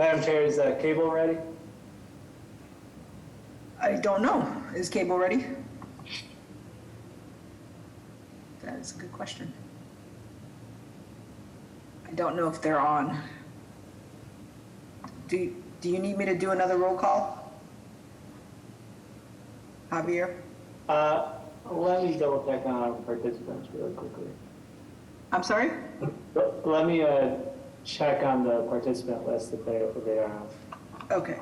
Madam Chair, is cable ready? I don't know. Is cable ready? That is a good question. I don't know if they're on. Do you need me to do another roll call? Javier? Let me double check on our participants really quickly. I'm sorry? Let me check on the participant list if they are on. Okay.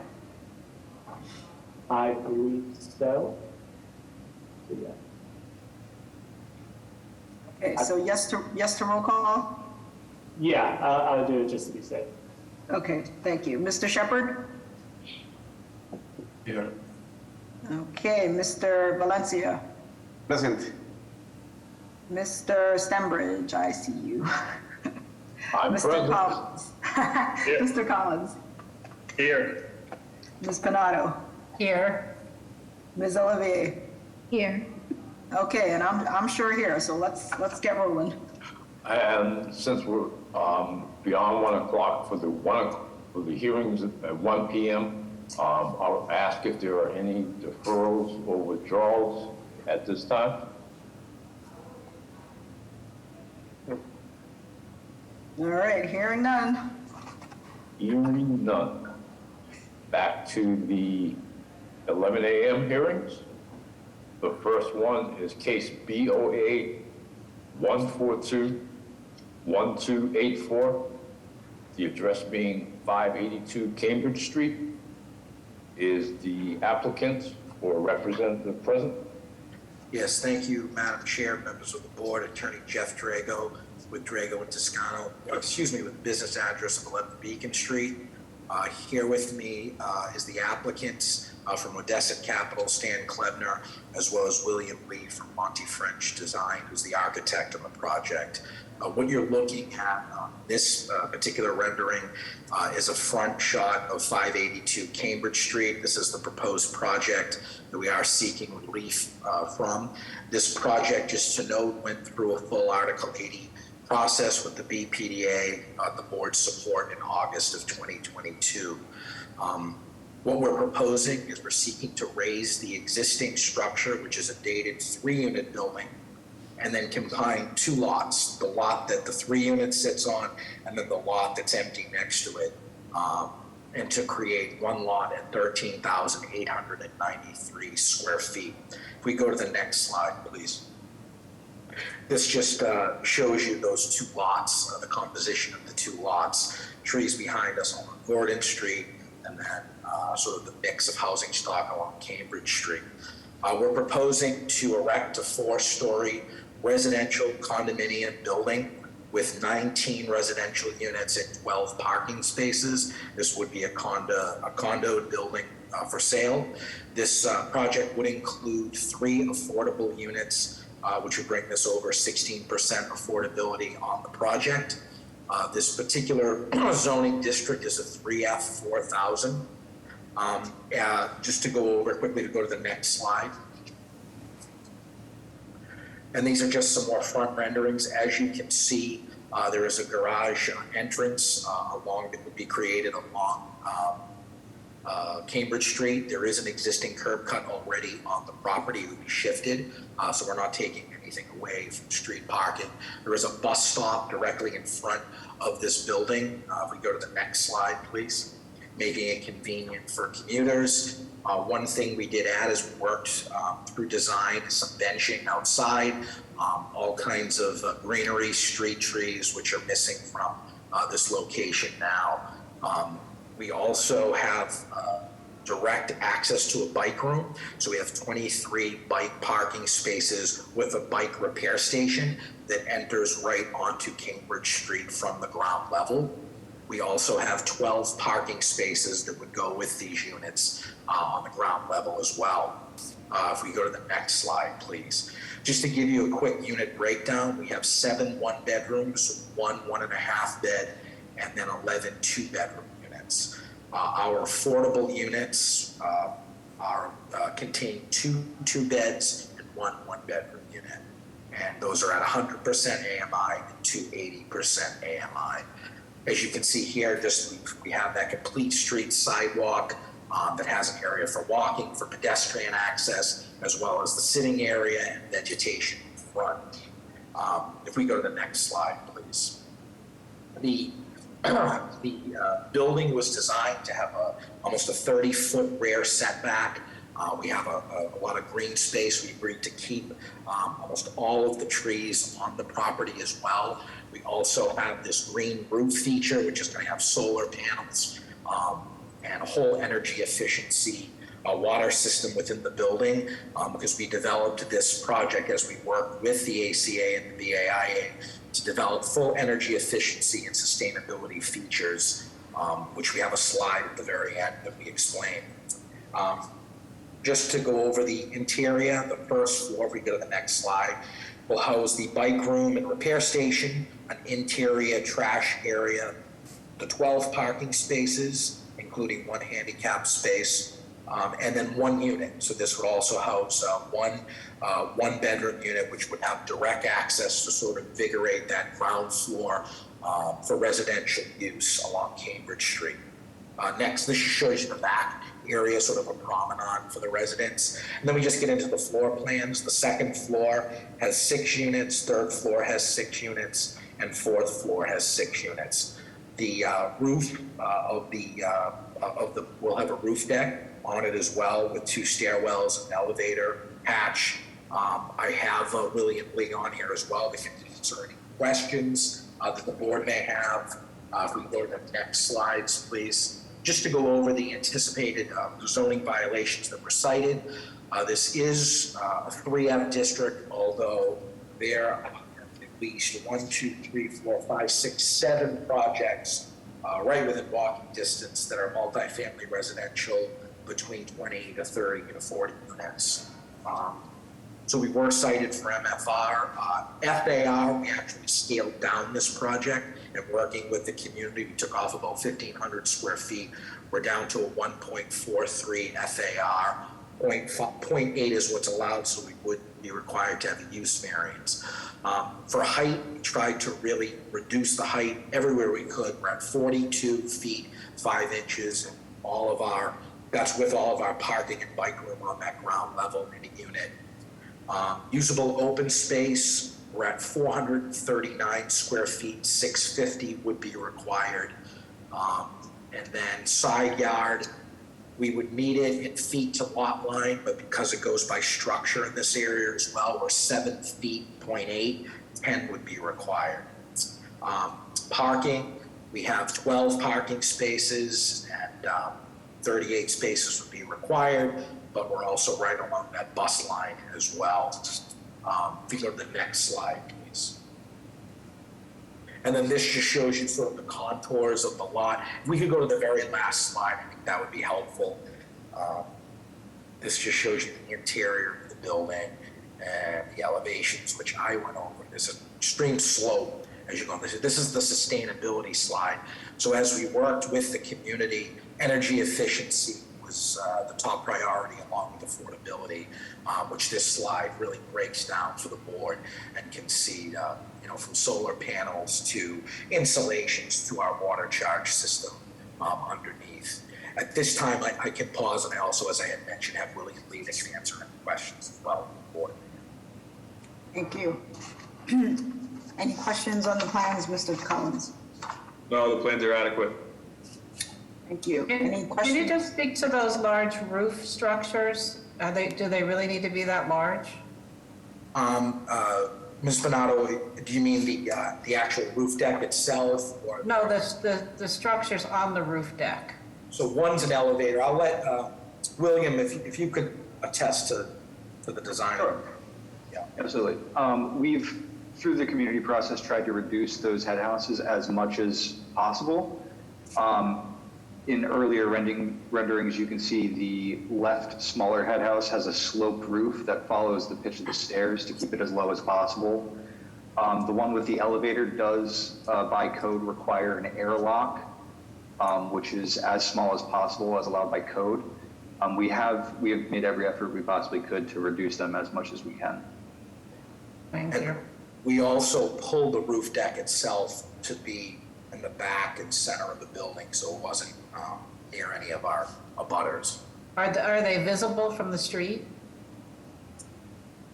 I believe so. So, yeah. Okay, so yes to roll call? Yeah, I'll do it just to be safe. Okay, thank you. Mr. Shepherd? Here. Okay, Mr. Valencia? Present. Mr. Stembridge, I see you. I'm Mr. present. Collins? Here. Mr. Collins? Here. Ms. Pinato? Here. Ms. Olivier? Here. Okay, and I'm sure here, so let's get rolling. And since we're beyond 1 o'clock for the hearings at 1 p.m., I'll ask if there are any deferrals or withdrawals at this time. All right, hearing none. Hearing none. Back to the 11 a.m. hearings. The first one is case BOA 142-1284. The address being 582 Cambridge Street. Is the applicant or representative present? Yes, thank you, Madam Chair, members of the board, Attorney Jeff Drago with Drago and Toscano, with the business address of 11 Beacon Street. Here with me is the applicants from Odessa Capital, Stan Klebner, as well as William Lee from Monty French Design, who's the architect on the project. What you're looking at on this particular rendering is a front shot of 582 Cambridge Street. This is the proposed project that we are seeking relief from. This project, just to note, went through a full Article 80 process with the BPDA, the board's support in August of 2022. What we're proposing is we're seeking to raise the existing structure, which is a dated 3-unit building, and then combine 2 lots, the lot that the 3 unit sits on and then the lot that's empty next to it, and to create 1 lot at 13,893 square feet. If we go to the next slide, please. This just shows you those 2 lots, the composition of the 2 lots, trees behind us on Gordon Street, and then sort of the mix of housing stock along Cambridge Street. We're proposing to erect a 4-story residential condominium building with 19 residential units and 12 parking spaces. This would be a condo building for sale. This project would include 3 affordable units, which would bring this over 16% affordability on the project. This particular zoning district is a 3F 4000. Just to go over quickly, to go to the next slide. And these are just some more front renderings. As you can see, there is a garage entrance that would be created along Cambridge Street. There is an existing curb cut already on the property. It would be shifted, so we're not taking anything away from street parking. There is a bus stop directly in front of this building. If we go to the next slide, please. Making it convenient for commuters. One thing we did add is we worked through design, some benching outside, all kinds of greenery, street trees, which are missing from this location now. We also have direct access to a bike room. So we have 23 bike parking spaces with a bike repair station that enters right onto Cambridge Street from the ground level. We also have 12 parking spaces that would go with these units on the ground level as well. If we go to the next slide, please. Just to give you a quick unit breakdown, we have 7 one-bedrooms, 1 1.5 bed, and then 11 2-bedroom units. Our affordable units contain 2 beds and 1 1-bedroom unit. And those are at 100% AMI and 80% AMI. As you can see here, we have that complete street sidewalk that has an area for walking, for pedestrian access, as well as the sitting area and vegetation in front. If we go to the next slide, please. The building was designed to have almost a 30-foot rear setback. We have a lot of green space. We agreed to keep almost all of the trees on the property as well. We also have this green roof feature, which is going to have solar panels and a whole energy efficiency water system within the building, because we developed this project as we worked with the ACA and the BAIA to develop full energy efficiency and sustainability features, which we have a slide at the very end that we explain. Just to go over the interior, the first floor, if we go to the next slide, will house the bike room and repair station, an interior trash area, the 12 parking spaces, including 1 handicap space, and then 1 unit. So this would also house one bedroom unit, which would have direct access to sort of invigorate that ground floor for residential use along Cambridge Street. Next, this shows you the back area, sort of a promenade for the residents. And then we just get into the floor plans. The second floor has 6 units, third floor has 6 units, and fourth floor has 6 units. The roof we'll have a roof deck on it as well, with 2 stairwells, an elevator hatch. I have William Lee on here as well if you can answer any questions that the board may have. If we can go to the next slides, please. Just to go over the anticipated zoning violations that were cited. This is a 3F district, although there are at least 1, 2, 3, 4, 5, 6, 7 projects right within walking distance that are multifamily residential between 20 to 30 to 40 units. So we were cited for MFR. FAR, we actually scaled down this project, and working with the community, we took off about 1,500 square feet. We're down to a 1.43 FAR. 0.8 is what's allowed, so we would be required to have a use variance. For height, we tried to really reduce the height everywhere we could. We're at 42 feet, 5 inches, and that's with all of our parking and bike room on that ground level in a unit. Usable open space, we're at 439 square feet, 650 would be required. And then side yard, we would meet it in feet to lot line, but because it goes by structure in this area as well, we're 7 feet, 0.8, 10 would be required. Parking, we have 12 parking spaces and 38 spaces would be required, but we're also right along that bus line as well. If you go to the next slide, please. And then this just shows you sort of the contours of the lot. If we could go to the very last slide, I think that would be helpful. This just shows you the interior of the building and the elevations, which I went over. There's an extreme slope as you go. This is the sustainability slide. So as we worked with the community, energy efficiency was the top priority, along with affordability, which this slide really breaks down for the board and can see, from solar panels to insulations to our water charge system underneath. At this time, I can pause, and I also, as I had mentioned, have William Lee that can answer any questions as well from the board. Thank you. Any questions on the plans, Mr. Collins? No, the plans are adequate. Thank you. Can Any questions? you just speak to those large roof structures? Do they really need to be that large? Ms. Bonato, do you mean the actual roof deck itself? Or No, the structures on the roof deck. So one's an elevator. I'll let William, if you could attest to the design. Sure. Yeah. Absolutely. We've, through the community process, tried to reduce those head houses as much as possible. In earlier renderings, you can see the left smaller head house has a sloped roof that follows the pitch of the stairs to keep it as low as possible. The one with the elevator does, by code, require an airlock, which is as small as possible as allowed by code. We have made every effort we possibly could to reduce them as much as we can. Thank you. We also pulled the roof deck itself to be in the back and center of the building, so it wasn't near any of our abutters. Are they visible from the street?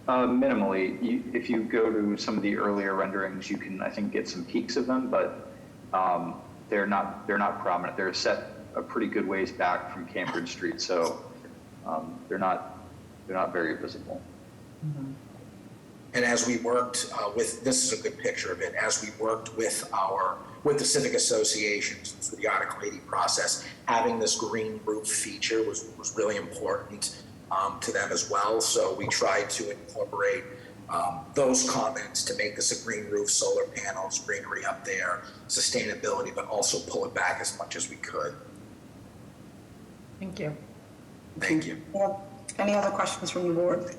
Minimally, if you go to some of the earlier renderings, you can, I think, get some peaks of them, but they're not prominent. They're set a pretty good ways back from Cambridge Street, so they're not very visible. Mm-hmm. And as we worked this is a good picture of it, as we worked with the civic associations through the Article 80 process, having this green roof feature was really important to them as well. So we tried to incorporate those comments to make this a green roof, solar panels, greenery up there, sustainability, but also pull it back as much as we could. Thank you. Thank you. Any other questions from the board?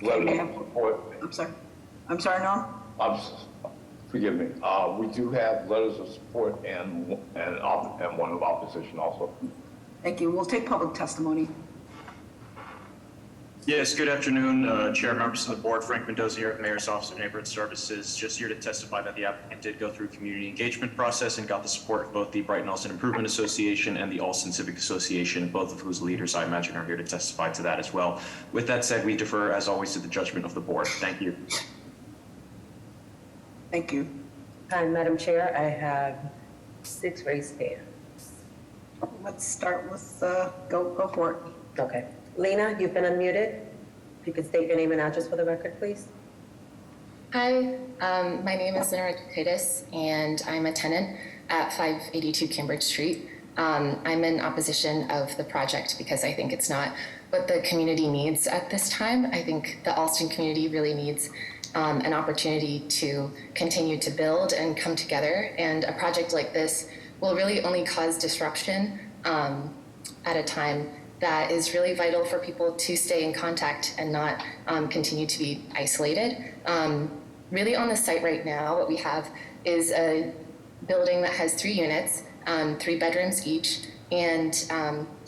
Letters of support. I'm sorry, Norm? Forgive me. We do have letters of support and one of opposition also. Thank you. We'll take public testimony. Yes, good afternoon, Chair, members of the board. Frank Mendoza here at Mayor's Office of Neighborhood Services. Just here to testify that the applicant did go through community engagement process and got the support of both the Brighton Allston Improvement Association and the Allston Civic Association, both of whose leaders I imagine are here to testify to that as well. With that said, we defer as always to the judgment of the board. Thank you. Thank you. Hi, Madam Chair. I have 6 raised hands. Let's start with, go for it. Okay. Lena, you've been unmuted. If you could state your name and address for the record, please. Hi, my name is Lena Titus, and I'm a tenant at 582 Cambridge Street. I'm in opposition of the project because I think it's not what the community needs at this time. I think the Allston community really needs an opportunity to continue to build and come together, and a project like this will really only cause disruption at a time that is really vital for people to stay in contact and not continue to be isolated. Really on the site right now, what we have is a building that has 3 units, 3 bedrooms each, and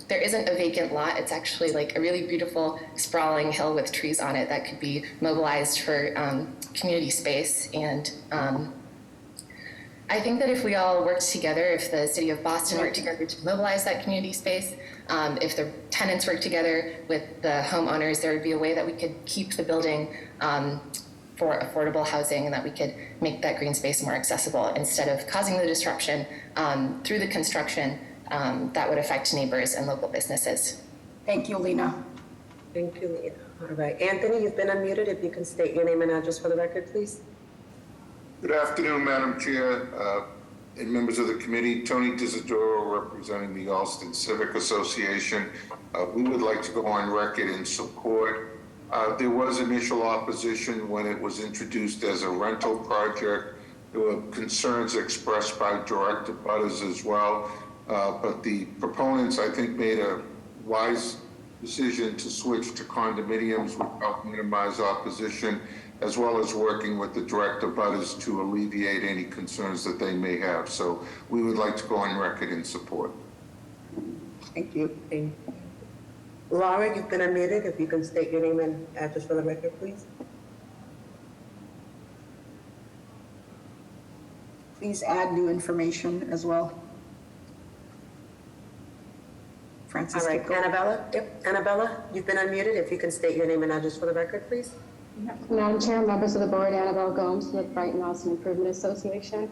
there isn't a vacant lot. It's actually like a really beautiful sprawling hill with trees on it that could be mobilized for community space. And I think that if we all worked together, if the city of Boston worked together to mobilize that community space, if the tenants worked together with the homeowners, there would be a way that we could keep the building for affordable housing, and that we could make that green space more accessible instead of causing the disruption through the construction that would affect neighbors and local businesses. Thank you, Lena. Thank you, Lena. All right. Anthony, you've been unmuted. If you can state your name and address for the record, please. Good afternoon, Madam Chair, and members of the committee. Tony Disadoro, representing the Allston Civic Association. We would like to go on record in support. There was initial opposition when it was introduced as a rental project. There were concerns expressed by direct abutters as well, but the proponents, I think, made a wise decision to switch to condominiums, which help minimize opposition, as well as working with the direct abutters to alleviate any concerns that they may have. So we would like to go on record in support. Thank you. Thank you. Laura, you've been unmuted. If you can state your name and address for the record, please. Please add new information as well. All Francis. right. Annabella? Yep. Annabella, you've been unmuted. If you can state your name and address for the record, please. Madam Chair, members of the board, Annabelle Gomes with Brighton Allston Improvement Association.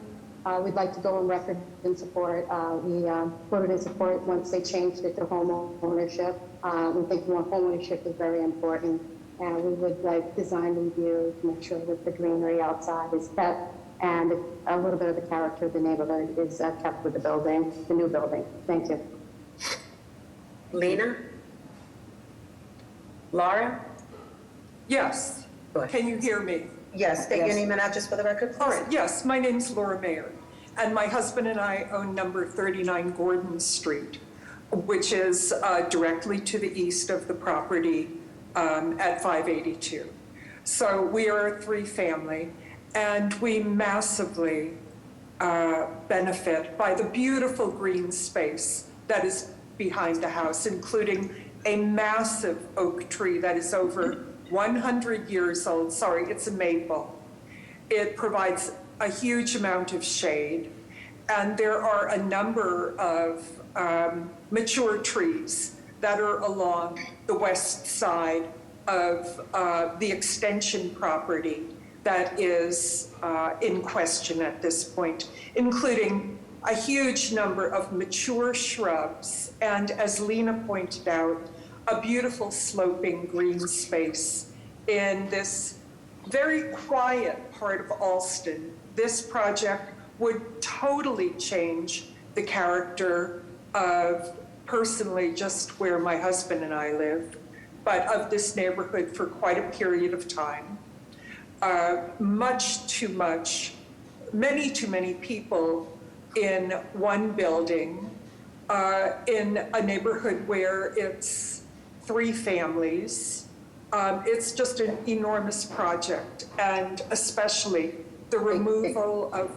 We'd like to go on record in support. We voted in support once they changed it to home ownership. We think more home ownership is very important, and we would like design review to make sure that the greenery outside is kept and a little bit of the character of the neighborhood is kept with the building, the new building. Thank you. Lena? Laura? Yes. Go ahead. Can you hear me? Yes. State your name and address for the record, please. All right. Yes, my name's Laura Mayer, and my husband and I own number 39 Gordon Street, which is directly to the east of the property at 582. So we are a 3-family, and we massively benefit by the beautiful green space that is behind the house, including a massive oak tree that is over 100 years old. Sorry, it's a maple. It provides a huge amount of shade, and there are a number of mature trees that are along the west side of the extension property that is in question at this point, including a huge number of mature shrubs, and as Lena pointed out, a beautiful sloping green space in this very quiet part of Alston. This project would totally change the character of, personally, just where my husband and I live, but of this neighborhood for quite a period of time. Much too much, many too many people in one building, in a neighborhood where it's 3 families. It's just an enormous project, and especially the removal of,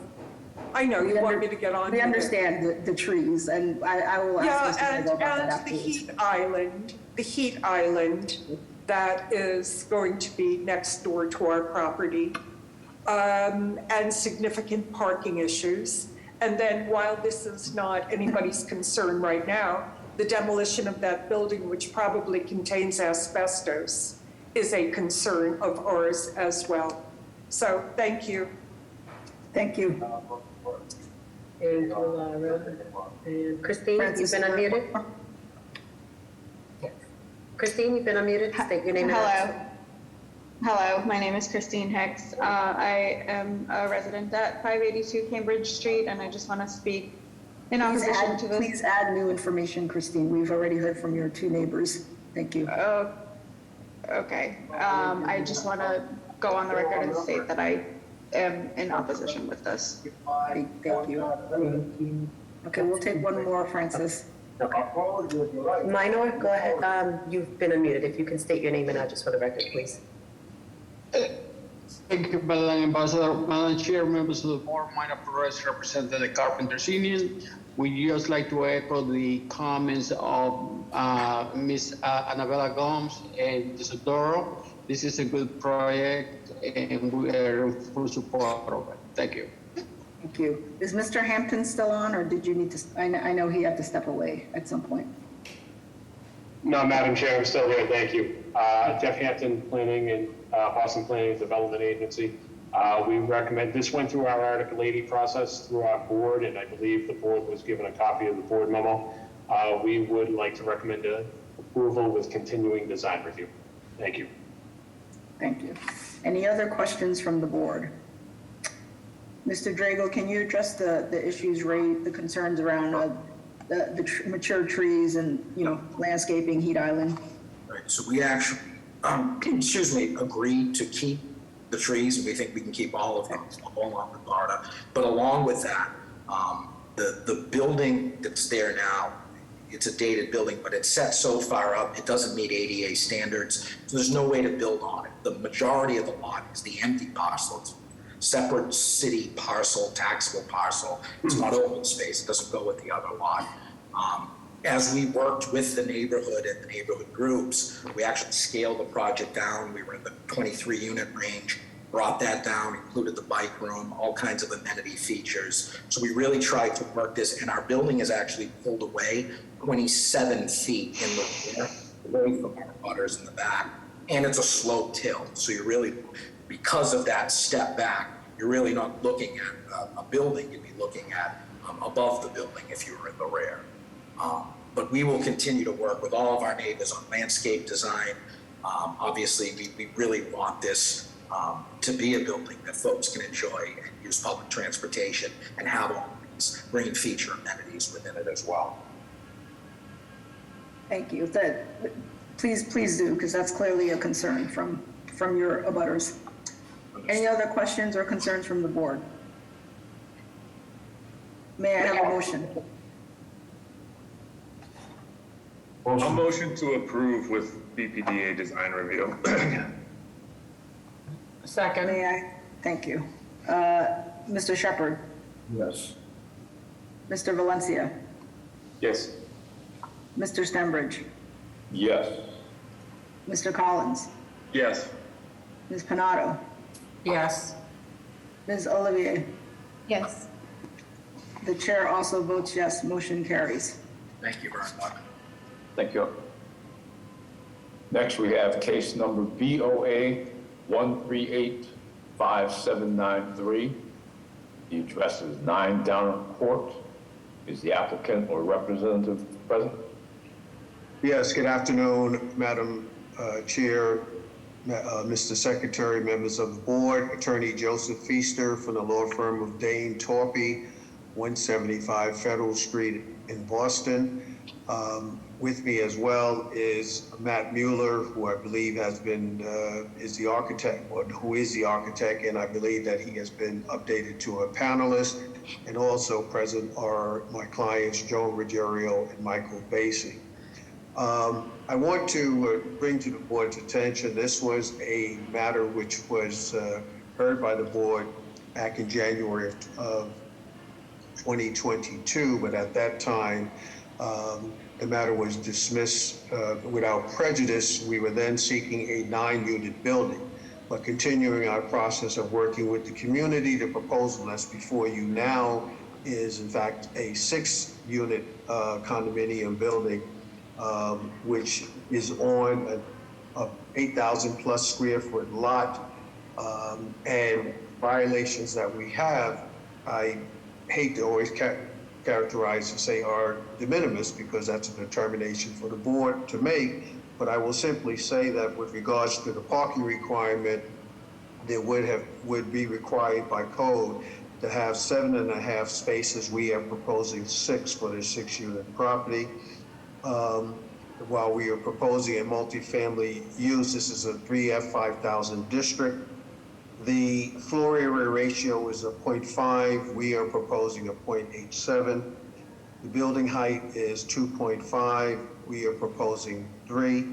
I know you want me to get on. We understand the trees, and I will ask Mr. Grego about that and the afterwards. heat island that is going to be next door to our property, and significant parking issues. And then while this is not anybody's concern right now, the demolition of that building, which probably contains asbestos, is a concern of ours as well. So thank you. Thank you. Thank you, Laura. And Christine, you've been unmuted? Yes. Christine, you've been unmuted. State your name and address. Hello, my name is Christine Hicks. I am a resident at 582 Cambridge Street, and I just want to speak in opposition to this. Please add new information, Christine. We've already heard from your 2 neighbors. Thank you. Okay. I just want to go on the record and state that I am in opposition with this. Thank you. Okay, we'll take one more, Francis. Okay. Minor, go ahead. You've been unmuted. If you can state your name and address for the record, please. Thank you, Madam Ambassador. Madam Chair, members of the board, Minor Perez representing the Carpenters Union. We just like to echo the comments of Ms. Annabella Gomes and Isidoro. This is a good project, and we are in full support of it. Thank you. Thank you. Is Mr. Hampton still on, or did you need to, I know he had to step away at some point. No, Madam Chair, I'm still here. Thank you. Jeff Hampton, Planning and Boston Planning and Development Agency. We recommend, this went through our Article 80 process through our board, and I believe the board was given a copy of the board memo. We would like to recommend approval with continuing design review. Thank you. Thank you. Any other questions from the board? Mr. Drago, can you address the issues raised, the concerns around the mature trees and, landscaping, heat island? Right, so we actually, agreed to keep the trees, and we think we can keep all of them along with Florida. But along with that, the building that's there now, it's a dated building, but it's set so far up, it doesn't meet ADA standards, so there's no way to build on it. The majority of the lot is the empty parcels, separate city parcel, taxable parcel. It's not open space, it doesn't go with the other lot. As we worked with the neighborhood and the neighborhood groups, we actually scaled the project down. We were in the 23 unit range, brought that down, included the bike room, all kinds of amenity features. So we really tried to work this, and our building is actually pulled away 27 feet in the rear, away from our butters in the back. And it's a sloped hill. So you're really, because of that step back, you're really not looking at a building, you'd be looking at above the building if you were in the rear. But we will continue to work with all of our neighbors on landscape design. Obviously, we really want this to be a building that folks can enjoy and use public transportation and have all these green feature amenities within it as well. Thank you. Please do, because that's clearly a concern from your abutters. Any other questions or concerns from the board? May I have a motion? A motion to approve with BPDA design review. Second. May I? Thank you. Mr. Shepherd? Yes. Mr. Valencia? Yes. Mr. Stembridge? Yes. Mr. Collins? Yes. Ms. Panato? Yes. Ms. Olivier? Yes. The chair also votes yes, motion carries. Thank you very much. Thank you. Next, we have case number BOA 1385793. The address is 9 Downham Court. Is the applicant or representative present? Yes, good afternoon, Madam Chair, Mr. Secretary, members of the board, Attorney Joseph Feaster from the law firm of Dane Torpy, 175 Federal Street in Boston. With me as well is Matt Mueller, who I believe has been, is the architect, or who is the architect, and I believe that he has been updated to a panelist. And also present are my clients, Joan Ruggiero and Michael Basie. I want to bring to the board's attention, this was a matter which was heard by the board back in January of 2022, but at that time, the matter was dismissed without prejudice. We were then seeking a 9-unit building, but continuing our process of working with the community, the proposal that's before you now is in fact a 6-unit condominium building, which is on a 8,000 plus square foot lot, and violations that we have, I hate to always characterize and say are de minimis, because that's a determination for the board to make. But I will simply say that with regards to the parking requirement, there would be required by code to have 7.5 spaces. We are proposing 6 for the 6-unit property. While we are proposing a multifamily use, this is a 3F 5,000 district. The floor area ratio is a 0.5. We are proposing a 0.87. The building height is 2.5. We are proposing 3.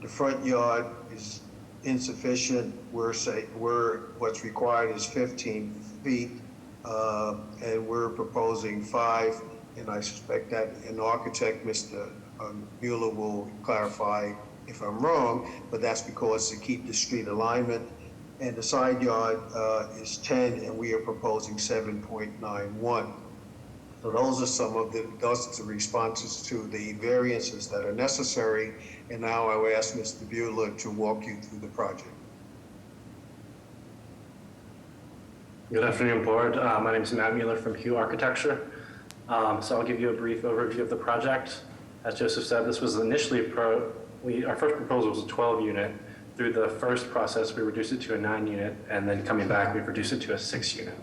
The front yard is insufficient. What's required is 15 feet, and we're proposing 5. And I suspect that an architect, Mr. Mueller, will clarify if I'm wrong, but that's because to keep the street alignment. And the side yard is 10, and we are proposing 7.91. So those are some of the responses to the variances that are necessary. And now I will ask Mr. Mueller to walk you through the project. Good afternoon, board. My name is Matt Mueller from Hugh Architecture. So I'll give you a brief overview of the project. As Joseph said, this was initially our first proposal was a 12-unit. Through the first process, we reduced it to a 9-unit, and then coming back, we've reduced it to a 6-unit.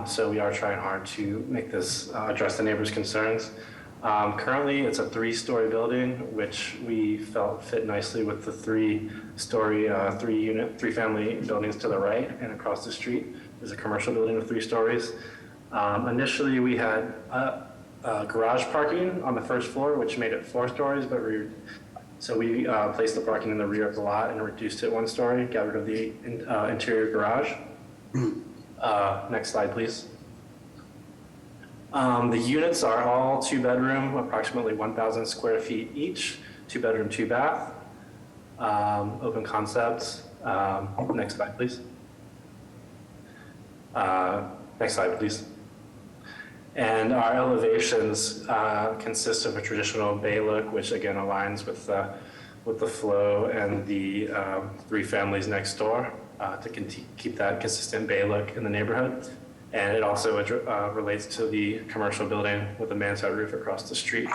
So we are trying hard to make this address the neighbors' concerns. Currently, it's a 3-story building, which we felt fit nicely with the 3-story, 3-family buildings to the right and across the street. There's a commercial building with 3 stories. Initially, we had garage parking on the first floor, which made it 4 stories, but so we placed the parking in the rear of the lot and reduced it 1 story, got rid of the interior garage. Next slide, please. The units are all 2-bedroom, approximately 1,000 square feet each, 2-bedroom, 2-bath, open concept. Next slide, please. Next slide, please. And our elevations consist of a traditional bay look, which again aligns with the flow and the 3 families next door to keep that consistent bay look in the neighborhood. And it also relates to the commercial building with a mansard roof across the street.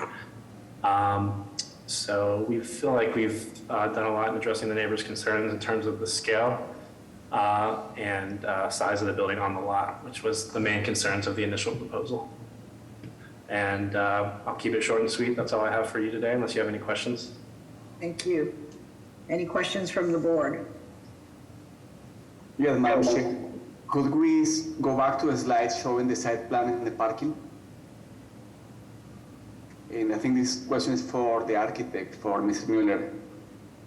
So we feel like we've done a lot in addressing the neighbors' concerns in terms of the scale and size of the building on the lot, which was the main concerns of the initial proposal. And I'll keep it short and sweet. That's all I have for you today, unless you have any questions. Thank you. Any questions from the board? Yes, Madam Chair. Could we go back to a slide showing the site plan and the parking? And I think this question is for the architect, for Mr. Mueller.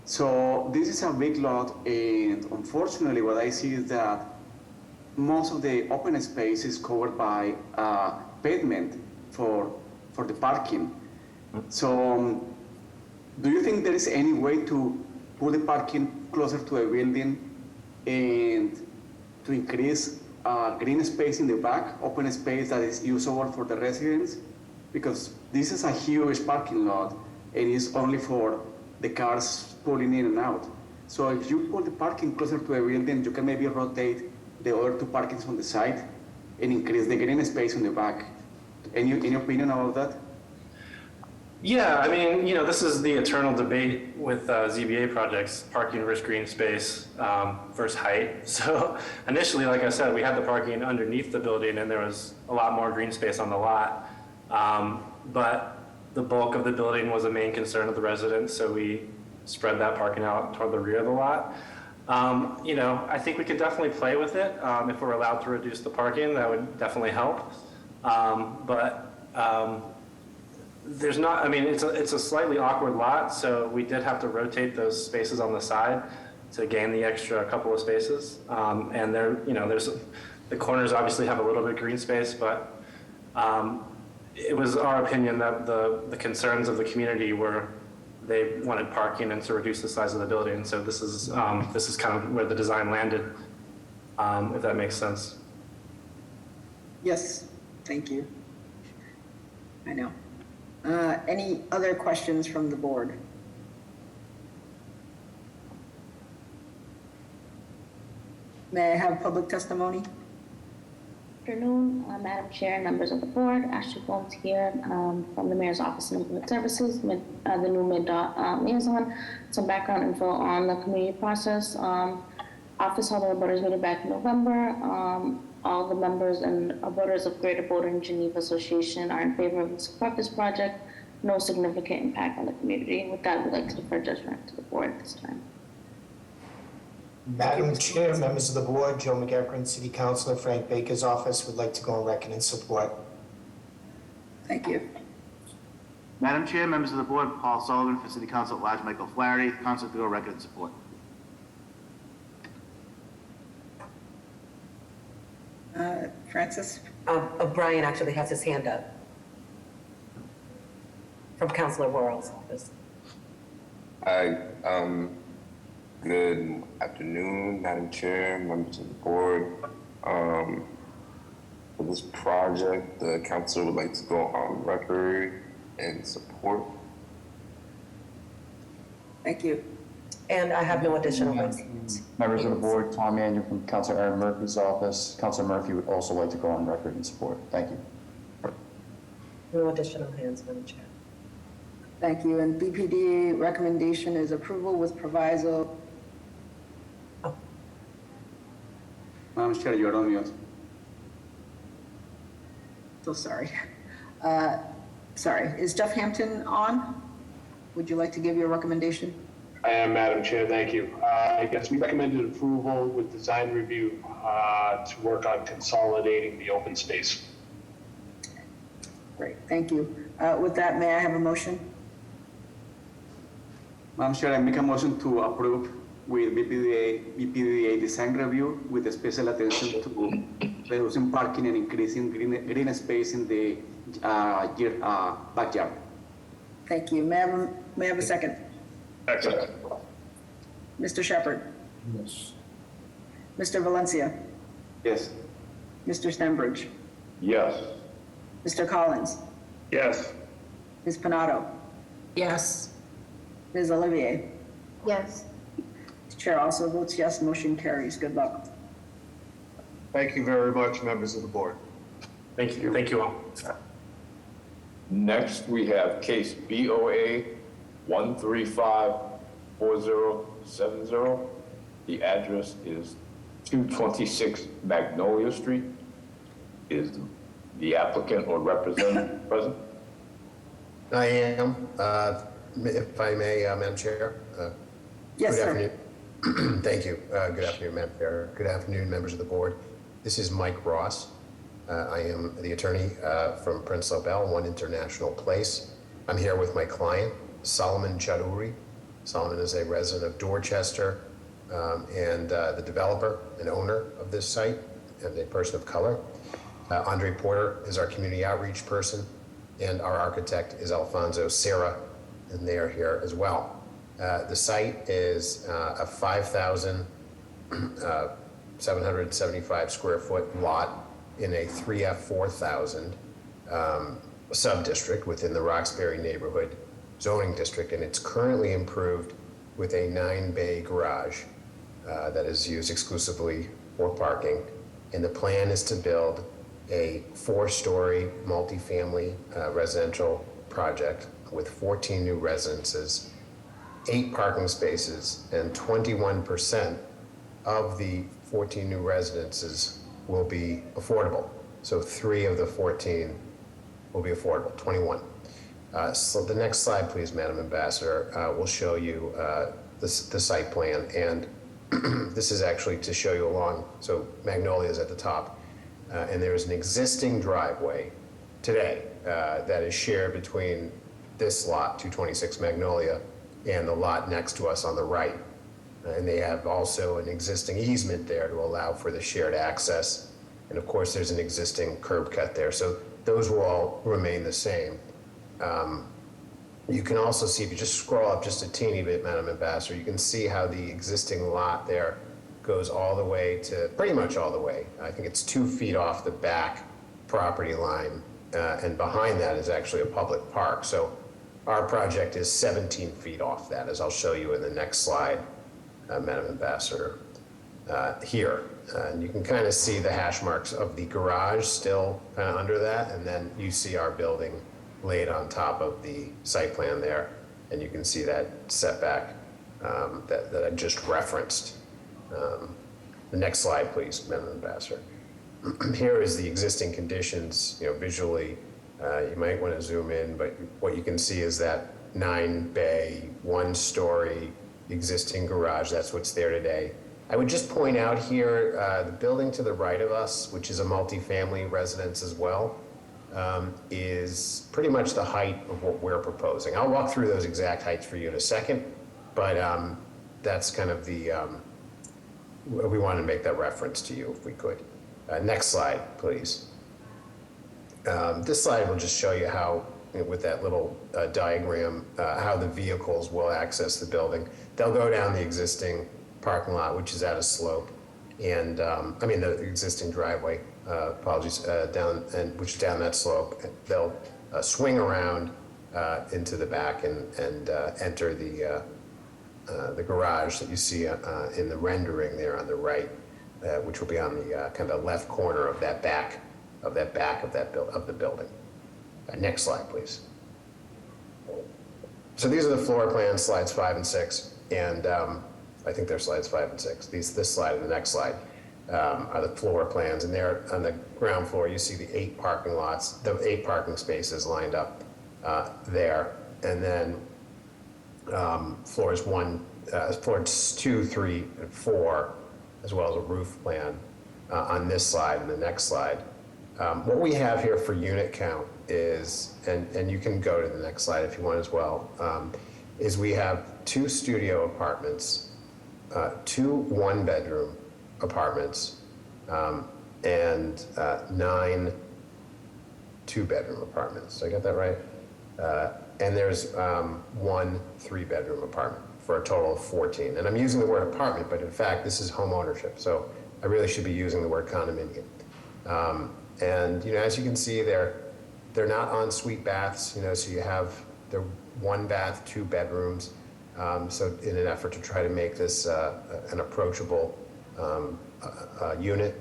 So this is a big lot, and unfortunately what I see is that most of the open space is covered by pavement for the parking. So do you think there is any way to put the parking closer to a building and to increase green space in the back, open space that is usable for the residents, because this is a huge parking lot and it's only for the cars pulling in and out. So if you put the parking closer to the building, you can maybe rotate the other two parkings on the side and increase the green space in the back. Any opinion about that? Yeah, I mean, this is the eternal debate with ZBA projects, parking versus green space versus height. So initially, like I said, we had the parking underneath the building and there was a lot more green space on the lot. But the bulk of the building was a main concern of the residents, so we spread that parking out toward the rear of the lot. I think we could definitely play with it. If we're allowed to reduce the parking, that would definitely help. There's not, it's a slightly awkward lot, so we did have to rotate those spaces on the side to gain the extra couple of spaces. And there's the corners obviously have a little bit of green space, but it was our opinion that the concerns of the community were they wanted parking and to reduce the size of the building. So this is kind of where the design landed, if that makes sense. Yes, thank you. I know. Any other questions from the board? May I have public testimony? Good afternoon, Madam Chair, members of the board. Ashley Gomes here from the Mayor's Office of Implement Services, the new mid-dot liaison. Some background info on the community process. Office held a voters meeting back in November. All the members and voters of Greater Boulder and Geneva Association are in favor of and support this project. No significant impact on the community. With that, we'd like to defer judgment to the board at this time. Madam Chair, members of the board, Joe McEachran, City Councilor, Frank Baker's office would like to go on record in support. Thank you. Madam Chair, members of the board, Paul Sullivan for City Council at Large, Michael Flaherty, Council to go on record in support. Francis? Brian actually has his hand up from Councilor Worrell's office. Hi, good afternoon, Madam Chair, members of the board. For this project, the council would like to go on record in support. Thank you. And I have no additional questions. Members of the board, Tom Mannion from Councilor Aaron Murphy's office. Councilor Murphy would also like to go on record in support. Thank you. No additional hands, Madam Chair. Thank you. And BPDA recommendation is approval with proviso. Madam Chair, you're on mute. So sorry. Sorry, is Jeff Hampton on? Would you like to give your recommendation? I am, Madam Chair, thank you. I guess we recommended approval with design review to work on consolidating the open space. Great, thank you. With that, may I have a motion? Madam Chair, I make a motion to approve with BPDA design review with special attention to reducing parking and increasing green space in the backyard. Thank you. May I have a second? Second. Mr. Shepherd? Yes. Mr. Valencia? Yes. Mr. Stenbridge? Yes. Mr. Collins? Yes. Ms. Panato? Yes. Ms. Olivier? Yes. The chair also votes yes, motion carries. Good luck. Thank you very much, members of the board. Thank you. Thank you all. Next, we have case BOA 1354070. The address is 226 Magnolia Street. Is the applicant or representative present? I am. If I may, Madam Chair. Yes, good sir. afternoon. Thank you. Good afternoon, Madam Chair. Good afternoon, members of the board. This is Mike Ross. I am the attorney from Prince Lobel, One International Place. I'm here with my client, Solomon Chaudhuri. Solomon is a resident of Dorchester and the developer and owner of this site and a person of color. Andre Porter is our community outreach person, and our architect is Alfonso Serra, and they are here as well. The site is a 5,000 775 square foot lot in a 3F 4000 sub-district within the Roxbury neighborhood zoning district, and it's currently improved with a 9-bay garage that is used exclusively for parking. And the plan is to build a 4-story multifamily residential project with 14 new residences, 8 parking spaces, and 21% of the 14 new residences will be affordable. So 3 of the 14 will be affordable, 21. So the next slide, please, Madam Ambassador, will show you the site plan. And this is actually to show you along, so Magnolia is at the top. And there's an existing driveway today that is shared between this lot, 226 Magnolia, and the lot next to us on the right. And they have also an existing easement there to allow for the shared access. And of course, there's an existing curb cut there. So those will all remain the same. You can also see, if you just scroll up just a teeny bit, Madam Ambassador, you can see how the existing lot there goes all the way to, pretty much all the way. I think it's 2 feet off the back property line. And behind that is actually a public park. So our project is 17 feet off that, as I'll show you in the next slide, Madam Ambassador, here. And you can kind of see the hash marks of the garage still kind of under that, and then you see our building laid on top of the site plan there, and you can see that setback that I just referenced. The next slide, please, Madam Ambassador. Here is the existing conditions, visually. You might want to zoom in, but what you can see is that 9-bay, 1-story existing garage. That's what's there today. I would just point out here, the building to the right of us, which is a multifamily residence as well, is pretty much the height of what we're proposing. I'll walk through those exact heights for you in a second, but that's kind of the, we wanted to make that reference to you if we could. Next slide, please. This slide will just show you how, with that little diagram, how the vehicles will access the building. They'll go down the existing parking lot, which is at a slope, and the existing driveway, which is down that slope. They'll swing around into the back and enter the garage that you see in the rendering there on the right, which will be on the kind of left corner of that back of the building. Next slide, please. So these are the floor plans, slides 5 and 6, and I think they're slides 5 and 6. This slide and the next slide are the floor plans, and there on the ground floor you see the 8 parking lots, the 8 parking spaces lined up there, and then floors 2, 3, and 4, as well as a roof plan on this slide and the next slide. What we have here for unit count is, and you can go to the next slide if you want as well, is we have 2 studio apartments, 2 1-bedroom apartments, and 9 2-bedroom apartments. Did I get that right? And there's 1 3-bedroom apartment for a total of 14. And I'm using the word apartment, but in fact, this is home ownership. So I really should be using the word condominium. And as you can see, they're not ensuite baths. So you have the 1 bath, 2 bedrooms. So in an effort to try to make this an approachable unit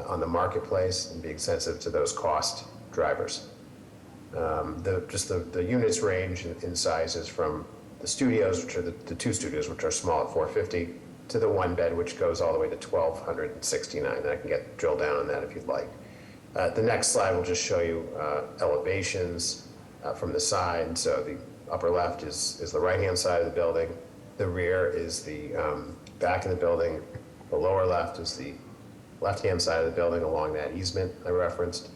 on the marketplace and being sensitive to those cost drivers. The units range in sizes from the studios, which are the 2 studios, which are small at 450, to the 1 bed, which goes all the way to 1,269. And I can drill down on that if you'd like. The next slide will just show you elevations from the side. So the upper left is the right-hand side of the building. The rear is the back of the building. The lower left is the left-hand side of the building along that easement I referenced.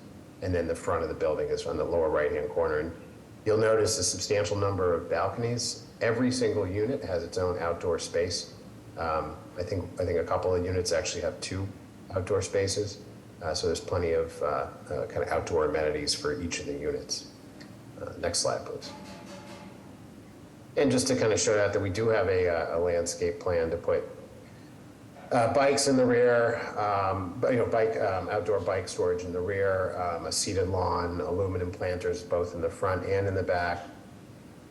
And then the front of the building is on the lower right-hand corner. And you'll notice a substantial number of balconies. Every single unit has its own outdoor space. I think a couple of units actually have 2 outdoor spaces. So there's plenty of kind of outdoor amenities for each of the units. Next slide, please. And just to kind of show that we do have a landscape plan to put Bikes in the rear, outdoor bike storage in the rear, a seated lawn, aluminum planters both in the front and in the back.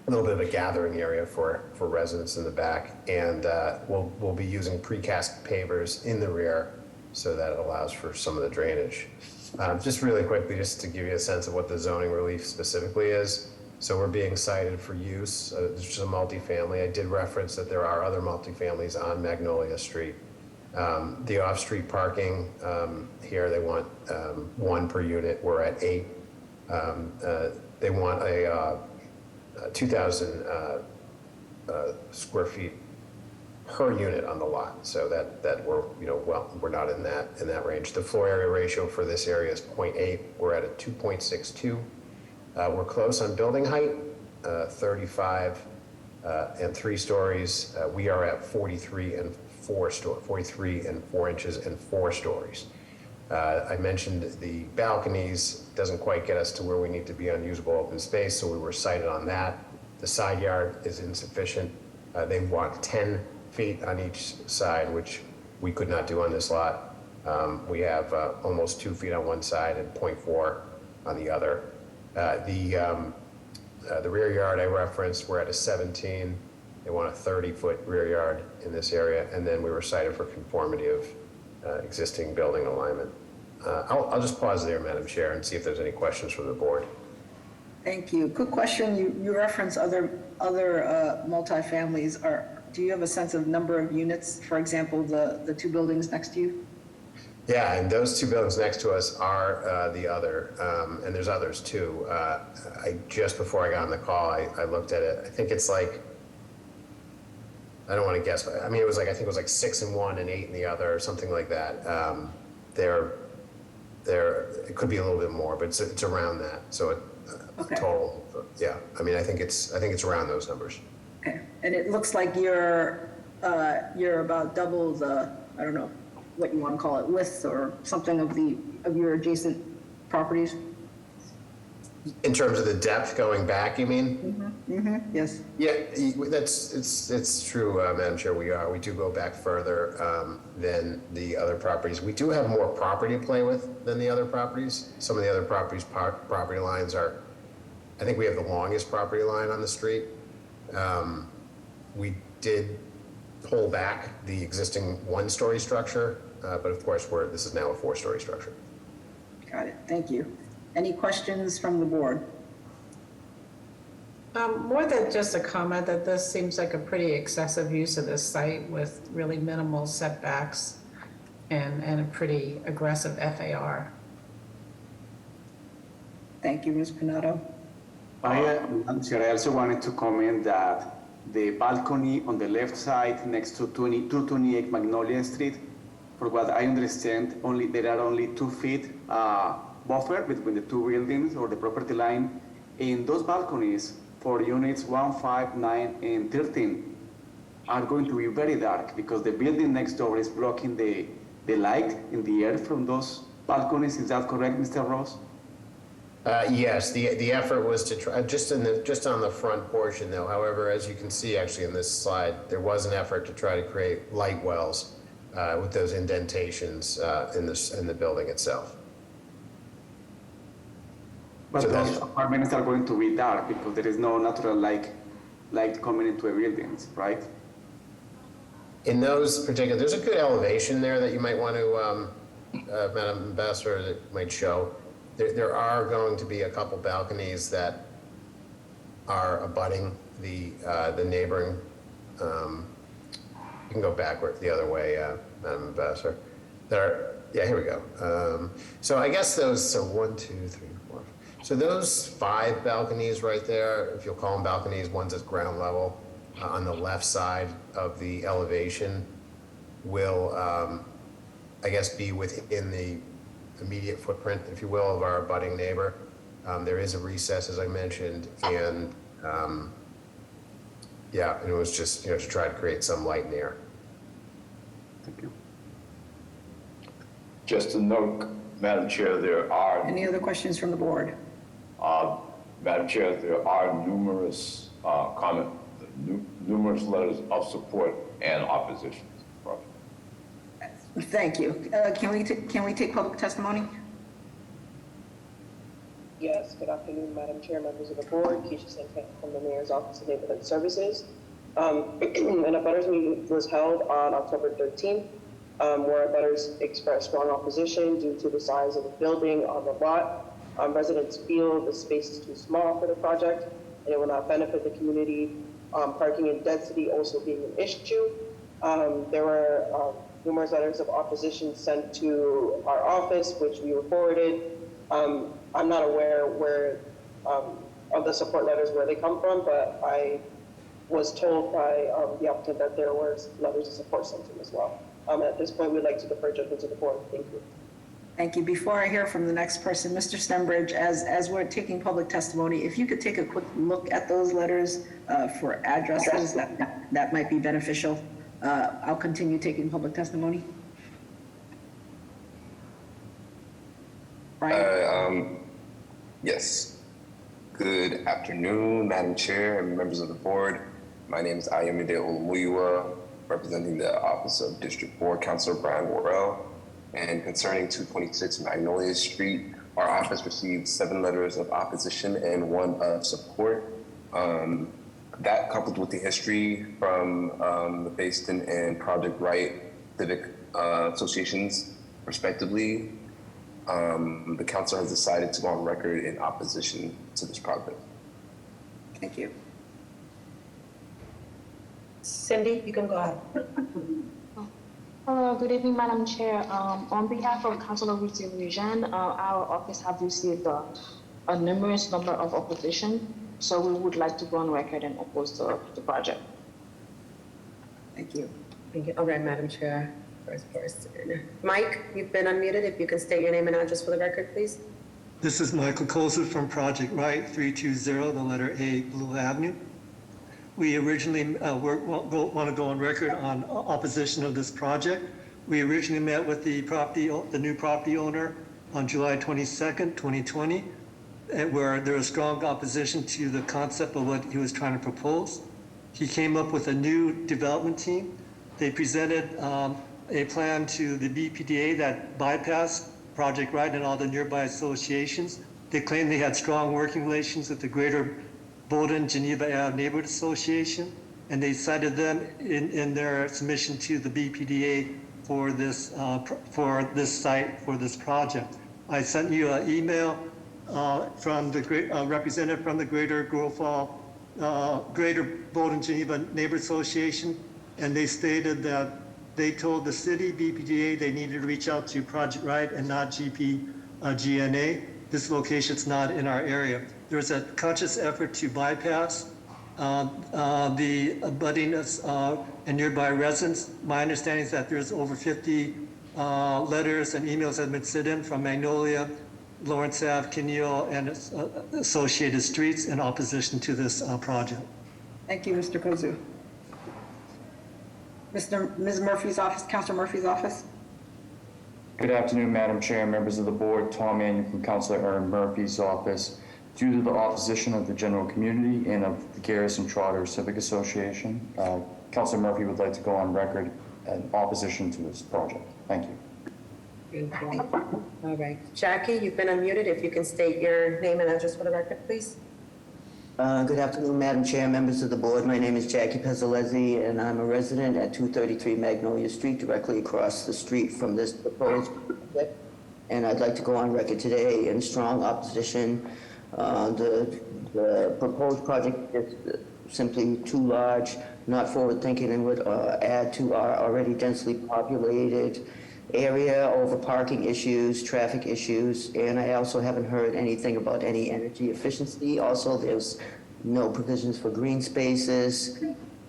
A little bit of a gathering area for residents in the back, and we'll be using precast pavers in the rear so that it allows for some of the drainage. Just really quickly, just to give you a sense of what the zoning relief specifically is. So we're being cited for use. It's just a multifamily. I did reference that there are other multifamilies on Magnolia Street. The off-street parking here, they want 1 per unit. We're at 8. They want a 2,000 square feet per unit on the lot. So that we're we're not in that range. The floor area ratio for this area is 0.8. We're at a 2.62. We're close on building height, 35 and 3 stories. We are at 43 and 4 inches and 4 stories. I mentioned the balconies doesn't quite get us to where we need to be on usable open space, so we were cited on that. The side yard is insufficient. They want 10 feet on each side, which we could not do on this lot. We have almost 2 feet on one side and 0.4 on the other. The rear yard I referenced, we're at a 17. They want a 30-foot rear yard in this area, and then we were cited for conformity of existing building alignment. I'll just pause there, Madam Chair, and see if there's any questions from the board. Thank you. Quick question, you reference other multifamilies. Do you have a sense of number of units, for example, the 2 buildings next to you? Yeah, and those 2 buildings next to us are the other, and there's others too. Just before I got on the call, I looked at it. I think it's like, I don't want to guess, but I mean, I think it was like 6 in one and 8 in the other, or something like that. It could be a little bit more, but it's around that. So total, yeah. I mean, I think it's around those numbers. Okay, and it looks like you're about double the, I don't know what you want to call it, width or something of your adjacent properties. In terms of the depth going back, you mean? Yes. Yeah, it's true, Madam Chair. We do go back further than the other properties. We do have more property to play with than the other properties. Some of the other properties' property lines are, I think we have the longest property line on the street. We did pull back the existing 1-story structure, but of course this is now a 4-story structure. Got it. Thank you. Any questions from the board? More than just a comment that this seems like a pretty excessive use of this site with really minimal setbacks and a pretty aggressive FAR. Thank you, Ms. Pinato. I also wanted to comment that the balcony on the left side next to 228 Magnolia Street, for what I understand, there are only 2 feet buffer between the 2 buildings or the property line. And those balconies for units 1, 5, 9, and 13 are going to be very dark because the building next door is blocking the light in the air from those balconies. Is that correct, Mr. Ross? Yes, the effort was to try, just on the front portion though. However, as you can see actually in this slide, there was an effort to try to create light wells with those indentations in the building itself. But so those apartments are going to be dark because there is no natural light coming into the buildings, right? In those particular, there's a good elevation there that you might want to, Madam Ambassador, that might show. There are going to be a couple balconies that are abutting the neighboring. You can go backward the other way, Madam Ambassador. Here we go. So I guess those. So 1, 2, 3, 4. So those 5 balconies right there, if you'll call them balconies, one's at ground level on the left side of the elevation, will I guess be within the immediate footprint, if you will, of our abutting neighbor. There is a recess, as I mentioned, and and it was just to try to create some light in the air. Thank you. Just to note, Madam Chair, there are... Any other questions from the board? Madam Chair, there are numerous numerous letters of support and opposition to the project. Thank you. Can we take public testimony? Yes, good afternoon, Madam Chair, members of the board. Keisha Santan from the Mayor's Office of Neighborhood Services. And a butters meeting was held on October 13th, where butters expressed strong opposition due to the size of the building on the lot. Residents feel the space is too small for the project and it will not benefit the community. Parking and density also being an issue. There were numerous letters of opposition sent to our office, which we were forwarded. I'm not aware where of the support letters where they come from, but I was told by the applicant that there were letters of support sent to him as well. At this point, we'd like to defer judgment to the board. Thank you. Thank you. Before I hear from the next person, Mr. Stenbridge, as we're taking public testimony, if you could take a quick look at those letters for addresses, that might be beneficial. I'll continue taking public testimony. Brian? Yes. Good afternoon, Madam Chair and members of the board. My name is Ayomide Olumuyiwa, representing the Office of District 4 Councilor Brian Worrell. And concerning 226 Magnolia Street, our office received 7 letters of opposition and 1 of support. That coupled with the history from the Basin and Project Right civic associations, respectively, the council has decided to go on record in opposition to this project. Thank you. Cindy, you can go ahead. Hello, good evening, Madam Chair. On behalf of Councilor Ruth Eugene, our office have received a numerous number of opposition, so we would like to go on record and oppose the project. Thank you. Thank you. All right, Madam Chair. First. Mike, you've been unmuted. If you can state your name and address for the record, please. This is Michael Koza from Project Right, 320, the letter A, Blue Avenue. We originally want to go on record on opposition of this project. We originally met with the new property owner on July 22nd, 2020, where there was strong opposition to the concept of what he was trying to propose. He came up with a new development team. They presented a plan to the BPDA that bypassed Project Right and all the nearby associations. They claimed they had strong working relations with the Greater Bolden Geneva Ave Neighborhood Association, and they cited them in their submission to the BPDA for this site, for this project. I sent you an email from the representative from the Greater Bolden Geneva Neighborhood Association, and they stated that they told the city BPDA they needed to reach out to Project Right and not GNA. This location's not in our area. There's a conscious effort to bypass the abutting and nearby residents. My understanding is that there's over 50 letters and emails that have been sent in from Magnolia, Lawrence Ave, Kinneal, and associated streets in opposition to this project. Thank you, Mr. Kozu. Ms. Murphy's office, Councilor Murphy's office. Good afternoon, Madam Chair, members of the board. Tom Mannion from Councilor Aaron Murphy's office. Due to the opposition of the general community and of the Garrison Trotter Civic Association, Councilor Murphy would like to go on record in opposition to this project. Thank you. Thank you. All right. Jackie, you've been unmuted. If you can state your name and address for the record, please. Good afternoon, Madam Chair, members of the board. My name is Jackie Pezzolezzi, and I'm a resident at 233 Magnolia Street, directly across the street from this proposed project. And I'd like to go on record today in strong opposition. The proposed project is simply too large, not forward-thinking, and would add to our already densely populated area, over parking issues, traffic issues, and I also haven't heard anything about any energy efficiency. Also, there's no provisions for green spaces.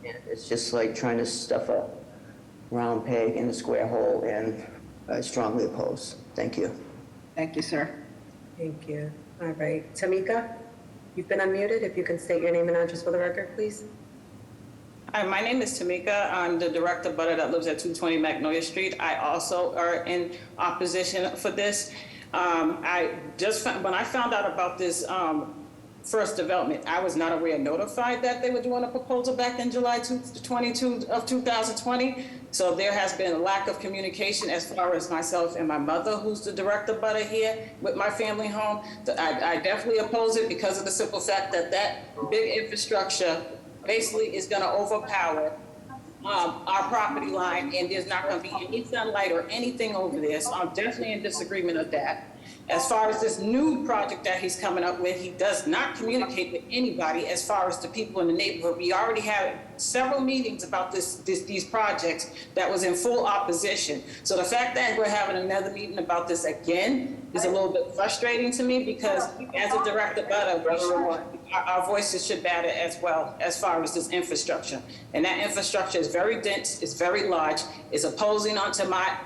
It's just like trying to stuff a round peg in a square hole, and I strongly oppose. Thank you. Thank you, sir. Thank you. All right. Tamika, you've been unmuted. If you can state your name and address for the record, please. Hi, my name is Tamika. I'm the direct abutter that lives at 220 Magnolia Street. I also are in opposition for this. When I found out about this first development. I was not aware, notified that they were doing a proposal back in July 22 of 2020. So there has been a lack of communication as far as myself and my mother, who's the direct abutter here with my family home. I definitely oppose it because of the simple fact that that big infrastructure basically is going to overpower our property line, and there's not going to be any sunlight or anything over there. So I'm definitely in disagreement of that. As far as this new project that he's coming up with, he does not communicate with anybody as far as the people in the neighborhood. We already had several meetings about these projects that was in full opposition. So the fact that we're having another meeting about this again is a little bit frustrating to me, because as a direct abutter, our voices should matter as well as far as this infrastructure. And that infrastructure is very dense, it's very large, it's opposing onto my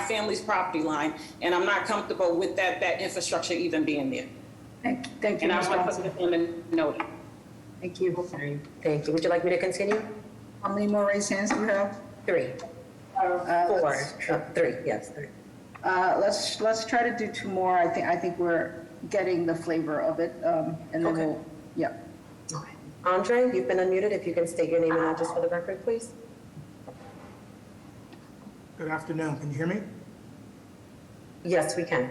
family's property line, and I'm not comfortable with that infrastructure even being there. Thank you. And I want to put it on the note. Thank you. Thank you. Would you like me to continue? How many more raised hands do we have? 3. 4. 3, yes, 3. Let's try to do 2 more. I think we're getting the flavor of it, and then we'll, yeah. Andre, you've been unmuted. If you can state your name and address for the record, please. Good afternoon. Can you hear me? Yes, we can.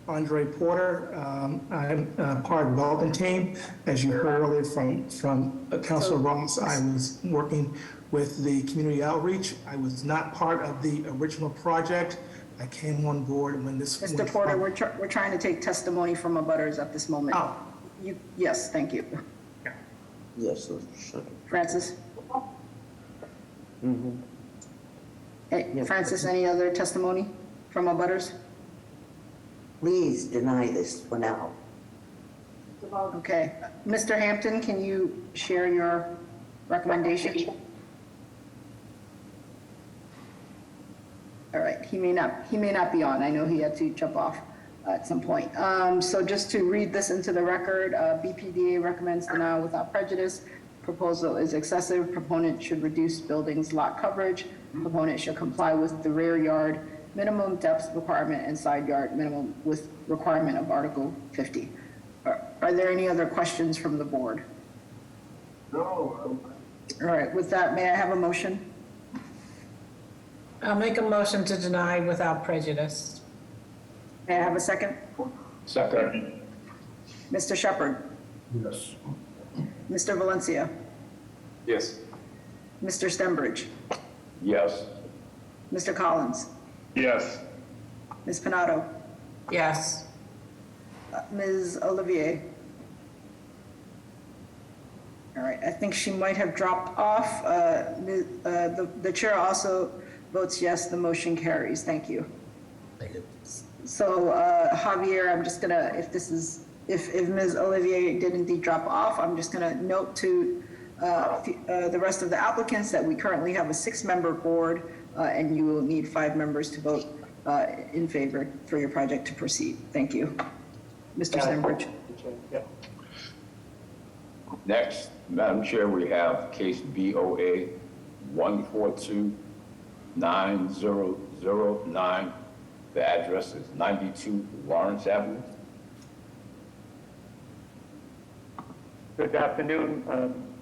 Andre Porter. I'm part of the development team. As you heard earlier from Councilor Ross, I was working with the community outreach. I was not part of the original project. I came on board when this. Mr. Porter, we're trying to take testimony from abutters at this moment. Oh. Yes, thank you. Yes, sure. Francis? Mm-hmm. Hey, Francis, any other testimony from abutters? Please deny this for now. Okay. Mr. Hampton, can you share your recommendation? All right, he may not be on. I know he had to jump off at some point. So just to read this into the record, BPDA recommends denial without prejudice. Proposal is excessive. Proponent should reduce building's lot coverage. Proponent should comply with the rear yard minimum depth requirement and side yard minimum with requirement of Article 50. Are there any other questions from the board? No. All right, with that, may I have a motion? I'll make a motion to deny without prejudice. May I have a second? Second. Mr. Shepherd? Yes. Mr. Valencia? Yes. Mr. Stenbridge? Yes. Mr. Collins? Yes. Ms. Pinato? Yes. Ms. Olivier? All right, I think she might have dropped off. The chair also votes yes, the motion carries. Thank you. Thank you. So Javier, I'm just gonna, if Ms. Olivier did indeed drop off, I'm just gonna note to the rest of the applicants that we currently have a 6-member board, and you will need 5 members to vote in favor for your project to proceed. Thank you. Mr. Stenbridge. Next, Madam Chair, we have case BOA 1429009. The address is 92 Lawrence Avenue. Good afternoon,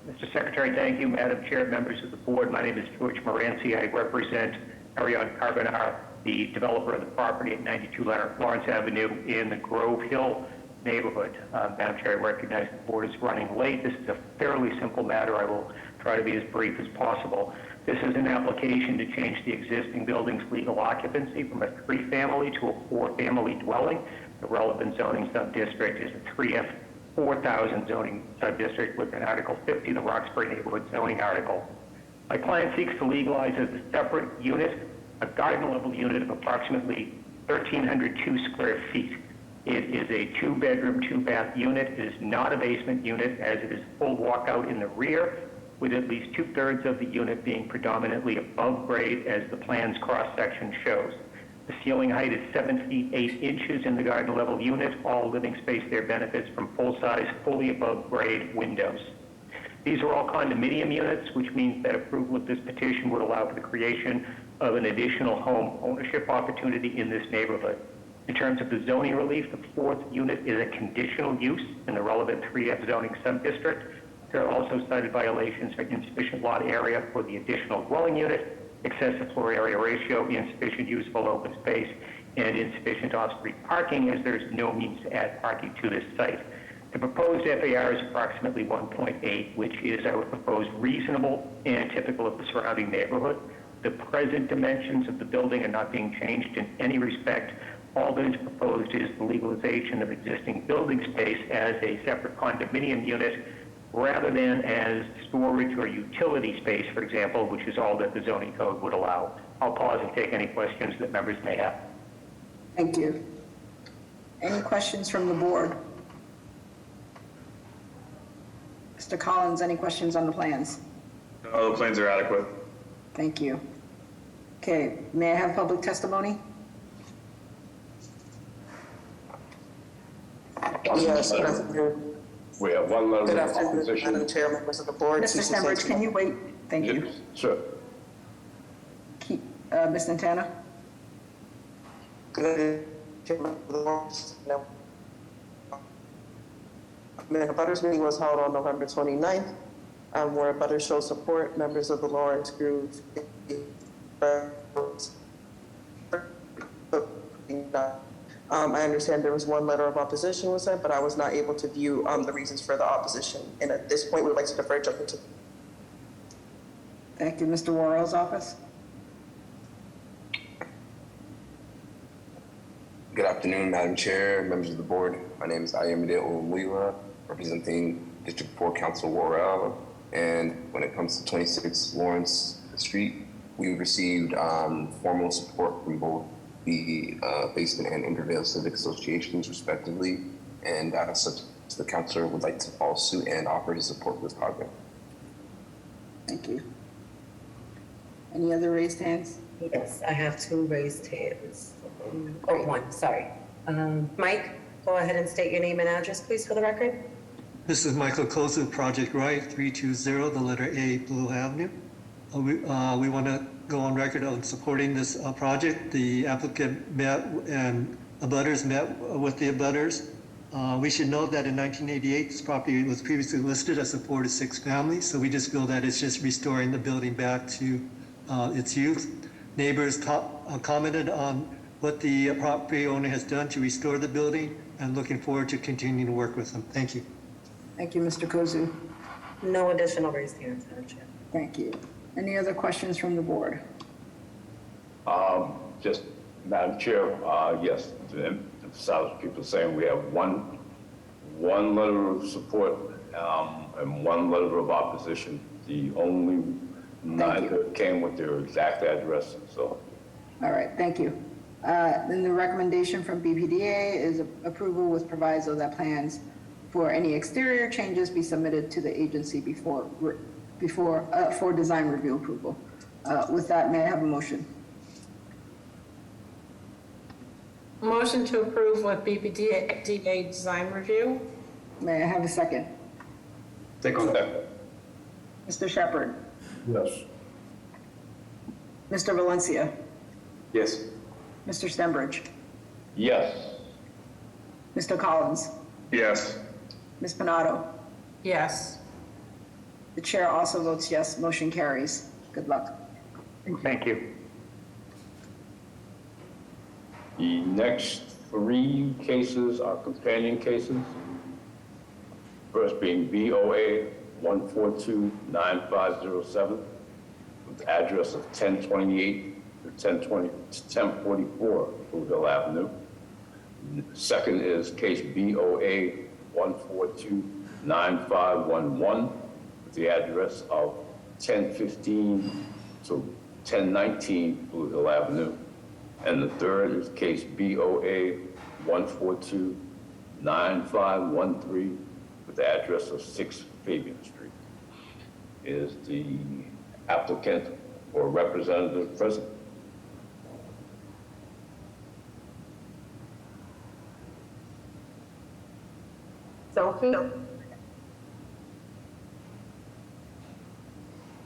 Mr. Secretary. Thank you, Madam Chair, members of the board. My name is George Moranci. I represent Ariane Carbonar, the developer of the property at 92 Lawrence Avenue in the Grove Hill neighborhood. Madam Chair, I recognize the board is running late. This is a fairly simple matter. I will try to be as brief as possible. This is an application to change the existing building's legal occupancy from a 3-family to a 4-family dwelling. The relevant zoning subdistrict is a 3F 4,000 zoning subdistrict within Article 50, the Roxbury Neighborhood Zoning Article. My client seeks to legalize as a separate unit, a garden level unit of approximately 1,302 square feet. It is a 2-bedroom, 2-bath unit. It is not a basement unit, as it is full walkout in the rear, with at least 2/3 of the unit being predominantly above grade, as the plan's cross-section shows. The ceiling height is 7 feet 8 inches in the garden level unit. All living space there benefits from full-size, fully above grade windows. These are all condominium units, which means that approval of this petition would allow for the creation of an additional home ownership opportunity in this neighborhood. In terms of the zoning relief, the fourth unit is a conditional use in the relevant 3F zoning subdistrict. There are also cited violations for insufficient lot area for the additional dwelling unit, excessive floor area ratio, insufficient usable open space, and insufficient off-street parking, as there's no means to add parking to this site. The proposed FAR is approximately 1.8, which is, I would propose, reasonable and typical of the surrounding neighborhood. The present dimensions of the building are not being changed in any respect. All that is proposed is the legalization of existing building space as a separate condominium unit rather than as storage or utility space, for example, which is all that the zoning code would allow. I'll pause and take any questions that members may have. Thank you. Any questions from the board? Mr. Collins, any questions on the plans? No, the plans are adequate. Thank you. Okay, may I have public testimony? Yes, good afternoon. We have one letter Good of afternoon, opposition. Madam Chair, members of the board. Mr. Stenbridge, can you wait? Thank you. Yes, sure. Ms. Santana? Good afternoon, members of the board. The Butters meeting was held on November 29th, where Butters showed support. Members of the Lawrence Group I understand there was one letter of opposition was sent, but I was not able to view the reasons for the opposition. And at this point, we'd like to defer judgment to. Thank you. Mr. Worrell's office? Good afternoon, Madam Chair, members of the board. My name is Ayomide Olumuyiwa, representing District 4 Council Worrell. And when it comes to 26 Lawrence Street, we received formal support from both the Basement and Intervale Civic Associations, respectively. And such the councilor would like to follow suit and offer his support for this project. Thank you. Any other raised hands? Yes, I have two raised hands. Oh, one, sorry. Mike, go ahead and state your name and address, please, for the record. This is Michael Kozu, Project Right, 320, the letter A, Blue Avenue. We want to go on record on supporting this project. The applicant met and abutters met with the abutters. We should note that in 1988, this property was previously listed as a 4 to 6 family, so we just feel that it's just restoring the building back to its youth. Neighbors commented on what the property owner has done to restore the building, and looking forward to continuing to work with them. Thank you. Thank you, Mr. Kozu. No additional raised hands, Madam Chair. Thank you. Any other questions from the board? Just, Madam Chair, yes, to emphasize what people are saying, we have one letter of support and one letter of opposition. The only neither came with their exact address, so. All right, thank you. Then the recommendation from BPDA is approval with proviso that plans for any exterior changes be submitted to the agency for design review approval. With that, may I have a motion? Motion to approve with BPDA design review. May I have a second? Second. Mr. Shepherd? Yes. Mr. Valencia? Yes. Mr. Stenbridge? Yes. Mr. Collins? Yes. Ms. Panado? Yes. The chair also votes yes. Motion carries. Good luck. Thank you. The next 3 cases are companion cases. First being BOA 1429507 with the address of 1028 to 1044 Bluehill Avenue. Second is case BOA 1429511 with the address of 1015 to 1019 Blue Hill Avenue. And the third is case BOA 1429513 with the address of 6 Fabian Street. Is the applicant or representative present? Sophie?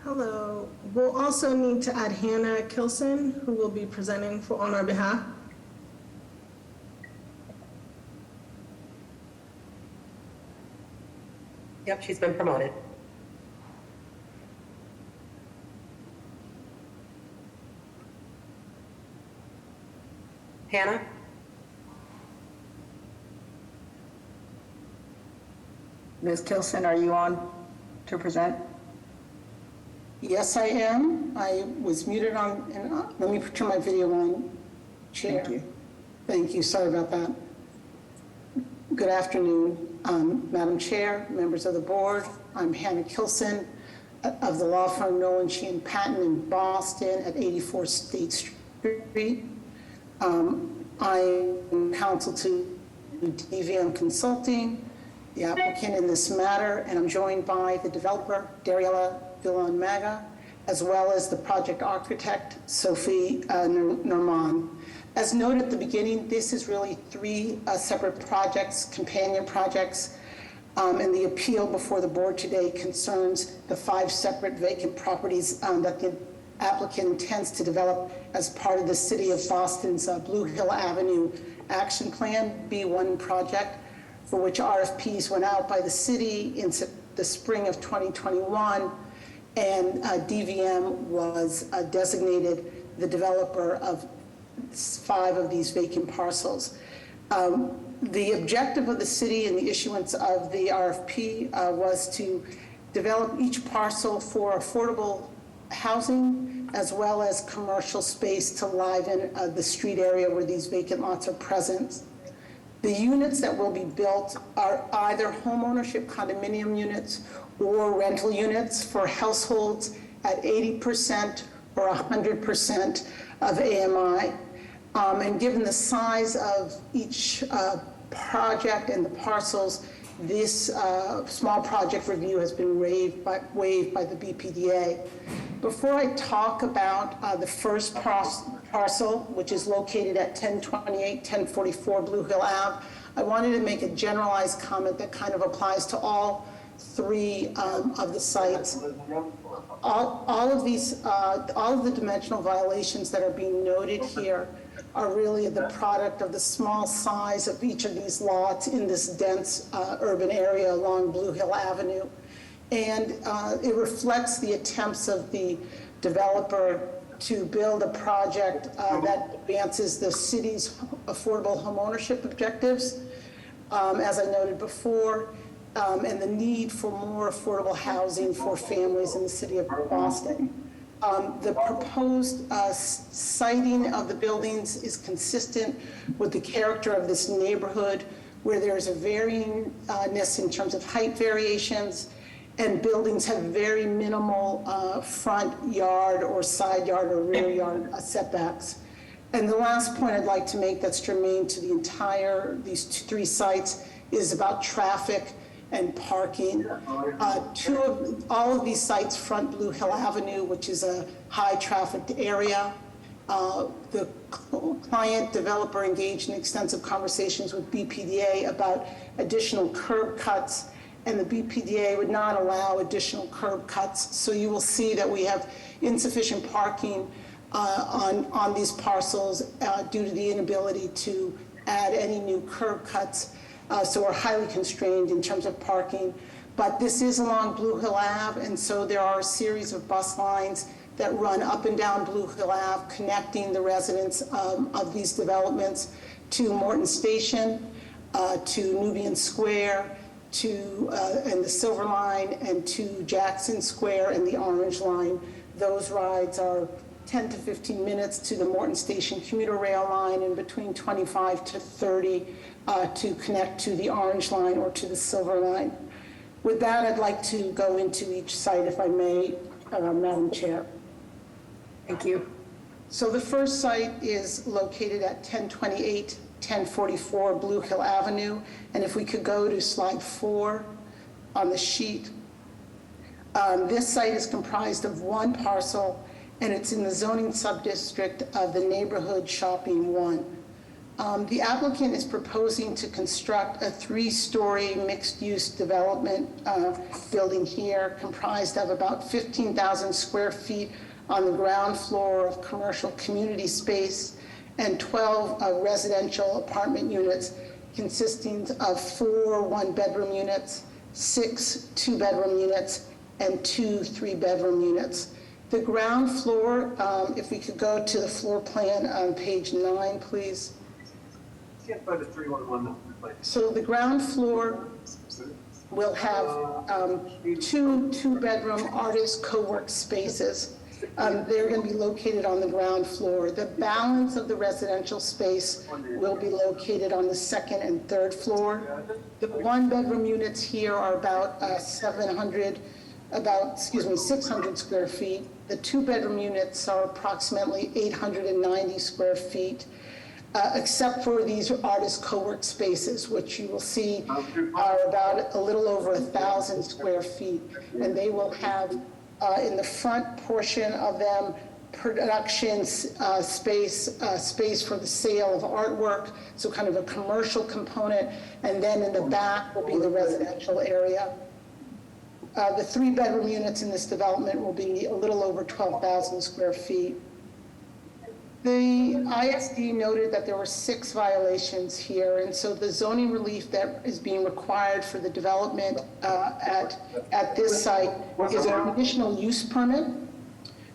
Hello. We'll also need to add Hannah Kilson, who will be presenting on our behalf. Yep, she's been promoted. Hannah? Ms. Kilson, are you on to present? Yes, I am. I was muted on, and let me turn my video on, Chair. Thank you. Thank you, sorry about that. Good afternoon, Madam Chair, members of the board. I'm Hannah Kilson of the law firm Nolan, Sheehan Patton in Boston at 84 State Street. I am counsel to DVM Consulting, the applicant in this matter, and I'm joined by the developer, Dariela Villan-Maga, as well as the project architect, Sophie Norman. As noted at the beginning, this is really three separate projects, companion projects, and the appeal before the board today concerns the 5 separate vacant properties that the applicant intends to develop as part of the City of Boston's Blue Hill Avenue Action Plan B1 project, for which RFPs went out by the city in the spring of 2021, and DVM was designated the developer of 5 of these vacant parcels. The objective of the city in the issuance of the RFP was to develop each parcel for affordable housing as well as commercial space to liven the street area where these vacant lots are present. The units that will be built are either homeownership condominium units or rental units for households at 80% or 100% of AMI. And given the size of each project and the parcels, this small project review has been waived by the BPDA. Before I talk about the first parcel, which is located at 1028, 1044 Blue Hill Ave, I wanted to make a generalized comment that kind of applies to all 3 of the sites. All of the dimensional violations that are being noted here are really the product of the small size of each of these lots in this dense urban area along Blue Hill Avenue. And it reflects the attempts of the developer to build a project that advances the city's affordable homeownership objectives, as I noted before, and the need for more affordable housing for families in the city of Boston. The proposed siting of the buildings is consistent with the character of this neighborhood, where there's a varyingness in terms of height variations, and buildings have very minimal front yard or side yard or rear yard setbacks. And the last point I'd like to make that's germane to these 3 sites is about traffic and parking. All of these sites front Blue Hill Avenue, which is a high trafficked area. The client developer engaged in extensive conversations with BPDA about additional curb cuts, and the BPDA would not allow additional curb cuts. So you will see that we have insufficient parking on these parcels due to the inability to add any new curb cuts. So we're highly constrained in terms of parking. But this is along Blue Hill Ave, and so there are a series of bus lines that run up and down Blue Hill Ave, connecting the residents of these developments to Morton Station, to Nubian Square, and the Silver Line, and to Jackson Square and the Orange Line. Those rides are 10 to 15 minutes to the Morton Station commuter rail line, and between 25 to 30 to connect to the Orange Line or to the Silver Line. With that, I'd like to go into each site, if I may, Madam Chair. Thank you. So the first site is located at 1028, 1044 Blue Hill Avenue. And if we could go to slide 4 on the sheet. This site is comprised of 1 parcel, and it's in the zoning subdistrict of the neighborhood shopping 1. The applicant is proposing to construct a 3-story mixed-use development building here, comprised of about 15,000 square feet on the ground floor of commercial community space and 12 residential apartment units consisting of 4 one-bedroom units 6 two-bedroom units, and 2 3-bedroom units. The ground floor, if we could go to the floor plan on page 9, please. Can't find a 311 plan. So the ground floor will have 2 two-bedroom artist co-work spaces. They're going to be located on the ground floor. The balance of the residential space will be located on the 2nd and 3rd floor. The 1-bedroom units here are about 600 square feet. The 2-bedroom units are approximately 890 square feet. Except for these artist co-work spaces, which you will see are about a little over 1,000 square feet. And they will have, in the front portion of them, production space for the sale of artwork, so kind of a commercial component. And then in the back will be the residential area. The 3-bedroom units in this development will be a little over 12,000 square feet. The ISD noted that there were 6 violations here, and so the zoning relief that is being required for the development at this site is a conditional use permit.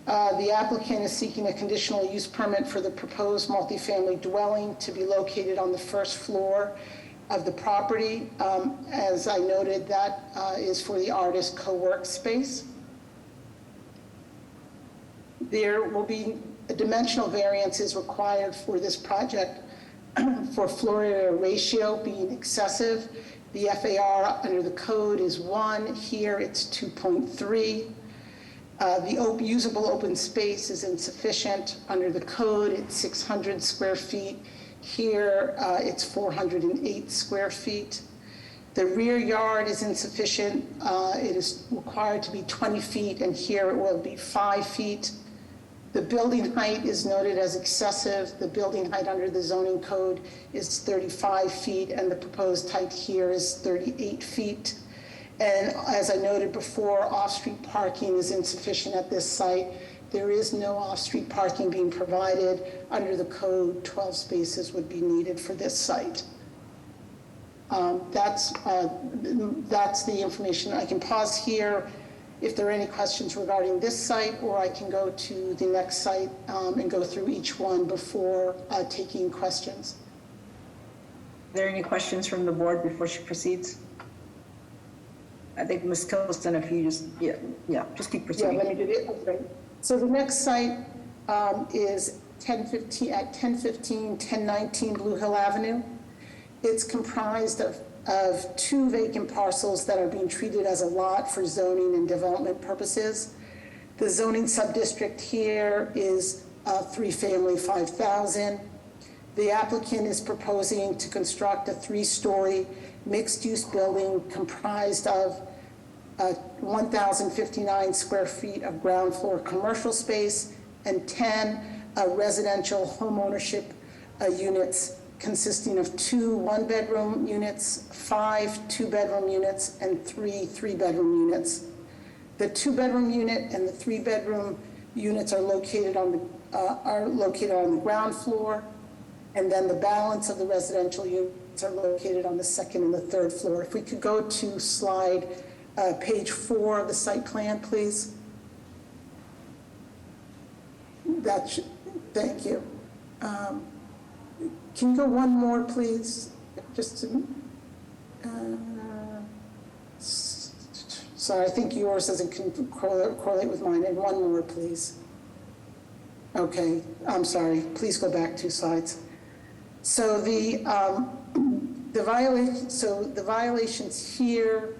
The applicant is seeking a conditional use permit for the proposed multifamily dwelling to be located on the 1st floor of the property. As I noted, that is for the artist co-work space. There will be a dimensional variance is required for this project for floor area ratio being excessive. The FAR under the code is 1. Here it's 2.3. The usable open space is insufficient. Under the code, it's 600 square feet. Here, it's 408 square feet. The rear yard is insufficient. It is required to be 20 feet, and here it will be 5 feet. The building height is noted as excessive. The building height under the zoning code is 35 feet, and the proposed height here is 38 feet. And as I noted before, off-street parking is insufficient at this site. There is no off-street parking being provided. Under the code, 12 spaces would be needed for this site. That's the information. I can pause here if there are any questions regarding this site, or I can go to the next site and go through each one before taking questions. Are there any questions from the board before she proceeds? I think Ms. Kilston, if you just, just keep proceeding. Yeah, let me do it. Okay. So the next site is 1019 Blue Hill Avenue. It's comprised of 2 vacant parcels that are being treated as a lot for zoning and development purposes. The zoning subdistrict here is 3-family, 5,000. The applicant is proposing to construct a 3-story mixed-use building comprised of 1,059 square feet of ground floor commercial space and 10 residential home ownership units consisting of 2 1-bedroom units, 5 2-bedroom units, and 3 3-bedroom units. The 2-bedroom unit and the 3-bedroom units are located on the ground floor, and then the balance of the residential units are located on the 2nd and the 3rd floor. If we could go to slide page 4 of the site plan, please. Thank you. Can you go one more, please? Just to, sorry, I think yours doesn't correlate with mine. And one more, please. Okay, I'm sorry. Please go back 2 slides. So the violations here.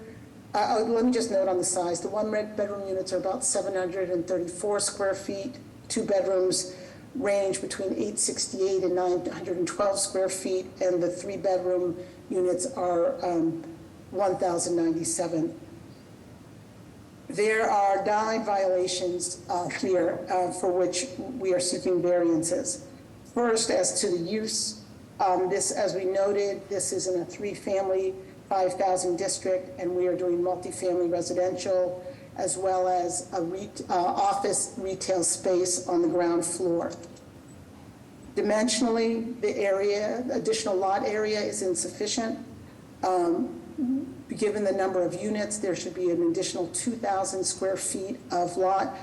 Let me just note on the size. The 1-bedroom units are about 734 square feet. 2 bedrooms range between 868 and 912 square feet, and the 3-bedroom units are 1,097. There are 9 violations here for which we are seeking variances. First, as to the use, this, as we noted, this is in a 3-family, 5,000 district, and we are doing multifamily residential, as well as a office retail space on the ground floor. Dimensionally, the area, additional lot area is insufficient given the number of units, there should be an additional 2,000 square feet of lot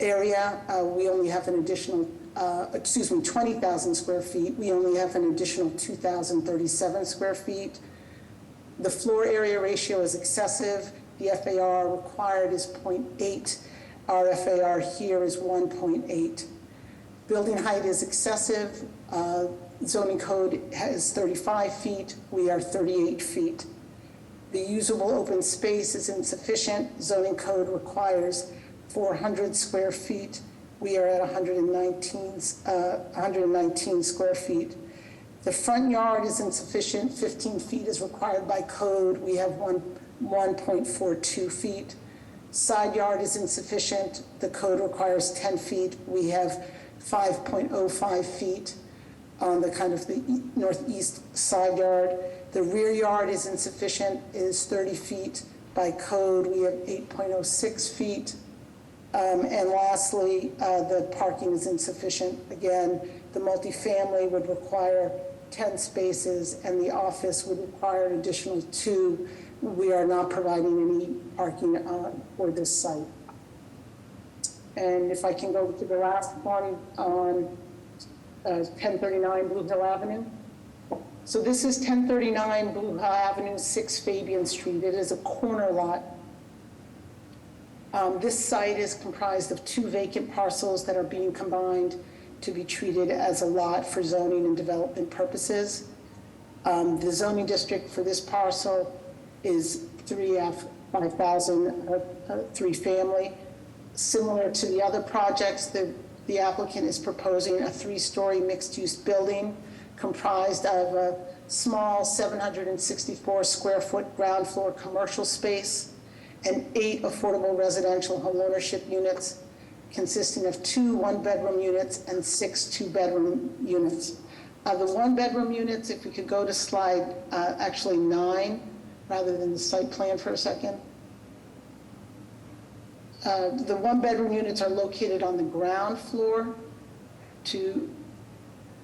area. We only have an additional, 20,000 square feet. We only have an additional 2,037 square feet. The floor area ratio is excessive. The FAR required is 0.8. Our FAR here is 1.8. Building height is excessive. Zoning code has 35 feet. We are 38 feet. The usable open space is insufficient. Zoning code requires 400 square feet. We are at 119 square feet. The front yard is insufficient. 15 feet is required by code. We have 1.42 feet. Side yard is insufficient. The code requires 10 feet. We have 5.05 feet on the kind of the northeast side yard. The rear yard is insufficient. It is 30 feet by code. We have 8.06 feet. And lastly, the parking is insufficient. Again, the multifamily would require 10 spaces and the office would require an additional 2. We are not providing any parking for this site. And if I can go to the last one on 1039 Blue Hill Avenue. So this is 1039 Blue Hill Avenue, 6 Fabian Street. It is a corner lot. This site is comprised of 2 vacant parcels that are being combined to be treated as a lot for zoning and development purposes. The zoning district for this parcel is 3F 5,000, 3 family. Similar to the other projects, the applicant is proposing a 3-story mixed-use building comprised of a small 764 square foot ground floor commercial space and 8 affordable residential homeownership units consisting of 2 one-bedroom units and 6 two-bedroom units. The one-bedroom units, if we could go to slide actually 9 rather than the site plan for a second. The one-bedroom units are located on the ground floor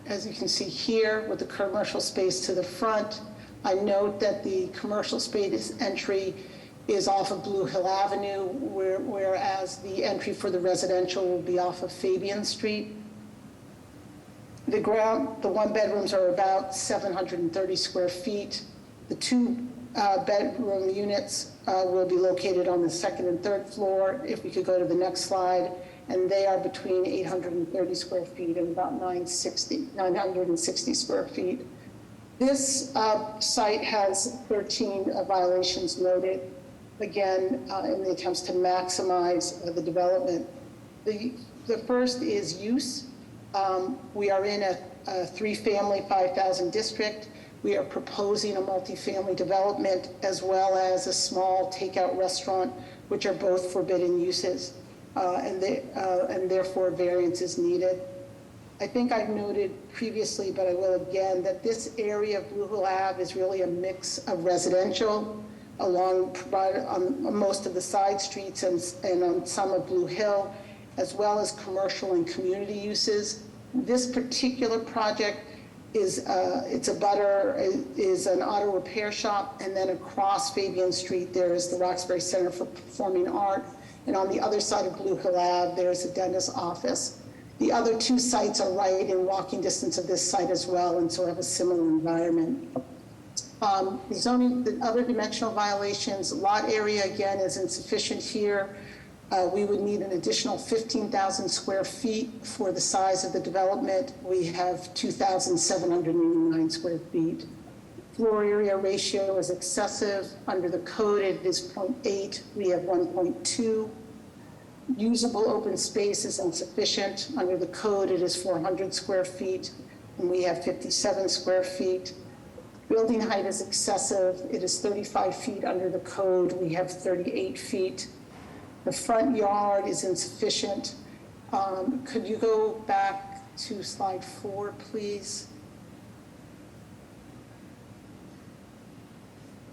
as you can see here, with the commercial space to the front. I note that the commercial space entry is off of Blue Hill Avenue, whereas the entry for the residential will be off of Fabian Street. The one-bedrooms are about 730 square feet. The 2-bedroom units will be located on the 2nd and 3rd floor. If we could go to the next slide, and they are between 830 square feet and about 960 square feet. This site has 13 violations noted, again, in the attempts to maximize the development. The first is use. We are in a 3-family, 5,000 district. We are proposing a multifamily development as well as a small takeout restaurant, which are both forbidden uses, and therefore variance is needed. I think I've noted previously, but I will again, that this area of Blue Hill Ave is really a mix of residential on most of the side streets and on some of Blue Hill, as well as commercial and community uses. This particular project is an auto repair shop, and then across Fabian Street there is the Roxbury Center for Performing Art, and on the other side of Blue Hill Ave there's a dentist's office. The other 2 sites are right in walking distance of this site as well, and so have a similar environment. The other dimensional violations, lot area again is insufficient here. We would need an additional 15,000 square feet for the size of the development. We have 2,789 square feet. Floor area ratio is excessive. Under the code, it is 0.8. We have 1.2. Usable open space is insufficient. Under the code, it is 400 square feet, and we have 57 square feet. Building height is excessive. It is 35 feet under the code. We have 38 feet. The front yard is insufficient. Could you go back to slide 4, please?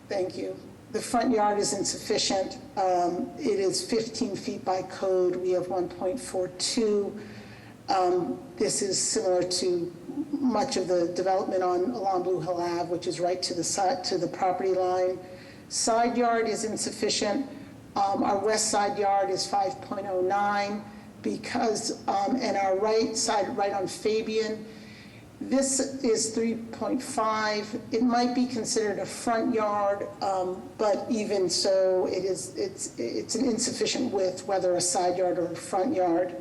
Thank you. The front yard is insufficient. It is 15 feet by code. We have 1.42. This is similar to much of the development along Blue Hill Ave, which is right to the property line. Side yard is insufficient. Our west side yard is 5.09 because, and our right side, right on Fabian, this is 3.5. It might be considered a front yard, but even so, it's an insufficient width, whether a side yard or a front yard.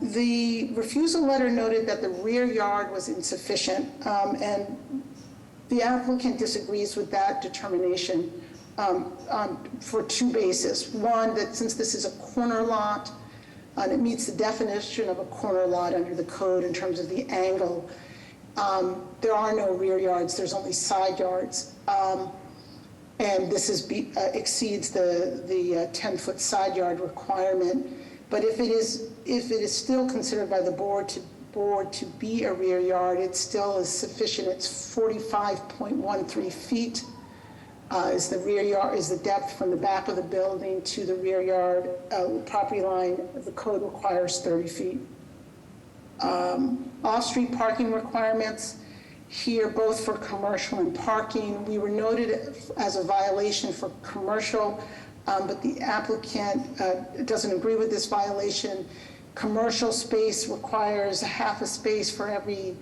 The refusal letter noted that the rear yard was insufficient, and the applicant disagrees with that determination for two bases. One, that since this is a corner lot, and it meets the definition of a corner lot under the code in terms of the angle, there are no rear yards, there's only side yards. And this exceeds the 10-foot side yard requirement. But if it is still considered by the board to be a rear yard, it still is sufficient. It's 45.13 feet is the rear yard, is the depth from the back of the building to the rear yard property line. The code requires 30 feet. Off-street parking requirements here, both for commercial and parking. We were noted as a violation for commercial, but the applicant doesn't agree with this violation. Commercial space requires half a space for every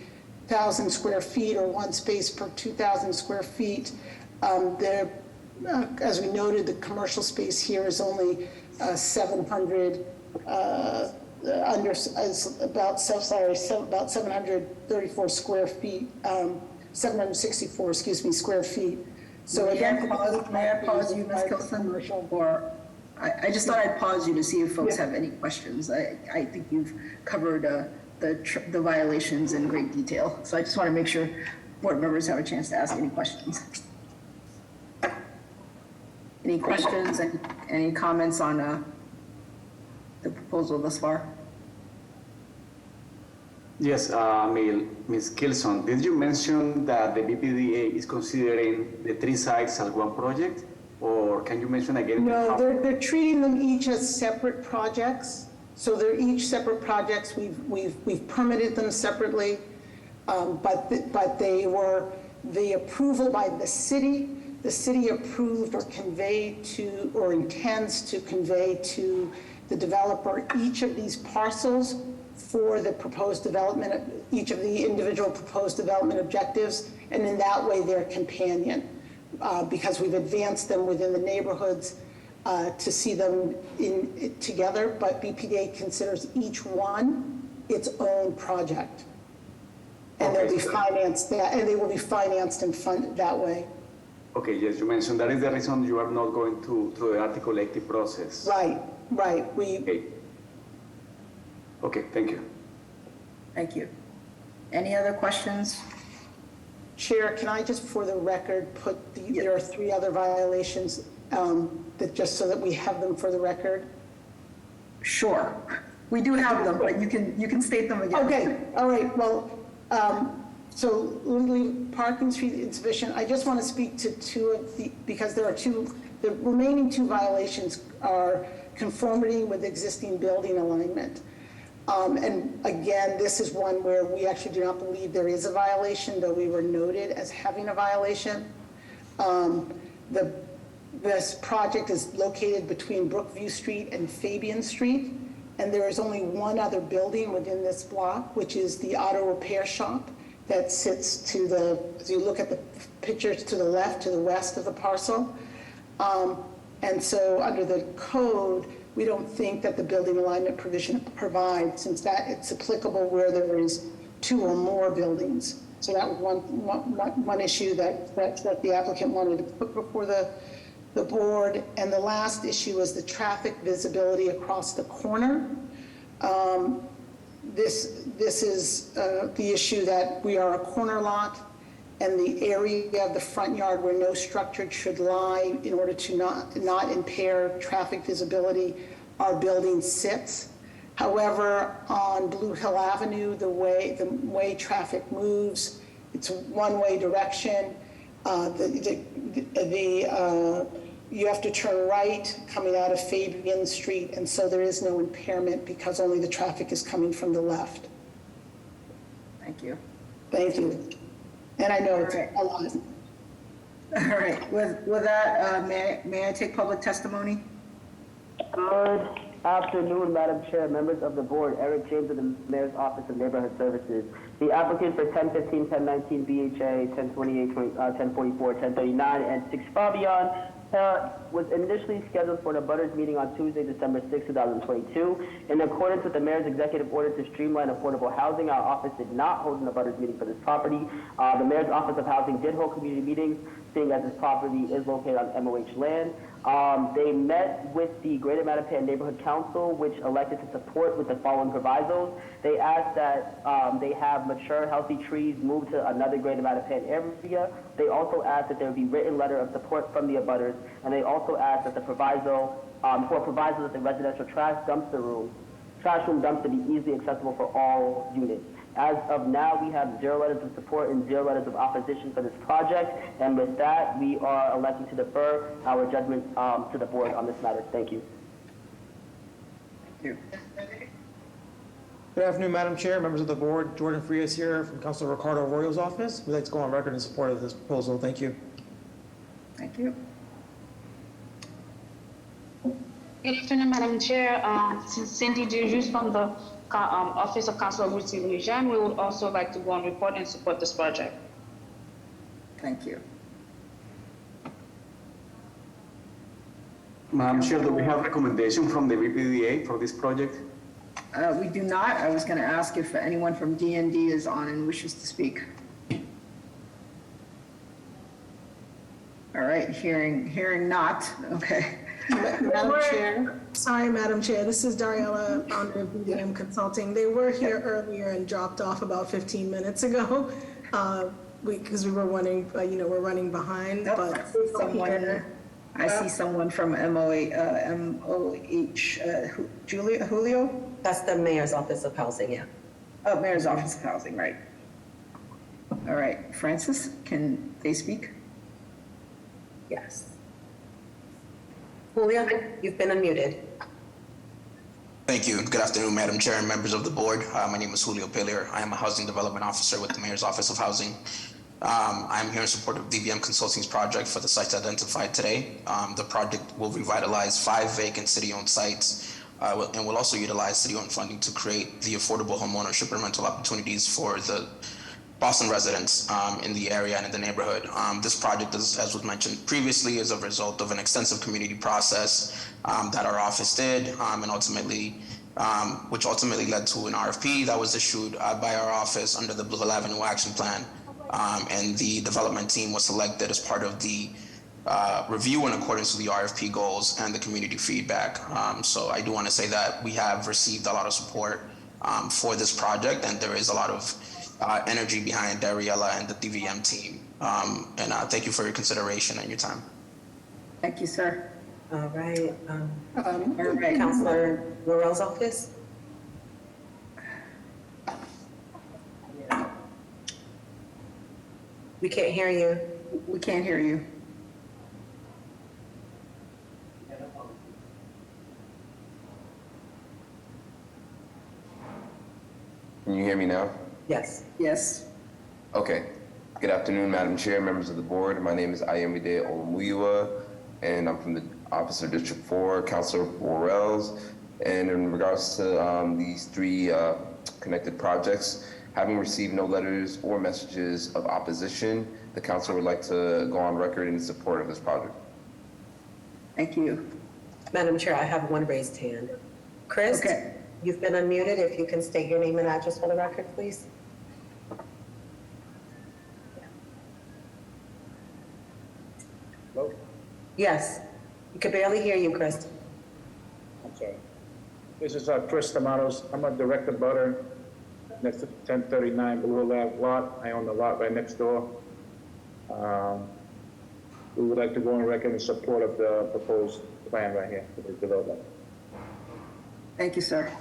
1,000 square feet or one space per 2,000 square feet. As we noted, the commercial space here is only 700, about 734 square feet, 764, square feet. So again, may I pause you, Ms. Kilson? Or I just thought I'd pause you to see if folks have any questions. I think you've covered the violations in great detail. So I just want to make sure board members have a chance to ask any questions. Any questions and any comments on the proposal thus far? Yes, Ms. Kilson, did you mention that the BPDA is considering the three sites as one project? Or can you mention again? No, they're treating them each as separate projects. So they're each separate projects. We've permitted them separately, but they were the approval by the city. The city approved or conveyed to, or intends to convey to the developer each of these parcels for the proposed development, each of the individual proposed development objectives, and in that way they're companion, because we've advanced them within the neighborhoods to see them together, but BPDA considers each one its own project. And they'll be financed and they will be financed and funded that way. Okay, yes, you mentioned that is the reason you are not going through the articulated process. Right. Okay, thank you. Thank you. Any other questions? Chair, can I just, for the record, put there are three other violations that just so that we have them for the record? Sure. We do have them, but you can state them again. Okay, all right, well, so parking street insufficient. I just want to speak to two of because there are the remaining two violations are conformity with existing building alignment. And again, this is one where we actually do not believe there is a violation, though we were noted as having a violation. This project is located between Brookview Street and Fabian Street, and there is only one other building within this block, which is the auto repair shop that sits as you look at the pictures to the left, to the west of the parcel. And so under the code, we don't think that the building alignment provision provides, since that it's applicable where there is two or more buildings. So that was one issue that the applicant wanted to put before the board. And the last issue is the traffic visibility across the corner. This is the issue that we are a corner lot, and the area of the front yard where no structure should lie in order to not impair traffic visibility, our building sits. However, on Blue Hill Avenue, the way traffic moves, it's one-way direction. You have to turn right coming out of Fabian Street, and so there is no impairment because only the traffic is coming from the left. Thank you. Thank you. And I know it's a lot. All right, with that, may I take public testimony? Good afternoon, Madam Chair, members of the board. Eric James of the Mayor's Office of Neighborhood Services. The applicant for 1015, 1019 BHA, 1028, 1044, 1039, and 6 Fabian was initially scheduled for the Butters meeting on Tuesday, December 6, 2022. In accordance with the Mayor's executive order to streamline affordable housing, our office did not hold an Butters meeting for this property. The Mayor's Office of Housing did hold community meetings, seeing as this property is located on MOH land. They met with the Greater Mattapan Neighborhood Council, which elected to support with the following provisos. They asked that they have mature, healthy trees moved to another Greater Mattapan area. They also asked that there would be written letter of support from the abutters, and they also asked that the proviso, for proviso that the residential trash room dumpster be easily accessible for all units. As of now, we have 0 letters of support and 0 letters of opposition for this project. And with that, we are electing to defer our judgment to the board on this matter. Thank you. Thank you. Good afternoon, Madam Chair, members of the board. Jordan Frias here from Councilor Ricardo Arroyo's office. We'd like to go on record in support of this proposal. Thank you. Thank you. Good afternoon, Madam Chair. Cindy Dujus from the Office of Councilor Ruth Eugene. We would also like to go on record and support this project. Thank you. Madam Chair, do we have recommendation from the BPDA for this project? We do not. I was going to ask if anyone from D&D is on and wishes to speak. All right, hearing not. Okay. Madam Chair. Sorry, Madam Chair. This is Dariella under BDM Consulting. They were here earlier and dropped off about 15 minutes ago because we were running, we're running behind. Nope, But I see someone from MOH, Julio? That's the Mayor's Office of Housing, yeah. Oh, Mayor's Office of Housing, right. All right, Francis, can they speak? Yes. Julio, you've been unmuted. Thank you. Good afternoon, Madam Chair and members of the board. My name is Julio Pelier. I am a housing development officer with the Mayor's Office of Housing. I'm here in support of DVM Consulting's project for the sites identified today. The project will revitalize 5 vacant city-owned sites and will also utilize city-owned funding to create the affordable homeownership and rental opportunities for the Boston residents in the area and in the neighborhood. This project, as was mentioned previously, is a result of an extensive community process that our office did, and ultimately, which ultimately led to an RFP that was issued by our office under the Blue Hill Avenue Action Plan. And the development team was selected as part of the review in accordance with the RFP goals and the community feedback. So I do want to say that we have received a lot of support for this project, and there is a lot of energy behind Dariella and the DVM team. And thank you for your consideration and your time. Thank you, sir. All right. Councilor Laurel's office. We can't hear you. We can't hear you. Can you hear me now? Yes. Yes. Okay. Good afternoon, Madam Chair, members of the board. My name is Ayomide Olamuyiwa, and I'm from the Office of District 4, Councilor Borrells. And in regards to these 3 connected projects, having received no letters or messages of opposition, the council would like to go on record in support of this project. Thank you. Madam Chair, I have one raised hand. Chris, you've been unmuted. If you can state your name and address for the record, please. Hello? Yes. We could barely hear you, Chris. I'm sorry. This is Chris Tamanos. I'm a direct abutter next to 1039 Blue Hill Ave lot. I own the lot right next door. We would like to go on record in support of the proposed plan right here for the development. Thank you, sir.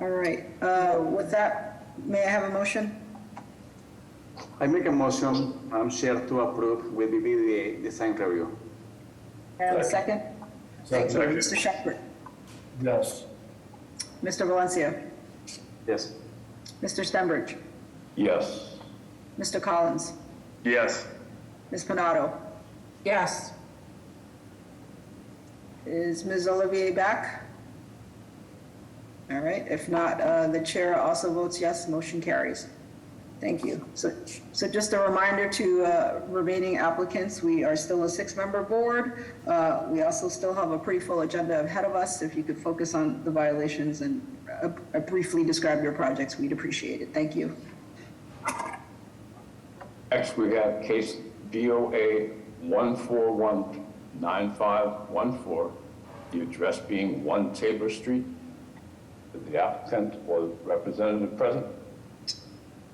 All right. With that, may I have a motion? I make a motion, Madam Chair, to approve with the design review. And a second? Thank you. Mr. Shepherd? Yes. Mr. Valencia? Yes. Mr. Stenbridge? Yes. Mr. Collins? Yes. Ms. Panado? Yes. Is Ms. Olivier back? All right, if not, the chair also votes yes, motion carries. Thank you. So just a reminder to remaining applicants, we are still a 6-member board. We also still have a pretty full agenda ahead of us. If you could focus on the violations and briefly describe your projects, we'd appreciate it. Thank you. Next, we have case VOA 1419514, the address being 1 Tabor Street. Is the applicant or representative present?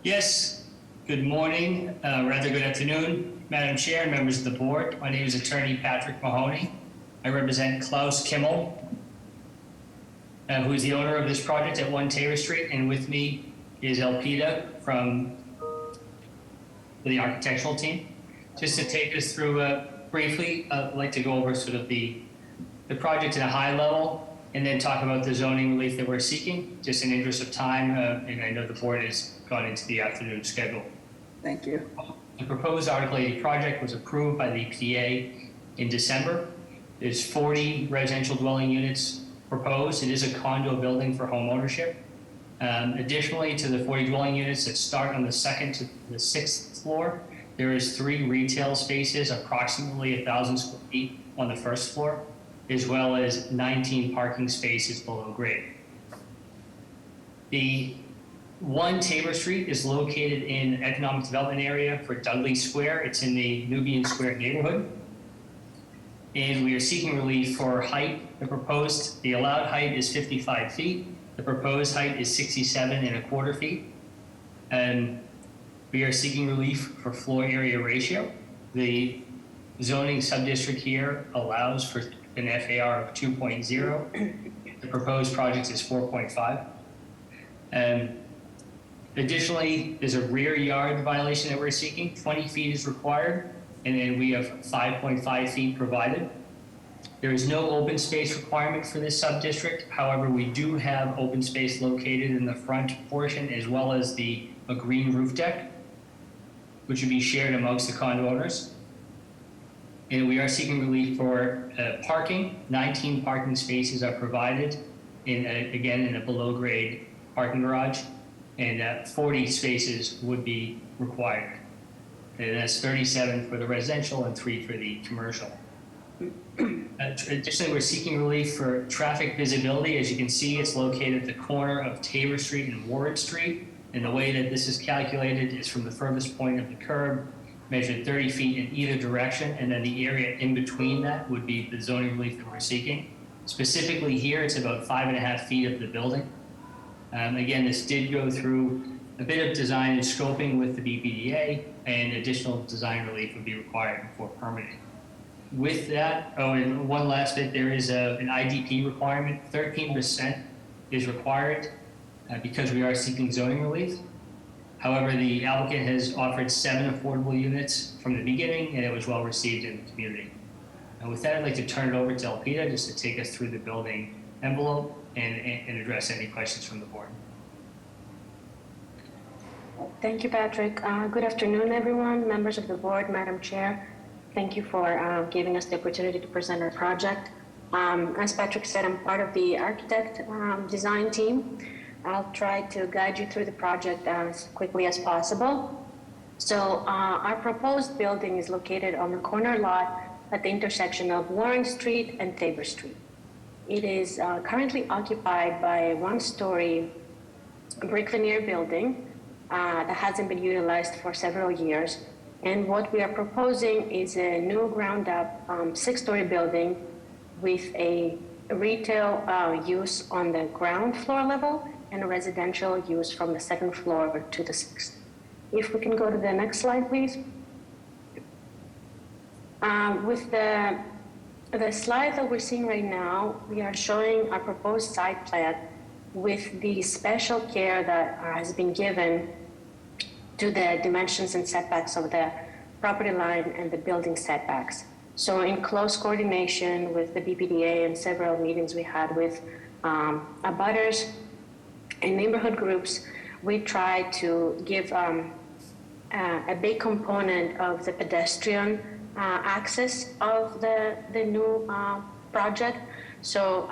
Yes, good morning, rather good afternoon, Madam Chair and members of the board. My name is Attorney Patrick Mahoney. I represent Klaus Kimmel, who is the owner of this project at 1 Tabor Street, and with me is Elpida from the architectural team. Just to take us through briefly, I'd like to go over sort of the project at a high level, and then talk about the zoning relief that we're seeking, just in the interest of time, and I know the board has gone into the afternoon schedule. Thank you. The proposed Article 80 project was approved by the EPA in December. There's 40 residential dwelling units proposed. It is a condo building for home ownership. Additionally, to the 40 dwelling units that start on the 2nd to the 6th floor, there is 3 retail spaces, approximately 1,000 square feet on the 1st floor, as well as 19 parking spaces below grade. The 1 Tabor Street is located in economic development area for Dudley Square. It's in the Nubian Square neighborhood. And we are seeking relief for height. The allowed height is 55 feet. The proposed height is 67.25 feet. And we are seeking relief for floor area ratio. The zoning subdistrict here allows for an FAR of 2.0. The proposed project is 4.5. Additionally, there's a rear yard violation that we're seeking. 20 feet is required, and then we have 5.5 feet provided. There is no open space requirement for this sub-district. However, we do have open space located in the front portion, as well as a green roof deck, which would be shared amongst the condo owners. And we are seeking relief for parking. 19 parking spaces are provided, again, in a below-grade parking garage, and 40 spaces would be required. And that's 37 for the residential and 3 for the commercial. Additionally, we're seeking relief for traffic visibility. As you can see, it's located at the corner of Tabor Street and Warren Street. And the way that this is calculated is from the furthest point of the curb, measured 30 feet in either direction, and then the area in between that would be the zoning relief that we're seeking. Specifically here, it's about 5.5 feet of the building. Again, this did go through a bit of design and scoping with the BPDA, and additional design relief would be required for permitting. With that, and one last bit, there is an IDP requirement. 13% is required because we are seeking zoning relief. However, the applicant has offered 7 affordable units from the beginning, and it was well received in the community. And with that, I'd like to turn it over to Elpida just to take us through the building envelope and address any questions from the board. Thank you, Patrick. Good afternoon, everyone, members of the board, Madam Chair. Thank you for giving us the opportunity to present our project. As Patrick said, I'm part of the architect design team. I'll try to guide you through the project as quickly as possible. So our proposed building is located on the corner lot at the intersection of Warren Street and Tabor Street. It is currently occupied by a one-story brick veneer building that hasn't been utilized for several years. And what we are proposing is a new ground-up 6-story building with a retail use on the ground floor level and a residential use from the 2nd floor to the 6th. If we can go to the next slide, please. With the slide that we're seeing right now, we are showing our proposed site plan with the special care that has been given to the dimensions and setbacks of the property line and the building setbacks. So in close coordination with the BPDA and several meetings we had with abutters and neighborhood groups, we tried to give a big component of the pedestrian access of the new project. So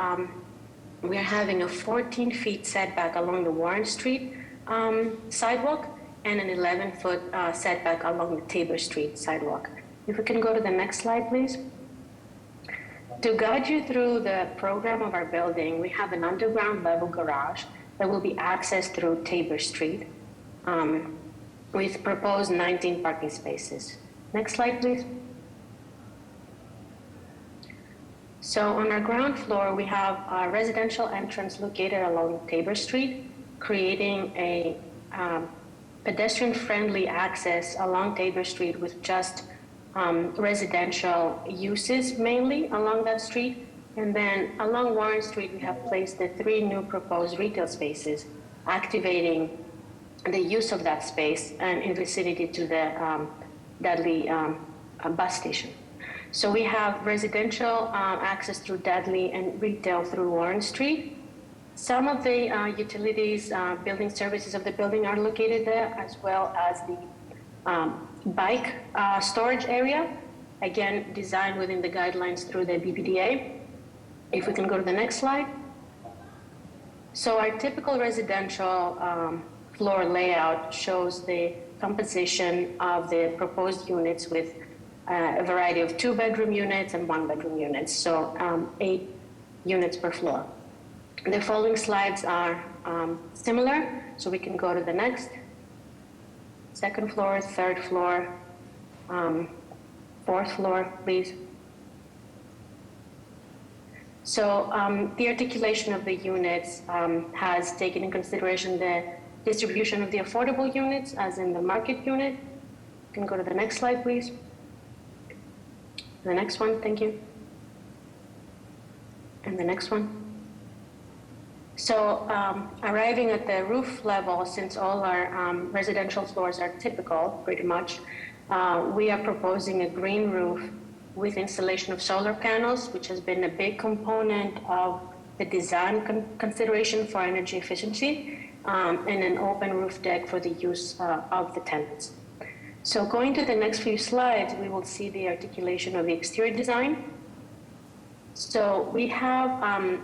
we are having a 14 feet setback along the Warren Street sidewalk and an 11-foot setback along the Tabor Street sidewalk. If we can go to the next slide, please. To guide you through the program of our building, we have an underground level garage that will be accessed through Tabor Street with proposed 19 parking spaces. Next slide, please. So on our ground floor, we have a residential entrance located along Tabor Street, creating a pedestrian-friendly access along Tabor Street with just residential uses mainly along that street. And then along Warren Street, we have placed the 3 new proposed retail spaces, activating the use of that space and in vicinity to the Dudley bus station. So we have residential access through Dudley and retail through Warren Street. Some of the utilities, building services of the building are located there, as well as the bike storage area, again, designed within the guidelines through the BPDA. If we can go to the next slide. So our typical residential floor layout shows the composition of the proposed units with a variety of 2-bedroom units and 1-bedroom units, so 8 units per floor. The following slides are similar, so we can go to the next. 2nd floor, 3rd floor, 4th floor, please. So the articulation of the units has taken in consideration the distribution of the affordable units, as in the market unit. You can go to the next slide, please. The next one, thank you. And the next one. So arriving at the roof level, since all our residential floors are typical, pretty much, we are proposing a green roof with installation of solar panels, which has been a big component of the design consideration for energy efficiency, and an open roof deck for the use of the tenants. So going to the next few slides, we will see the articulation of the exterior design. So we have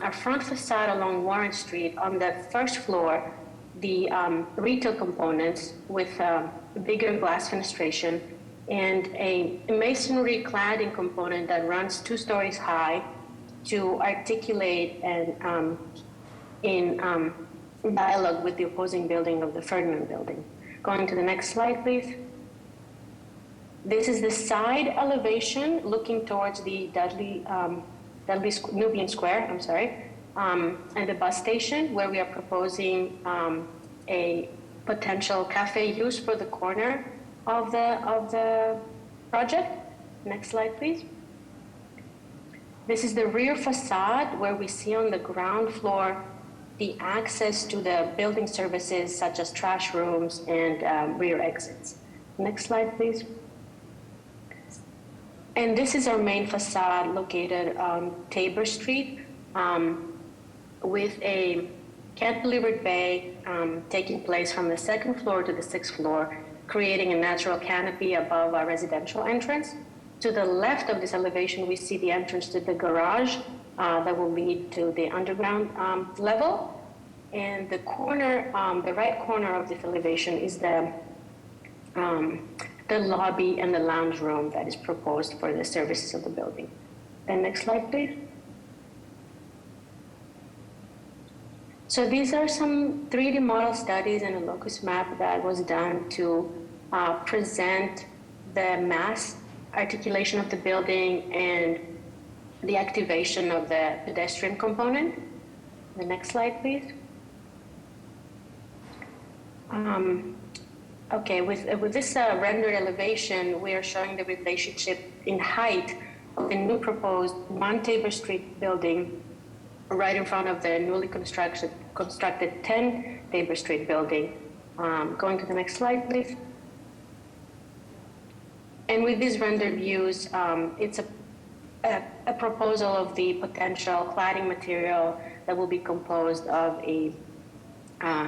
our front facade along Warren Street. On the 1st floor, the retail components with bigger glass fenestration and a masonry cladding component that runs 2 stories high to articulate and in dialogue with the opposing building of the Ferdinand building. Going to the next slide, please. This is the side elevation looking towards the Dudley Nubian Square, and the bus station, where we are proposing a potential cafe use for the corner of the project. Next slide, please. This is the rear facade, where we see on the ground floor the access to the building services such as trash rooms and rear exits. Next slide, please. And this is our main facade located on Tabor Street with a cantilevered bay taking place from the 2nd floor to the 6th floor, creating a natural canopy above our residential entrance. To the left of this elevation, we see the entrance to the garage that will lead to the underground level. And the corner, the right corner of this elevation is the lobby and the lounge room that is proposed for the services of the building. And next slide, please. So these are some 3D model studies and a locus map that was done to present the mass articulation of the building and the activation of the pedestrian component. The next slide, please. Okay, with this rendered elevation, we are showing the relationship in height of the new proposed 1 Tabor Street building right in front of the newly constructed 10 Tabor Street building. Going to the next slide, please. And with these rendered views, it's a proposal of the potential cladding material that will be composed of a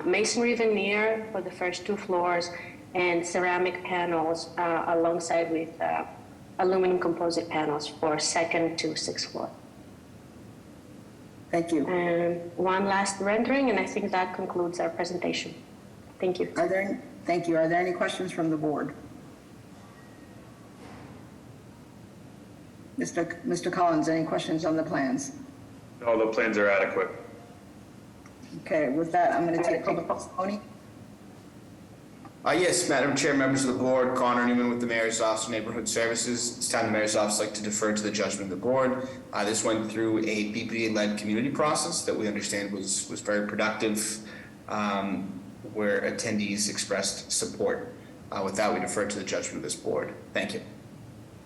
masonry veneer for the first 2 floors and ceramic panels alongside with aluminum composite panels for 2nd to 6th floor. Thank you. And one last rendering, and I think that concludes our presentation. Thank you. Thank you. Are there any questions from the board? Mr. Collins, any questions on the plans? No, the plans are adequate. Okay, with that, I'm going to take public testimony. Yes, Madam Chair, members of the board, Connor Newman with the Mayor's Office of Neighborhood Services. This time the Mayor's Office would like to defer to the judgment of the board. This went through a BPDA-led community process that we understand was very productive, where attendees expressed support. With that, we defer to the judgment of this board. Thank you.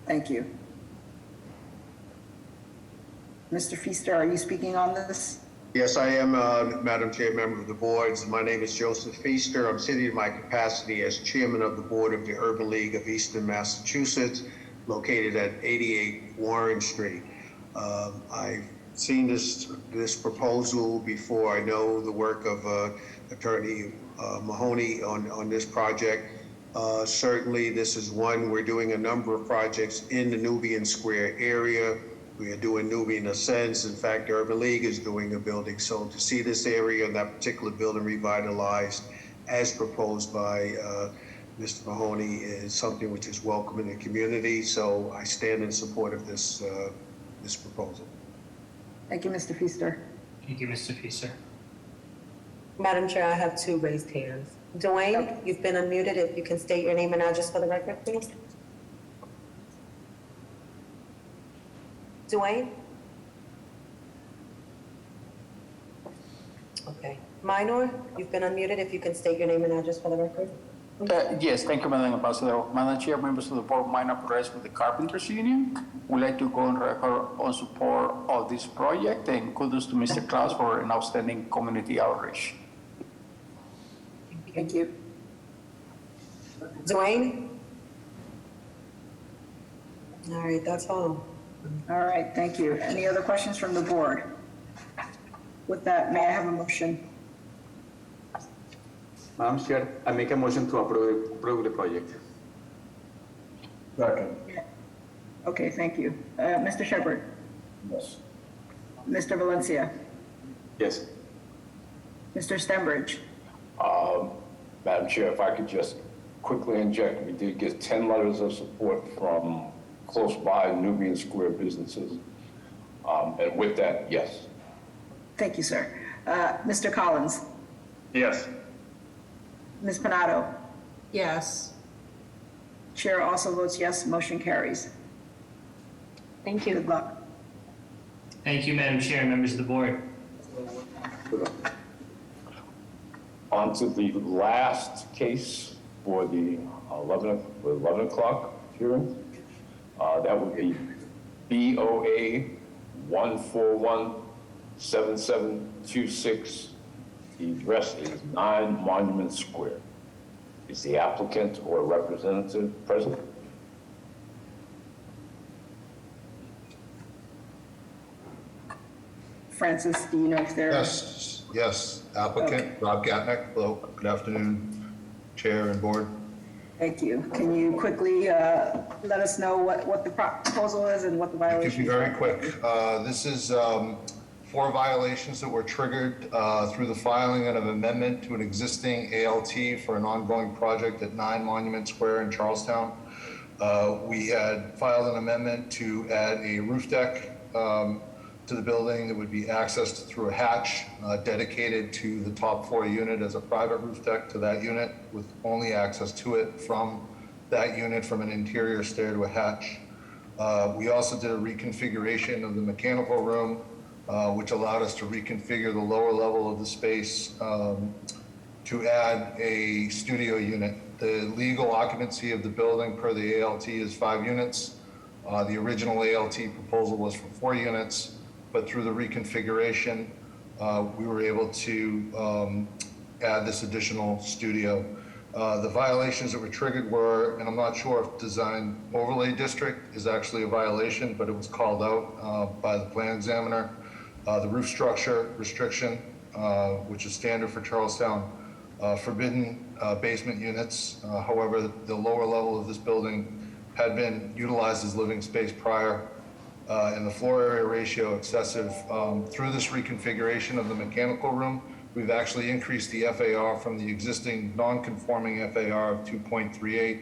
Thank you. Mr. Feaster, are you speaking on this? Yes, I am, Madam Chair, member of the boards. My name is Joseph Feaster. I'm sitting in my capacity as chairman of the board of the Urban League of Eastern Massachusetts, located at 88 Warren Street. I've seen this proposal before. I know the work of Attorney Mahoney on this project. Certainly, this is one, we're doing a number of projects in the Nubian Square area. We are doing Nubian Ascents. In fact, the Urban League is doing a building. So to see this area and that particular building revitalized as proposed by Mr. Mahoney is something which is welcome in the community. So I stand in support of this proposal. Thank you, Mr. Feaster. Thank you, Mr. Feaster. Madam Chair, I have 2 raised hands. Dwayne, you've been unmuted. If you can state your name and address for the record, please. Dwayne? Okay. Minor, you've been unmuted. If you can state your name and address for the record. Yes, thank you, Madam Ambassador. Madam Chair, members of the board, Minor Perez with the Carpenters Union. We'd like to go on record on support of this project, and kudos to Mr. Klaus for an outstanding community outreach. Thank you. Dwayne? All right, that's all. All right, thank you. Any other questions from the board? With that, may I have a motion? Madam Chair, I make a motion to approve the project. Second. Okay, thank you. Mr. Shepherd? Yes. Mr. Valencia? Yes. Mr. Stenbridge? Madam Chair, if I could just quickly inject, we did get 10 letters of support from close by Nubian Square businesses. And with that, yes. Thank you, sir. Mr. Collins? Yes. Ms. Panado? Yes. Chair also votes yes, motion carries. Thank you. Good luck. Thank you, Madam Chair and members of the board. On to the last case for the 11 o'clock hearing. That would be BOA 1417726. The address is 9 Monument Square. Is the applicant or representative present? Francis, do you know if they're? Yes, applicant, Rob Gatnick. Hello, good afternoon, Chair and Board. Thank you. Can you quickly let us know what the proposal is and what the violations are? Keep it very quick. This is 4 violations that were triggered through the filing of an amendment to an existing ALT for an ongoing project at 9 Monument Square in Charlestown. We had filed an amendment to add a roof deck to the building that would be accessed through a hatch dedicated to the top floor unit as a private roof deck to that unit, with only access to it from that unit from an interior stair to a hatch. We also did a reconfiguration of the mechanical room, which allowed us to reconfigure the lower level of the space to add a studio unit. The legal occupancy of the building per the ALT is 5 units. The original ALT proposal was for 4 units. But through the reconfiguration, we were able to add this additional studio. The violations that were triggered were, and I'm not sure if design overlay district is actually a violation, but it was called out by the plan examiner. The roof structure restriction, which is standard for Charlestown, forbidden basement units. However, the lower level of this building had been utilized as living space prior, and the floor area ratio excessive. Through this reconfiguration of the mechanical room, we've actually increased the FAR from the existing non-conforming FAR of 2.38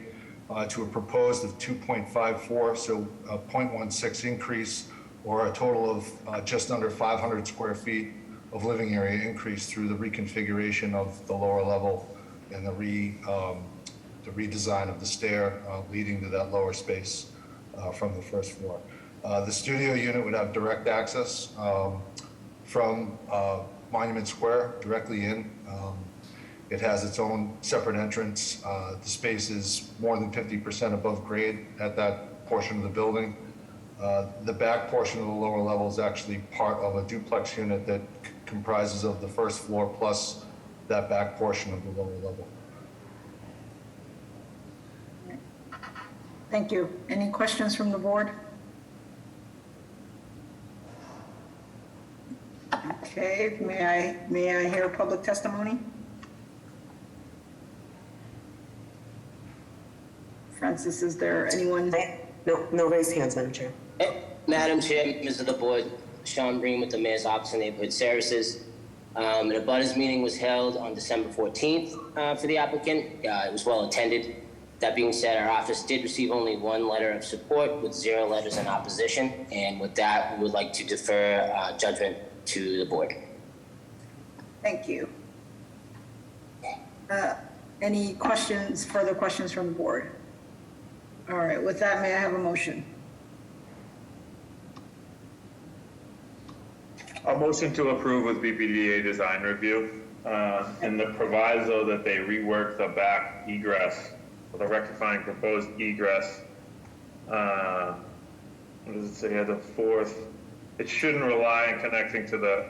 to a proposed of 2.54, so a 0.16 increase, or a total of just under 500 square feet of living area increase through the reconfiguration of the lower level and the redesign of the stair leading to that lower space from the first floor. The studio unit would have direct access from Monument Square directly in. It has its own separate entrance. The space is more than 50% above grade at that portion of the building. The back portion of the lower level is actually part of a duplex unit that comprises of the first floor plus that back portion of the lower level. Thank you. Any questions from the board? Okay, may I hear public testimony? Francis, is there anyone? No raised hands, Madam Chair. Madam Chair, members of the board, Sean Breen with the Mayor's Office of Neighborhood Services. An abutters meeting was held on December 14th for the applicant. It was well attended. That being said, our office did receive only one letter of support with 0 letters in opposition. And with that, we would like to defer judgment to the board. Thank you. Any questions, further questions from the board? All right, with that, may I have a motion? A motion to approve with BPDA design review, and the proviso that they rework the back egress with a rectifying proposed egress. What does it say here? The fourth, it shouldn't rely on connecting to the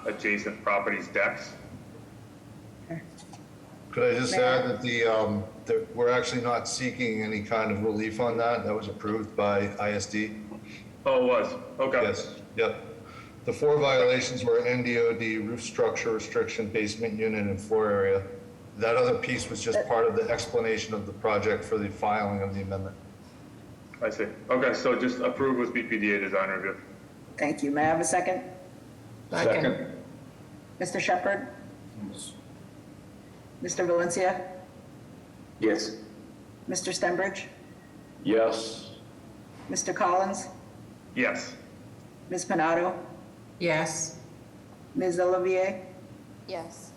adjacent property's decks. Could I just add that that we're actually not seeking any kind of relief on that? That was approved by ISD. Oh, it was? Okay. Yes, yep. The 4 violations were NDOD, roof structure restriction, basement unit, and floor area. That other piece was just part of the explanation of the project for the filing of the amendment. I see. Okay, so just approve with BPDA design review. Thank you. May I have a second? Second. Mr. Shepherd? Mr. Valencia? Yes. Mr. Stenbridge? Yes. Mr. Collins? Yes. Ms. Pinato? Yes. Ms. Olivier? Yes.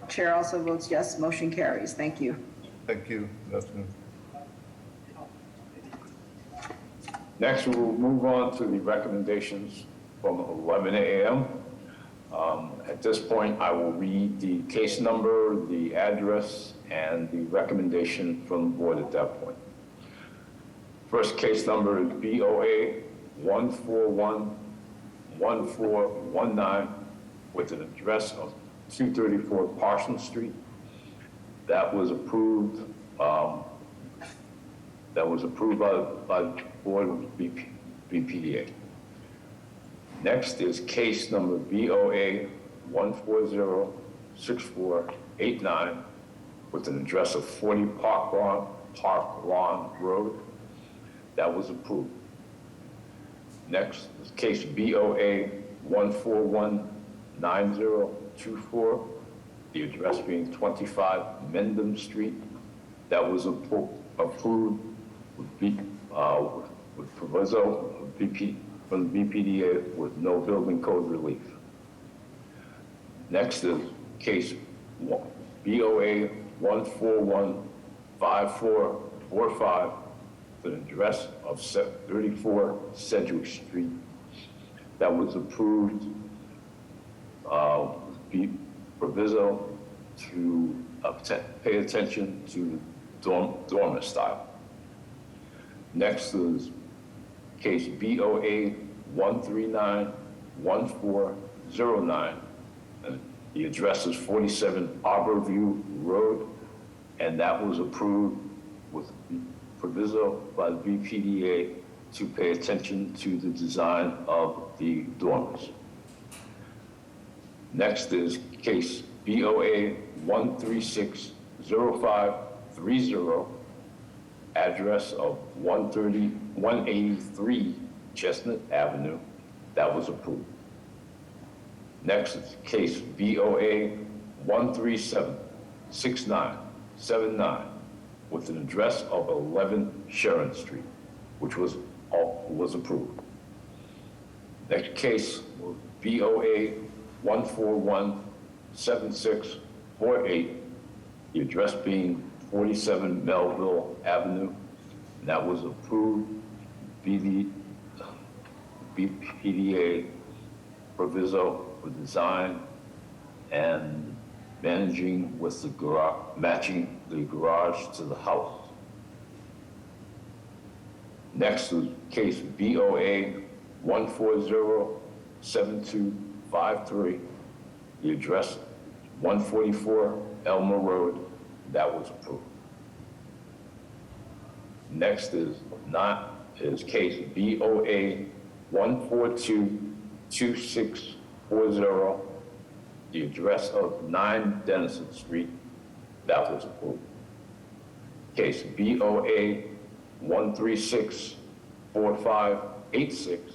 Chair also votes yes. Motion carries. Thank you. Thank you. Good afternoon. Next, we'll move on to the recommendations from 11 a.m. At this point, I will read the case number, the address, and the recommendation from the board at that point. First case number is BOA 1411419 with an address of 234 Parsons Street. That was approved. That was approved by the board of BPDA. Next is case number BOA 1406489 with an address of 40 Park Lawn Road. That was approved. Next is case BOA 1419024, the address being 25 Mendham Street. That was approved with proviso from the BPDA with no building code relief. Next is case BOA 1415445, the address of 34 Sedgwick Street. That was approved proviso to pay attention to dormer style. Next is case BOA 1391409. The address is 47 Arborview Road, and that was approved with proviso by the BPDA to pay attention to the design of the dormers. Next is case BOA 1360530, address of 183 Chestnut Avenue. That was approved. Next is case BOA 1376979 with an address of 11 Sharon Street, which was approved. Next case was BOA 1417648, the address being 47 Melville Avenue, and that was approved. BPDA proviso for design and managing with the garage, matching the garage to the house. Next is case BOA 1407253, the address 144 Elmer Road, that was approved. Next is case BOA 1422640, the address of 9 Dennison Street, that was approved. Case BOA 1364586,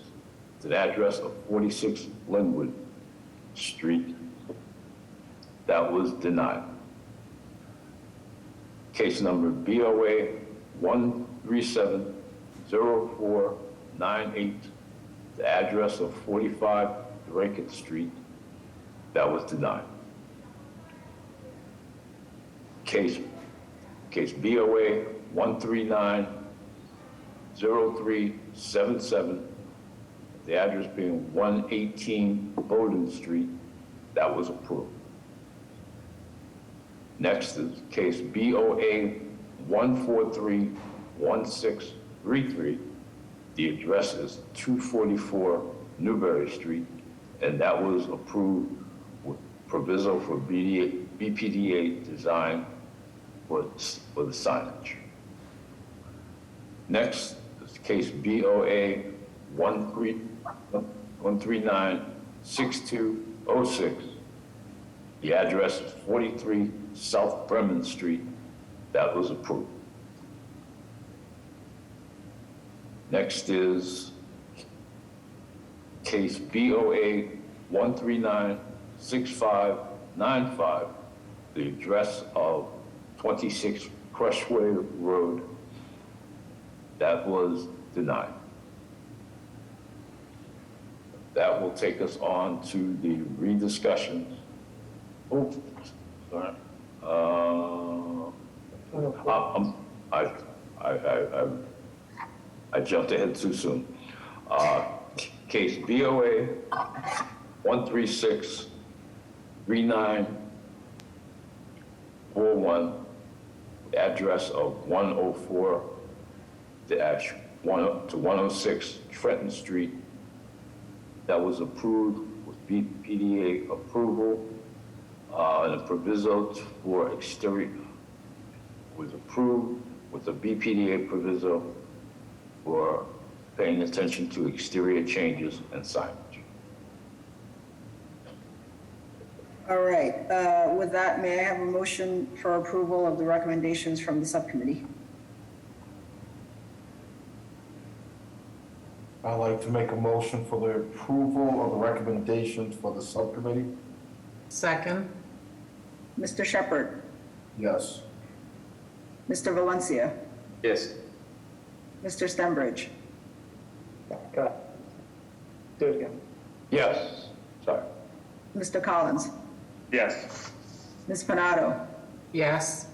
to the address of 46 Linwood Street, that was denied. Case number BOA 1370498, the address of 45 Draken Street, that was denied. Case BOA 1390377, the address being 118 Bowden Street, that was approved. Next is case BOA 1431633. The address is 244 Newberry Street, and that was approved with proviso for BPDA design for the signage. Next is case BOA 1396206. The address is 43 South Bremen Street, that was approved. Next is case BOA 1396595, the address of 26 Crushway Road, that was denied. That will take us on to the rediscussions. Oh, sorry. I jumped ahead too soon. Case BOA 1363941, the address of 104-106 Trenton Street, that was approved with BPDA approval, and a proviso for exterior was approved with the BPDA proviso for paying attention to exterior changes and signage. All right, with that, may I have a motion for approval of the recommendations from the subcommittee? I'd like to make a motion for the approval of the recommendations for the subcommittee. Second. Mr. Shepherd, Yes. Mr. Valencia, Yes. Mr. Stenbridge, God. Do it again. Yes, sorry. Mr. Collins, Yes. Ms. Panado, Yes.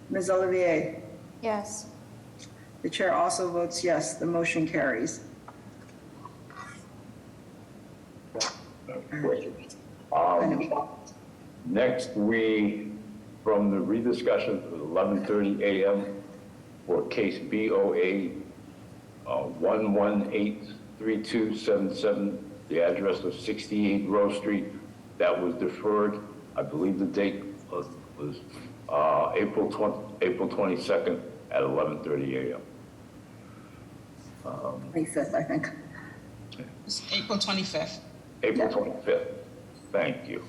Ms. Olivier. Yes. The chair also votes yes, the motion carries. Next, from the rediscussion at 11:30 a.m. for case BOA 1183277, the address of 68 Rose Street, that was deferred. I believe the date was April 22nd at 11:30 a.m. 25th, I think. It's April 25th. April 25th. Thank you.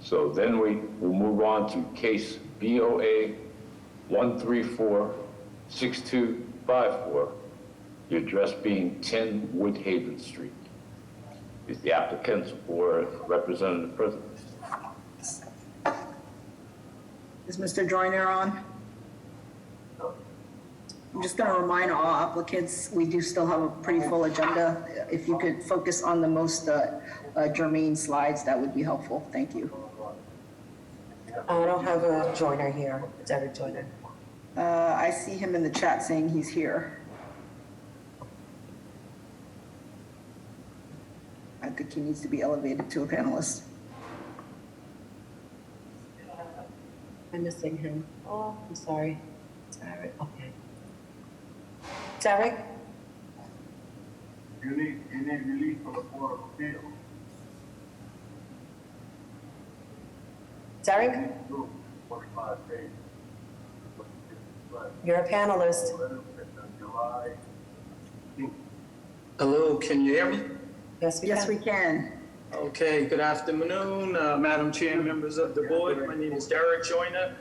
So then we will move on to case BOA 1346254, the address being 10 Woodhaven Street. Is the applicant or representative present? Is Mr. Joyner on? I'm just going to remind all applicants, we do still have a pretty full agenda. If you could focus on the most germane slides, that would be helpful. Thank you. I don't have a Joyner here, Derek Joyner. I see him in the chat saying he's here. I think he needs to be elevated to a panelist. I'm missing him. Oh, I'm sorry. Derek, okay. Derek? You need relief from the Board of Appeals. Derek? 45 days. You're a panelist. Hello, can you hear me? Yes, we can. Okay, good afternoon, Madam Chair, members of the board. My name is Derek Joyner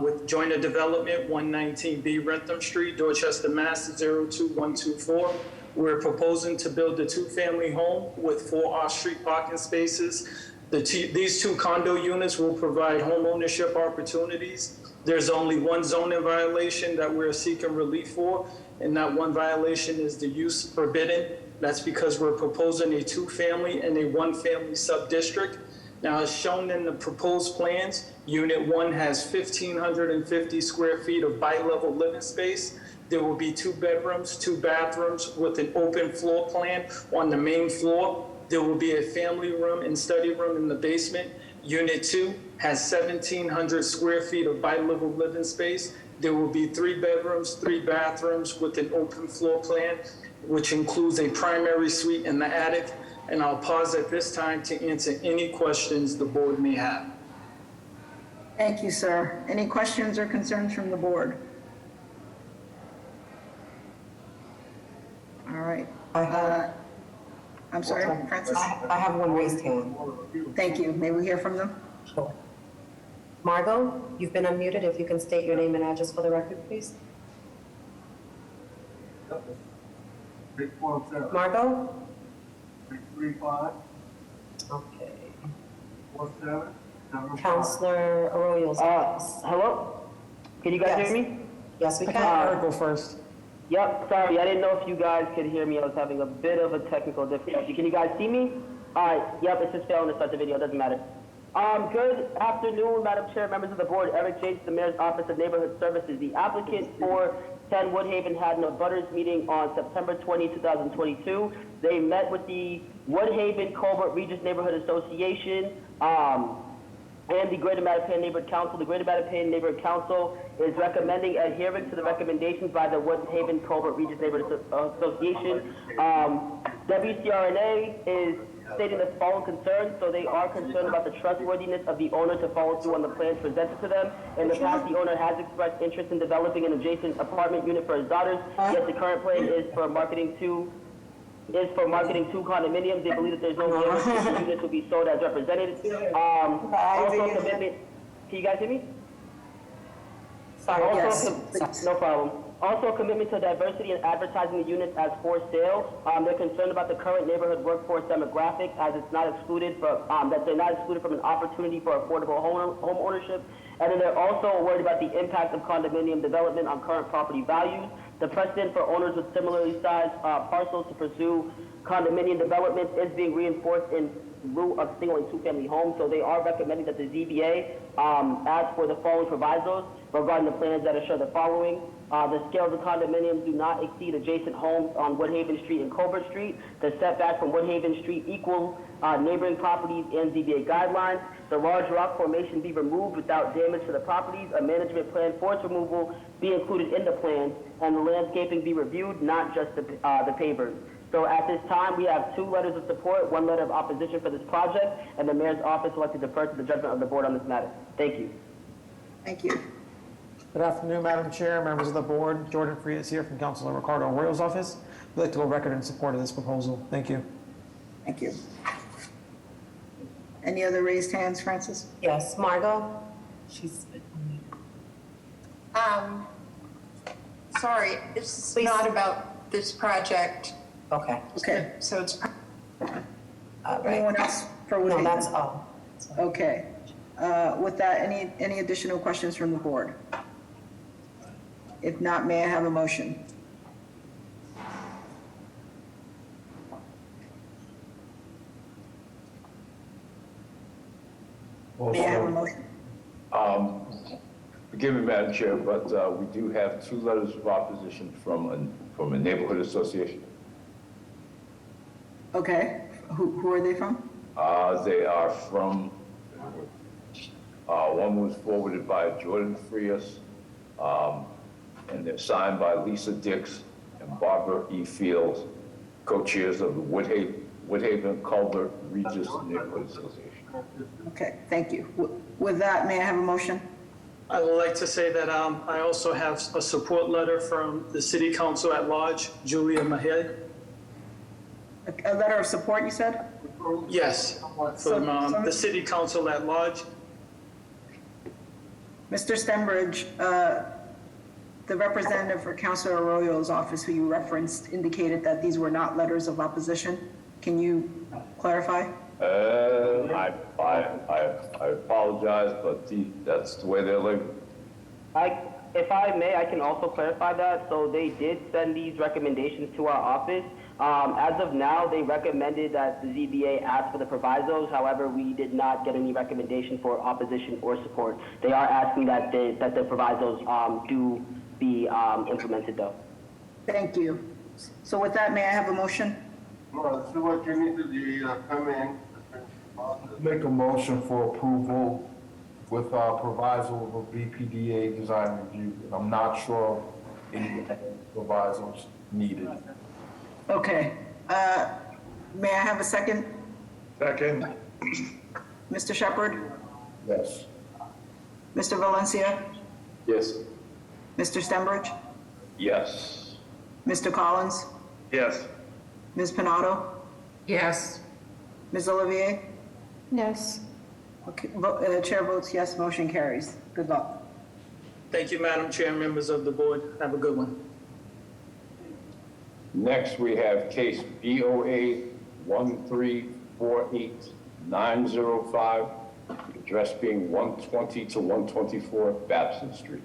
with Joyner Development, 119B Rentham Street, Dorchester, Mass. 02124. We're proposing to build a two-family home with 4 off-street parking spaces. These 2 condo units will provide home ownership opportunities. There's only one zoning violation that we're seeking relief for, and that one violation is the use forbidden. That's because we're proposing a 2-family and a 1-family sub-district. Now, as shown in the proposed plans, Unit 1 has 1,550 square feet of bi-level living space. There will be 2 bedrooms, 2 bathrooms with an open floor plan on the main floor. There will be a family room and study room in the basement. Unit 2 has 1,700 square feet of bi-level living space. There will be 3 bedrooms, 3 bathrooms with an open floor plan, which includes a primary suite in the attic. And I'll pause at this time to answer any questions the board may have. Thank you, sir. Any questions or concerns from the board? All right. I'm sorry, Francis? I have one raised hand. Thank you. May we hear from them? Sure. Margot, you've been unmuted. If you can state your name and address for the record, please. Margot? 635. Okay. 47. Counselor Arroyo's office. Hello? Can you guys hear me? Yes, we can. Eric, go first. Yep, sorry, I didn't know if you guys could hear me. I was having a bit of a technical difficulty. Can you guys see me? All right, yep, it's just failing to start the video, it doesn't matter. Good afternoon, Madam Chair, members of the board. Eric James, the Mayor's Office of Neighborhood Services. The applicant for 10 Woodhaven had an abutters meeting on September 20, 2022. They met with the Woodhaven Colbert Regis Neighborhood Association, and the Greater Mattapan Neighborhood Council. The Greater Mattapan Neighborhood Council is recommending adhering to the recommendations by the Woodhaven Colbert Regis Neighborhood Association. WCRNA is stating the following concerns. So they are concerned about the trustworthiness of the owner to follow through on the plans presented to them. In the past, the owner has expressed interest in developing an adjacent apartment unit for his daughters, yet the current plan is for marketing two condominiums. They believe that there's no guarantee that the units will be sold as represented. Also commitment, can you guys hear me? Sorry, yes. No problem. Also, a commitment to diversity and advertising the units as for sale. They're concerned about the current neighborhood workforce demographic, as it's not excluded from that they're not excluded from an opportunity for affordable home ownership. And then they're also worried about the impact of condominium development on current property values. The precedent for owners with similarly sized parcels to pursue condominium development is being reinforced in lieu of single and 2-family homes. So they are recommending that the ZBA ask for the following provisos regarding the plans that assure the following. The scale of the condominiums do not exceed adjacent homes on Woodhaven Street and Colbert Street. The setback from Woodhaven Street equals neighboring properties and ZBA guidelines. The large rock formation be removed without damage to the properties. A management plan for its removal be included in the plan, and the landscaping be reviewed, not just the pavers. So at this time, we have 2 letters of support, 1 letter of opposition for this project, and the Mayor's office would like to defer to the judgment of the board on this matter. Thank you. Thank you. Good afternoon, Madam Chair, members of the board. Jordan Frias here from Councilor Ricardo Arroyo's office. We'd like to go record in support of this proposal. Thank you. Thank you. Any other raised hands, Francis? Yes, Margot? She's. Sorry, it's Please. not about this project, Okay. Okay. so it's All right. Anyone else for No, Woodhaven? that's all. Okay. With that, any additional questions from the board? If not, may I have a motion? May I have a motion? Forgive me, Madam Chair, but we do have 2 letters of opposition from a neighborhood association. Okay. Who are they from? They are from, one was forwarded by Jordan Frias, and they're signed by Lisa Dix and Barbara E. Fields, co-chairs of the Woodhaven Culver Regis Neighborhood Association. Okay, thank you. With that, may I have a motion? I would like to say that I also have a support letter from the city council at large, Julia Mahia. A letter of support, you said? Yes, from the city council at large. Mr. Stenbridge, the representative for Councilor Arroyo's office, who you referenced, indicated that these were not letters of opposition. Can you clarify? I apologize, but that's the way they're labeled. If I may, I can also clarify that. So they did send these recommendations to our office. As of now, they recommended that the ZBA ask for the provisos. However, we did not get any recommendation for opposition or support. They are asking that the provisos do be implemented, though. Thank you. So with that, may I have a motion? Make a motion for approval with proviso of a BPDA design review. I'm not sure any provisos needed. Okay. May I have a second? Second. Mr. Shepherd? Yes. Mr. Valencia? Yes. Mr. Stenbridge? Yes. Mr. Collins? Yes. Ms. Pinato? Yes. Ms. Olivier? Yes. Okay, chair votes yes, motion carries. Good luck. Thank you, Madam Chair, members of the board. Have a good one. Next, we have case BOA 1348905, address being 120 to 124 Babson Street.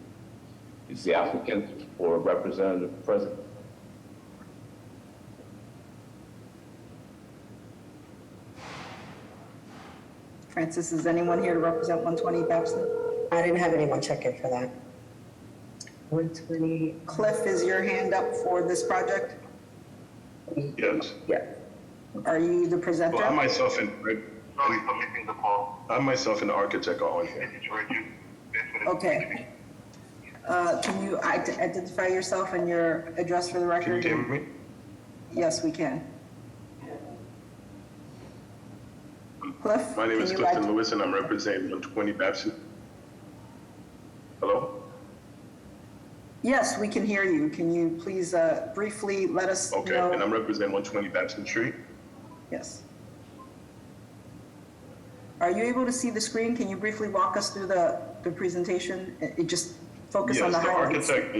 Is the applicant or representative present? Francis, is anyone here to represent 120 Babson? I didn't have anyone check in for that. 120. Cliff, is your hand up for this project? Yes. Yeah. Are you the presenter? Well, I myself and the architect are on here. Okay. Can you identify yourself and your address for the record? Can you hear me? Yes, we can. Cliff? My name is can you Clifton Lewis, and I'm representing 120 Babson. Hello? Yes, we can hear you. Can you please briefly let us Okay, know? and I'm representing 120 Babson Street. Yes. Are you able to see the screen? Can you briefly walk us through the presentation? It just focus on the Yes, the highlights. architect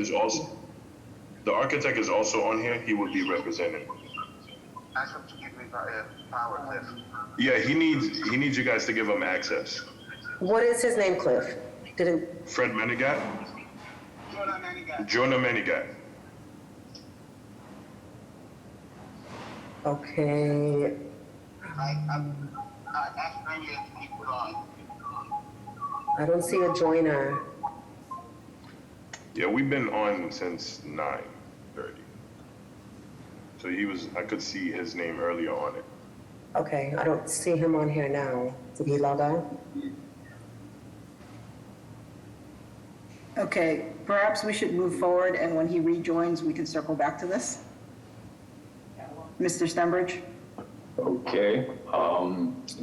is also on here. He will be representing. Ask him to give me power, Cliff. Yeah, he needs you guys to give him access. What is his name, Cliff? Fred Manigat? Jonah Manigat. Okay. I asked earlier to be put on. I don't see a joiner. Yeah, we've been on since 9:30. So I could see his name earlier on it. Okay, I don't see him on here now. Did he log out? Okay, perhaps we should move forward, and when he rejoins, we can circle back to this. Mr. Stenbridge? Okay,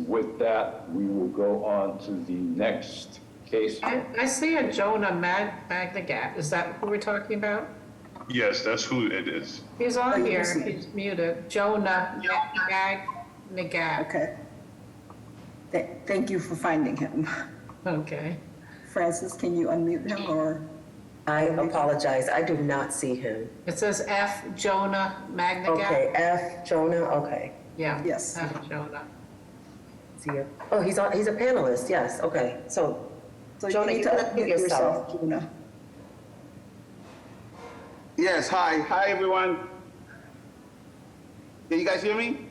with that, we will go on to the next case. I see a Jonah Magnagat. Is that who we're talking about? Yes, that's who it is. He's on here. He's muted. Jonah Magnagat. Okay. Thank you for finding him. Okay. Francis, can you unmute him or? I apologize, I do not see him. It says F. Jonah Magnagat. Okay, F. Jonah, okay. Yeah. Yes. F. Jonah. See it? Oh, he's a panelist, yes, okay. So So Jonah, you you need to can unmute unmute yourself. yourself, Jonah. Yes, hi. Hi, everyone. Can you guys hear me?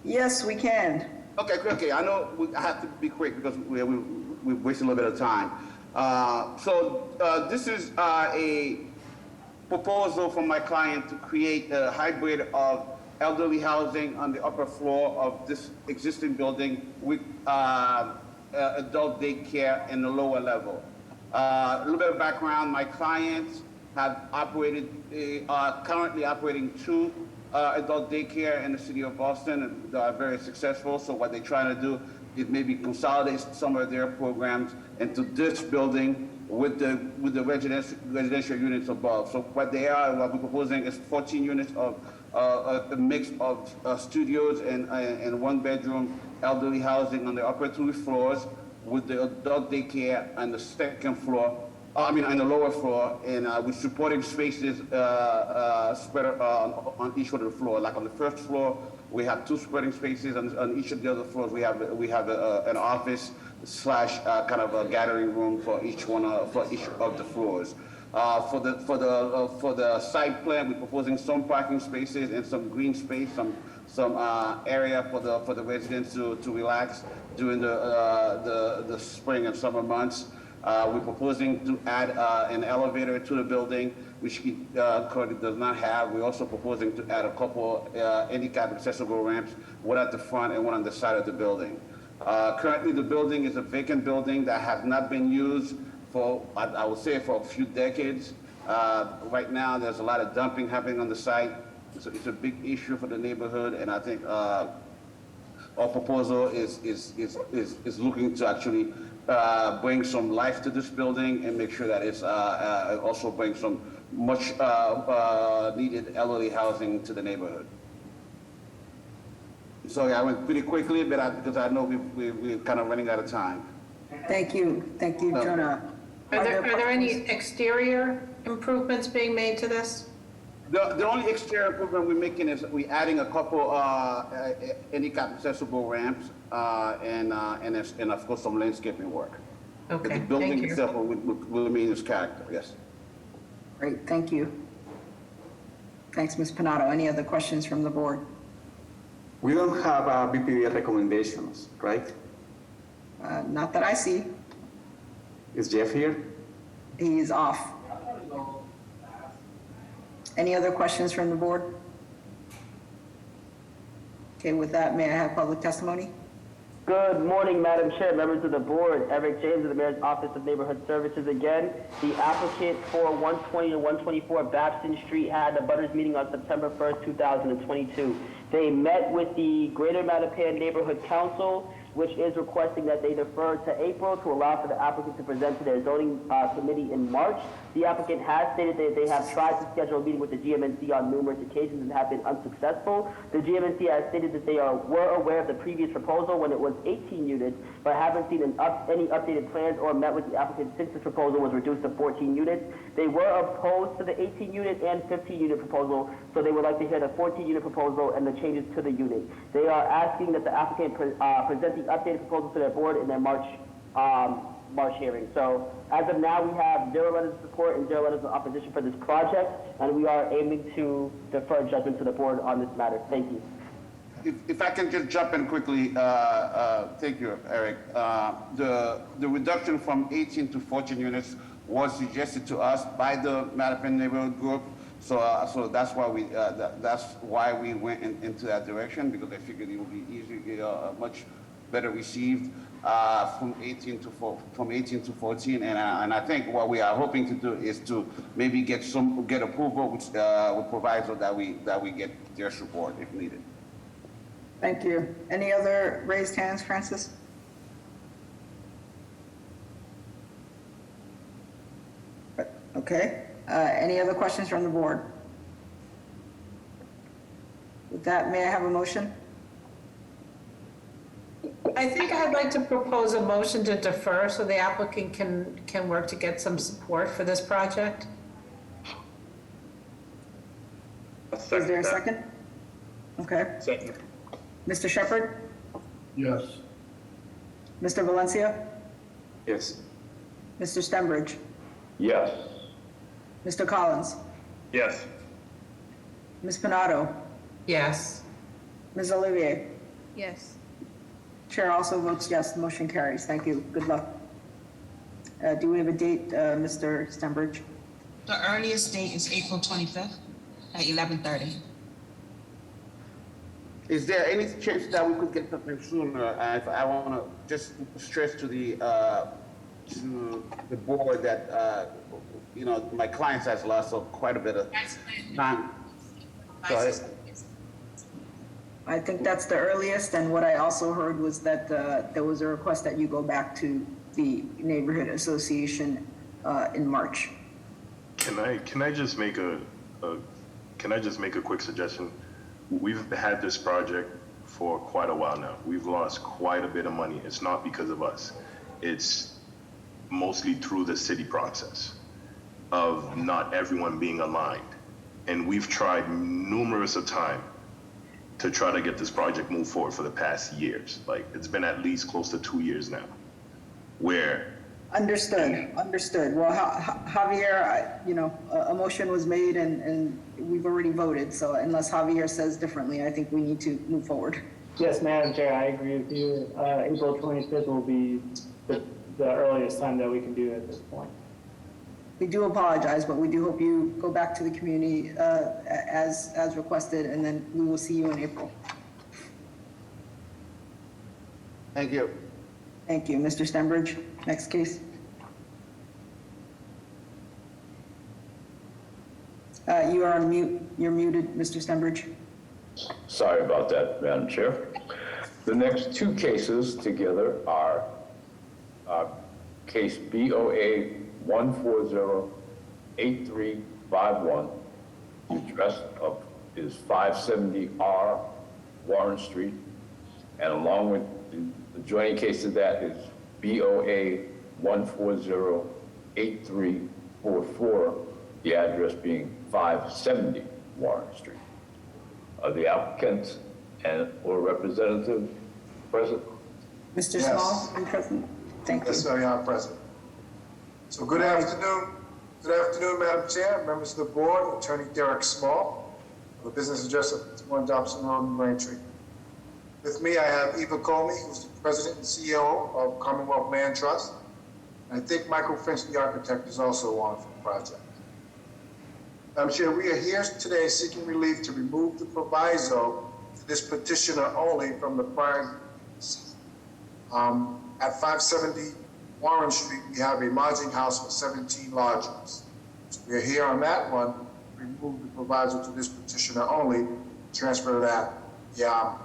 Yes, we can. Okay. I know I have to be quick because we're wasting a little bit of time. This is a proposal from my client to create a hybrid of elderly housing on the upper floor of this existing building with adult daycare in the lower level. A little bit of background, my clients have currently operating 2 adult daycare in the city of Boston, and they are very successful. So what they're trying to do is maybe consolidate some of their programs into this building with the residential units above. So what we're proposing is 14 units of a mix of studios and 1-bedroom elderly housing on the upper 2 floors, with the adult daycare on the second floor. On the lower floor, and with supporting spaces spread on each of the floor. Like on the first floor, we have 2 spreading spaces. On each of the other floors, we have an office / kind of a gathering room for each of the floors. For the site plan, we're proposing some parking spaces and some green space, some area for the residents to relax during the spring and summer months. We're proposing to add an elevator to the building, which currently does not have. We're also proposing to add a couple handicap accessible ramps, one at the front and one on the side of the building. Currently, the building is a vacant building that has not been used for, I would say, for a few decades. Right now, there's a lot of dumping happening on the site. It's a big issue for the neighborhood, and I think our proposal is looking to actually bring some life to this building and make sure that it's also bring some much needed elderly housing to the neighborhood. Sorry, I went pretty quickly, but because I know we're kind of running out of time. Thank you, Jonah. Are there any exterior improvements being made to this? The only exterior improvement we're making is we're adding a couple handicap accessible ramps and of course some landscaping work. Okay, the building thank you. itself will remain its character. Yes. Great, thank you. Thanks, Ms. Panato. Any other questions from the board? We don't have BPD recommendations, right? Not that I see. Is Jeff here? He's off. Any other questions from the board? Okay, with that, may I have public testimony? Good morning, Madam Chair, members of the board. Eric James of the Mayor's Office of Neighborhood Services again. The applicant for 120 to 124 Babson Street had a butters meeting on September 1st, 2022. They met with the Greater Mattapan Neighborhood Council, which is requesting that they defer to April to allow for the applicant to present to their zoning committee in March. The applicant has stated that they have tried to schedule a meeting with the GMNC on numerous occasions and have been unsuccessful. The GMNC has stated that they were aware of the previous proposal when it was 18 units, but haven't seen any updated plans or met with the applicant since this proposal was reduced to 14 units. They were opposed to the 18-unit and 15-unit proposal, so they would like to hear the 14-unit proposal and the changes to the unit. They are asking that the applicant present the updated proposal to their board in their March hearing. So as of now, we have 0 letters of support and 0 letters of opposition for this project, and we are aiming to defer judgment to the board on this matter. Thank you. If I can just jump in quickly, thank you, Eric. The reduction from 18 to 14 units was suggested to us by the Mattapan Neighborhood Group. So that's why we went into that direction, because I figured it would be easy, much better received from 18 to 14, and I think what we are hoping to do is to maybe get approval, which will provide so that we get their support if needed. Thank you. Any other raised hands, Francis? Okay. Any other questions from the board? With that, may I have a motion? I think I'd like to propose a motion to defer so the applicant can work to get some support for this project. Is there a second? Okay. Second. Mr. Shepherd? Yes. Mr. Valencia? Yes. Mr. Stenbridge? Yes. Mr. Collins? Yes. Ms. Pinato? Yes. Ms. Olivier? Yes. Chair also votes yes, the motion carries. Thank you. Good luck. Do we have a date, Mr. Stenbridge? The earliest date is April 25th at 11:30. Is there any chance that we could get something sooner? I want to just stress to the board that, you know, my client has lost quite a bit of time. So I think that's the earliest, and what I also heard was that there was a request that you go back to the neighborhood association in March. Can I just make a quick suggestion? We've had this project for quite a while now. We've lost quite a bit of money. It's not because of us. It's mostly through the city process of not everyone being aligned. And we've tried numerous of time to try to get this project moved forward for the past years. Like, it's been at least close to 2 years now, where Understood. Well, Javier, a motion was made and we've already voted. So unless Javier says differently, I think we need to move forward. Yes, Madam Chair, I agree with you. April 25th will be the earliest time that we can do it at this point. We do apologize, but we do hope you go back to the community as requested, and then we will see you in April. thank you. Thank you. Mr. Stenbridge, next case. You are on mute. You're muted, Mr. Stenbridge. Sorry about that, Madam Chair. The next two cases together are case BOA 1408351. The address is 570R Warren Street, and along with the adjoining case to that is BOA 1408344, the address being 570 Warren Street. Are the applicant or representative present? Mr. Yes. Small, I'm present. Thank you. Yes, sir, you are present. So good afternoon. Good afternoon, Madam Chair, members of the board, Attorney Derek Small, the business address of 1 Dobson Road in Braintree. With me, I have Eva Comey, who's the president and CEO of Commonwealth Land Trust. And I think Michael Finch, the architect, is also on for the project. Madam Chair, we are here today seeking relief to remove the proviso to this petitioner only from the prior. At 570 Warren Street, we have a lodging house for 17 lodgers. So we are here on that one, remove the proviso to this petitioner only, transfer that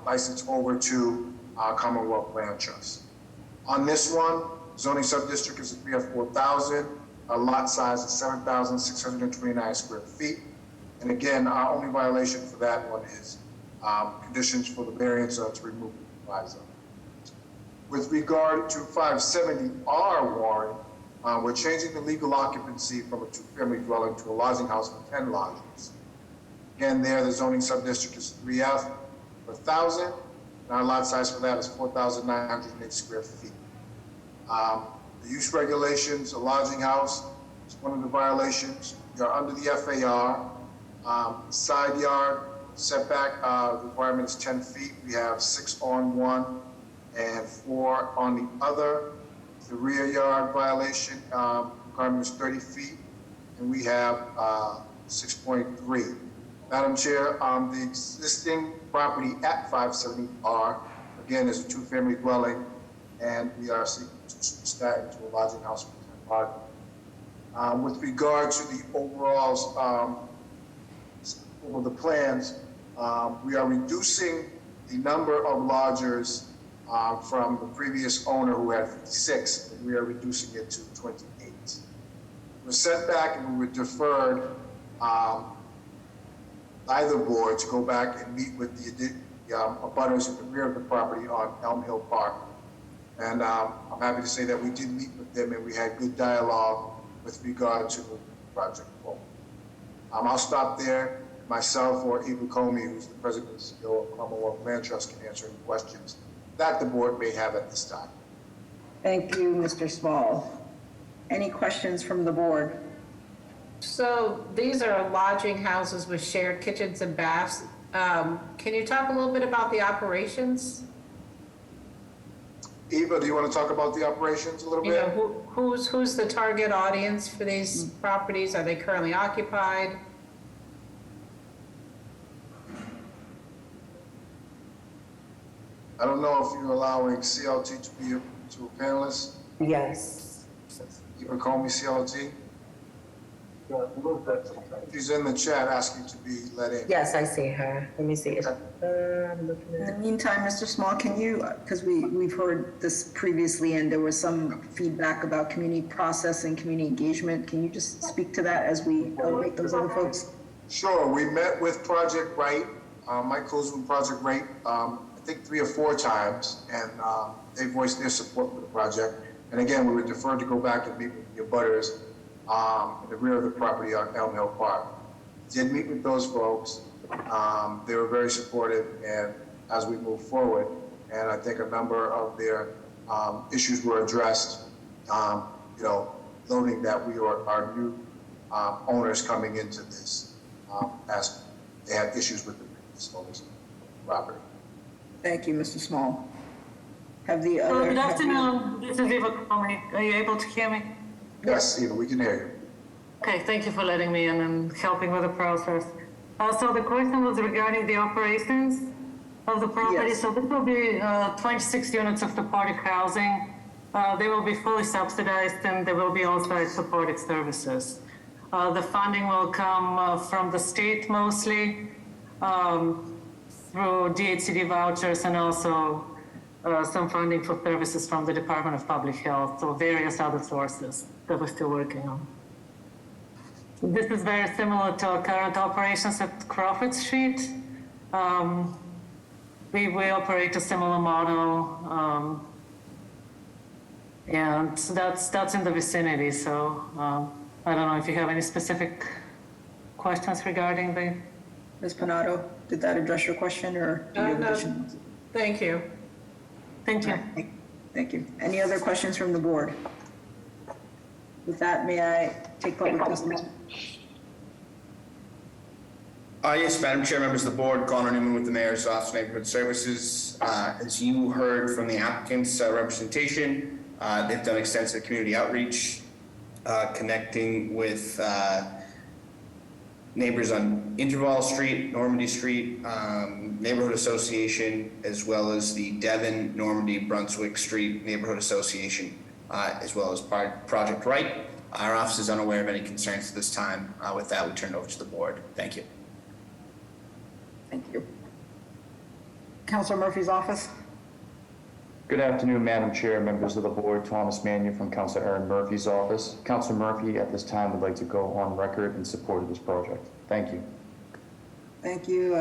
license over to Commonwealth Land Trust. On this one, zoning subdistrict is 304,000. Our lot size is 7,629 square feet. And again, our only violation for that one is conditions for the variance to remove the proviso. With regard to 570R Warren, we're changing the legal occupancy from a two-family dwelling to a lodging house for 10 lodgers. Again, there, the zoning subdistrict is 3F per 1,000, and our lot size for that is 4,908 square feet. The use regulations, a lodging house is one of the violations. We are under the FAR. Side yard setback requirement is 10 feet. We have 6 on one and 4 on the other. The rear yard violation requirement is 30 feet, and we have 6.3. Madam Chair, the existing property at 570R, again, is a two-family dwelling, and we are seeking to switch that into a lodging house for 10 lodgers. With regard to the overalls of the plans, we are reducing the number of lodgers from the previous owner who had 56, and we are reducing it to 28. We're set back and we were deferred by the board to go back and meet with the abutters at the rear of the property on Elm Hill Park And I'm happy to say that we did meet with them and we had good dialogue with regard to the project forward. I'll stop there. Myself or Eva Comey, who's the president and CEO of Commonwealth Land Trust, can answer any questions that the board may have at this time. Thank you, Mr. Small. Any questions from the board? So these are lodging houses with shared kitchens and baths. Can you talk a little bit about the operations? Eva, do you want to talk about the operations a little bit? You know, who's the target audience for these properties? Are they currently occupied? I don't know if you're allowing CLT to be a panelist. Yes. Eva Comey, CLT. She's in the chat asking to be let in. Yes, I see her. Let me see. I'm looking In the at. meantime, Mr. Small, can you, because we've heard this previously and there was some feedback about community process and community engagement. Can you just speak to that as we await those other folks? Sure, we met with Project Right, Mike Coles from Project Right, I think 3 or 4 times, and they voiced their support for the project. And again, we were deferred to go back and meet with the abutters in the rear of the property on Elm Hill Park. Did meet with those folks. They were very supportive, and as we move forward, and I think a number of their issues were addressed, noting that we are new owners coming into this, as they had issues with the previous owners of the property. Thank you, Mr. Small. Have the other... Good afternoon, this is Eva Comey. Are you able to hear me? Yes, Eva, we can hear you. Okay, thank you for letting me in and helping with the process. So the question was regarding the operations of the property. Yes. So this will be 26 units of supportive housing. They will be fully subsidized and there will be also supported services. The funding will come from the state mostly, through DHCD vouchers and also some funding for services from the Department of Public Health or various other sources that we're still working on. This is very similar to our current operations at Crawford Street. We operate a similar model, and that's in the vicinity. So I don't know if you have any specific questions regarding the... Ms. Panato, did that address your question, or do you have No. additional? Thank you. Thank you. Thank you. Any other questions from the board? With that, may I take public testimony? Yes, Madam Chair, members of the board, Connor Newman with the Mayor's Office of Neighborhood Services. As you heard from the applicant's representation, they've done extensive community outreach, connecting with neighbors on Interval Street, Normandy Street, Neighborhood Association, as well as the Devon, Normandy, Brunswick Street Neighborhood Association, as well as Project Right. Our office is unaware of any concerns at this time. With that, we turn it over to the board. Thank you. Thank you. Councilor Murphy's office. Good afternoon, Madam Chair, members of the board. Thomas Mannion from Councilor Aaron Murphy's office. Councilor Murphy at this time would like to go on record in support of this project. Thank you. Thank you.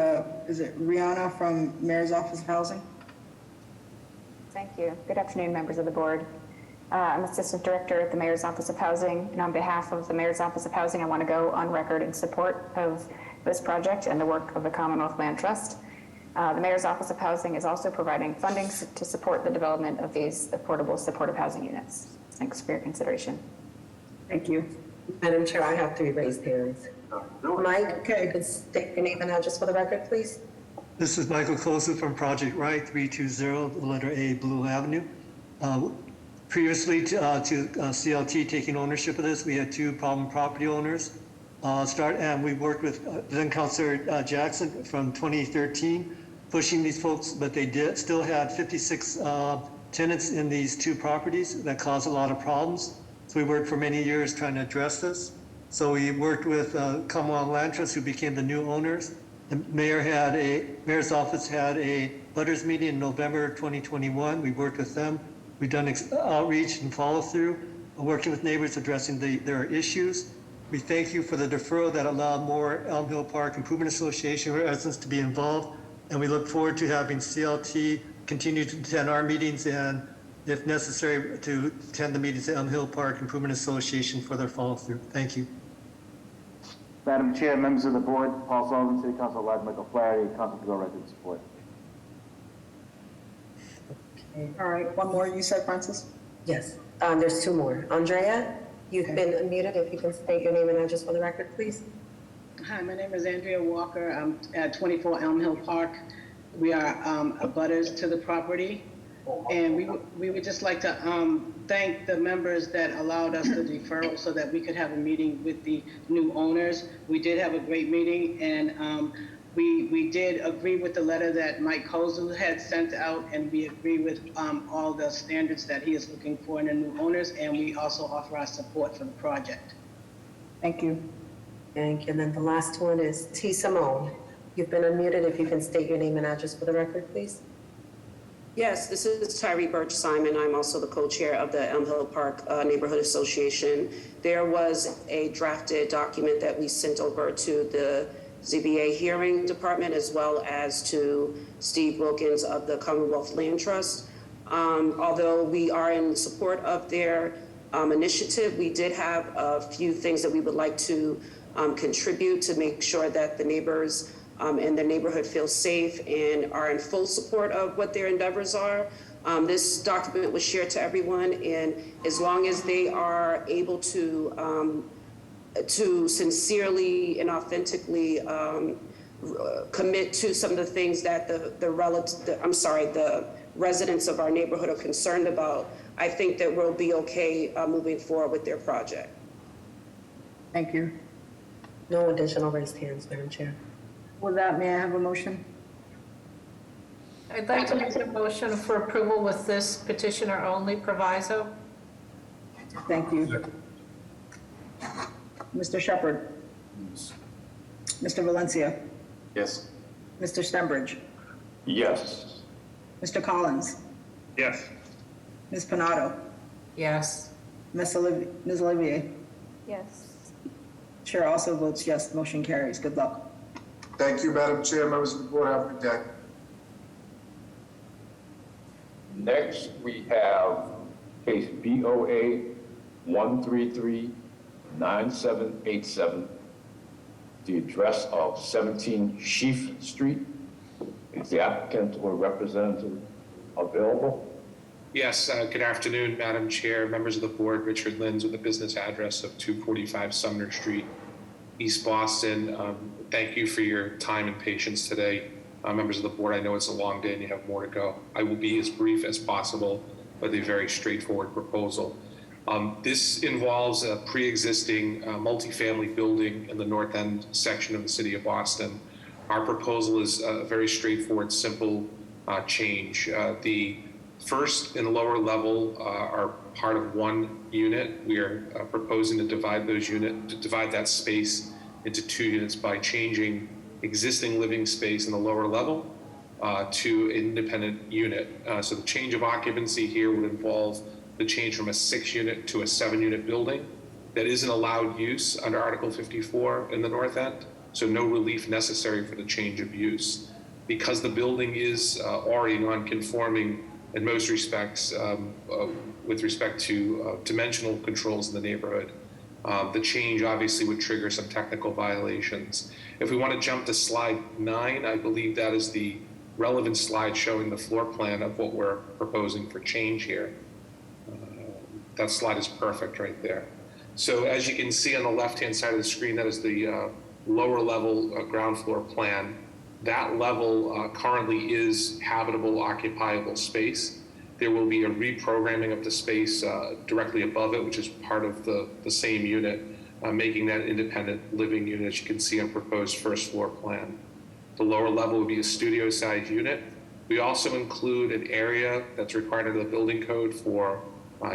Is it Rihanna from Mayor's Office of Housing? Thank you. Good afternoon, members of the board. I'm Assistant Director at the Mayor's Office of Housing, and on behalf of the Mayor's Office of Housing, I want to go on record in support of this project and the work of the Commonwealth Land Trust. The Mayor's Office of Housing is also providing funding to support the development of these affordable supportive housing units. Thanks for your consideration. Thank you. Madam Chair, I have 3 raised hands. Mike, you can state your name and address for the record, please. This is Michael Kosu from Project Right, 320, the letter A, Blue Avenue. Previously to CLT taking ownership of this, we had 2 problem property owners. And we worked with then Councilor Jackson from 2013, pushing these folks, but they still had 56 tenants in these 2 properties that caused a lot of problems. So we worked for many years trying to address this. So we worked with Commonwealth Land Trust, who became the new owners. The mayor's office had a butters meeting in November 2021. We worked with them. We've done outreach and follow through, working with neighbors, addressing their issues. We thank you for the deferral that allowed more Elm Hill Park Improvement Association residents to be involved. And we look forward to having CLT continue to attend our meetings and if necessary, to attend the meetings at Elm Hill Park Improvement Association for their follow-through. Thank you. Madam Chair, members of the board, Paul Sullivan, City Council, Elijah Michael Flaherty, Council to go record in support. All right, one more you said, Francis? Yes, there's two more. Andrea, you've been unmuted. If you can state your name and address for the record, please. Hi, my name is Andrea Walker. I'm at 24 Elm Hill Park. We are abutters to the property. And we would just like to thank the members that allowed us the deferral so that we could have a meeting with the new owners. We did have a great meeting, and we did agree with the letter that Mike Kozel had sent out, and we agree with all the standards that he is looking for in the new owners, and we also offer our support for the project. Thank you. Thank you. And then the last one is T. Simone. You've been unmuted. If you can state your name and address for the record, please. Yes, this is Tyree Birch Simon. I'm also the co-chair of the Elm Hill Park Neighborhood Association. There was a drafted document that we sent over to the ZBA hearing department as well as to Steve Wilkins of the Commonwealth Land Trust. Although we are in support of their initiative, we did have a few things that we would like to contribute to make sure that the neighbors and their neighborhood feel safe and are in full support of what their endeavors are. This document was shared to everyone, and as long as they are able to sincerely and authentically commit to some of the things that the residents of our neighborhood are concerned about, I think that we'll be okay moving forward with their project. Thank you. No additional raised hands, Madam Chair. With that, may I have a motion? I'd like to make a motion for approval with this petitioner only proviso. Thank you. Mr. Shepherd? Mr. Valencia? Yes. Mr. Stenbridge? Yes. Mr. Collins? Yes. Ms. Panado? Yes. Ms. Olivier? Yes. Chair also votes yes, motion carries. Good luck. Thank you, Madam Chair, members of the board, have a good day. Next, we have case BOA 1339787, the address of 17 Sheaf Street. Is the applicant or representative available? Yes, good afternoon, Madam Chair, members of the board. Richard Linz with the business address of 245 Sumner Street, East Boston. Thank you for your time and patience today. Members of the board, I know it's a long day and you have more to go. I will be as brief as possible with a very straightforward proposal. This involves a pre-existing multifamily building in the north end section of the city of Boston. Our proposal is a very straightforward, simple change. The first and lower level are part of one unit. We are proposing to divide that space into two units by changing existing living space in the lower level to an independent unit. So the change of occupancy here would involve the change from a 6-unit to a 7-unit building. That isn't allowed use under Article 54 in the north end, so no relief necessary for the change of use. Because the building is already non-conforming in most respects with respect to dimensional controls in the neighborhood, the change obviously would trigger some technical violations. If we want to jump to slide 9, I believe that is the relevant slide showing the floor plan of what we're proposing for change here. That slide is perfect right there. So as you can see on the left-hand side of the screen, that is the lower level ground floor plan. That level currently is habitable, occupiable space. There will be a reprogramming of the space directly above it, which is part of the same unit, making that independent living unit, as you can see on proposed first floor plan. The lower level would be a studio-sized unit. We also include an area that's required under the building code for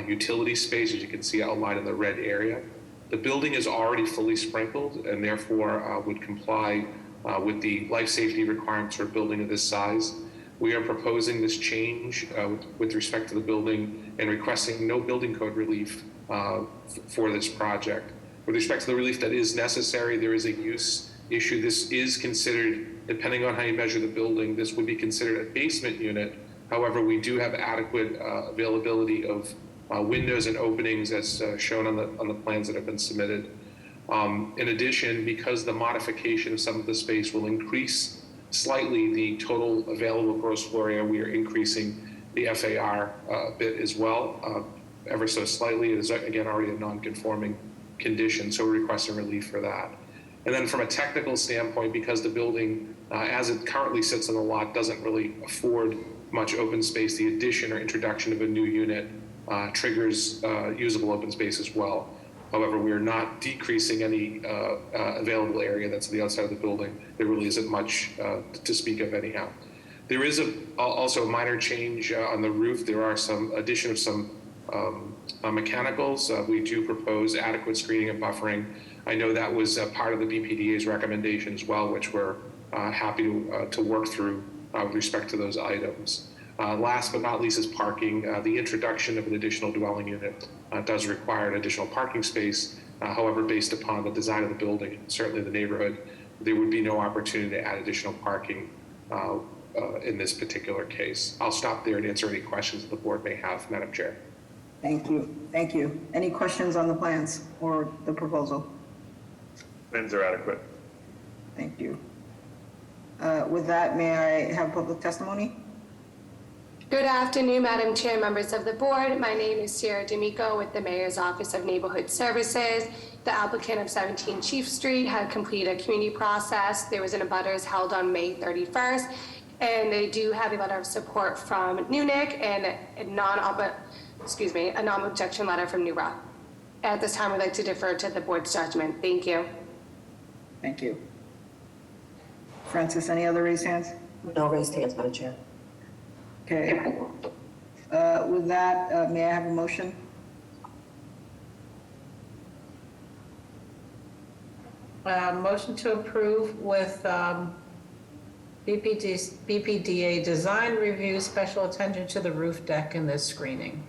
utility space, as you can see outlined in the red area. The building is already fully sprinkled and therefore would comply with the life safety requirements for a building of this size. We are proposing this change with respect to the building and requesting no building code relief for this project. With respect to the relief that is necessary, there is a use issue. This is considered, depending on how you measure the building, this would be considered a basement unit However, we do have adequate availability of windows and openings as shown on the plans that have been submitted. In addition, because the modification of some of the space will increase slightly the total available gross floor area, we are increasing the FAR a bit as well, ever so slightly. It is, again, already a non-conforming condition, so we're requesting relief for that. And then from a technical standpoint, because the building, as it currently sits on the lot, doesn't really afford much open space, the addition or introduction of a new unit triggers usable open space as well. However, we are not decreasing any available area that's on the outside of the building. There really isn't much to speak of anyhow. There is also a minor change on the roof. There are some addition of some mechanicals. We do propose adequate screening and buffering. I know that was part of the BPDA's recommendation as well, which we're happy to work through with respect to those items. Last but not least is parking. The introduction of an additional dwelling unit does require an additional parking space. However, based upon the design of the building and certainly the neighborhood, there would be no opportunity to add additional parking in this particular case. I'll stop there and answer any questions that the board may have, Madam Chair. Thank you. Thank you. Any questions on the plans or the proposal? Plans are adequate. Thank you. With that, may I have public testimony? Good afternoon, Madam Chair, members of the board. My name is Sierra D'Amico with the Mayor's Office of Neighborhood Services. The applicant of 17 Chief Street had completed a community process. There was an abutters held on May 31st, and they do have a letter of support from NUNIC and a non-objection letter from NURA. At this time, I'd like to defer to the board's judgment. Thank you. Thank you. Francis, any other raised hands? No raised hands, Madam Chair. Okay. With that, may I have a motion? Motion to approve with BPDA design review, special attention to the roof deck and the screening.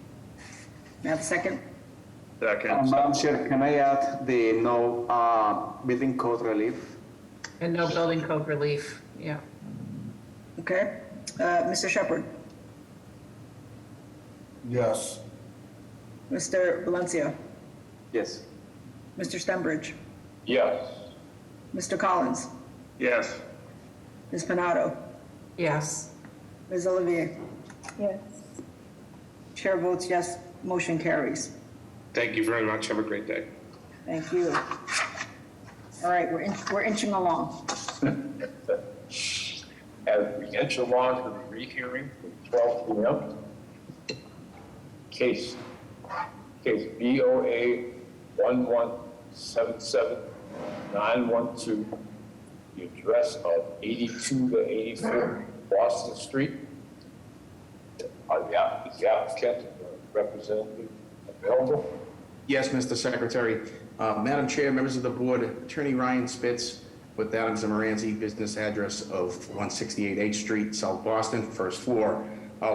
May I have a second? Second. Madam Chair, can I add the no building code relief? And no building code relief, yeah. Okay. Mr. Shepherd? Yes. Mr. Valencia? Yes. Mr. Stenbridge? Yes. Mr. Collins? Yes. Ms. Panado? Yes. Ms. Olivier? Yes. Chair votes yes, motion carries. Thank you very much. Have a great day. Thank you. All right, we're inching along. As we inch along to the rehearing for 12 p.m. Case BOA 1177912, the address of 82 to 84 Boston Street. Is the applicant representative available? Yes, Mr. Secretary. Madam Chair, members of the board, Attorney Ryan Spitz with Adams and Moranzi, business address of 168 H Street, South Boston, first floor.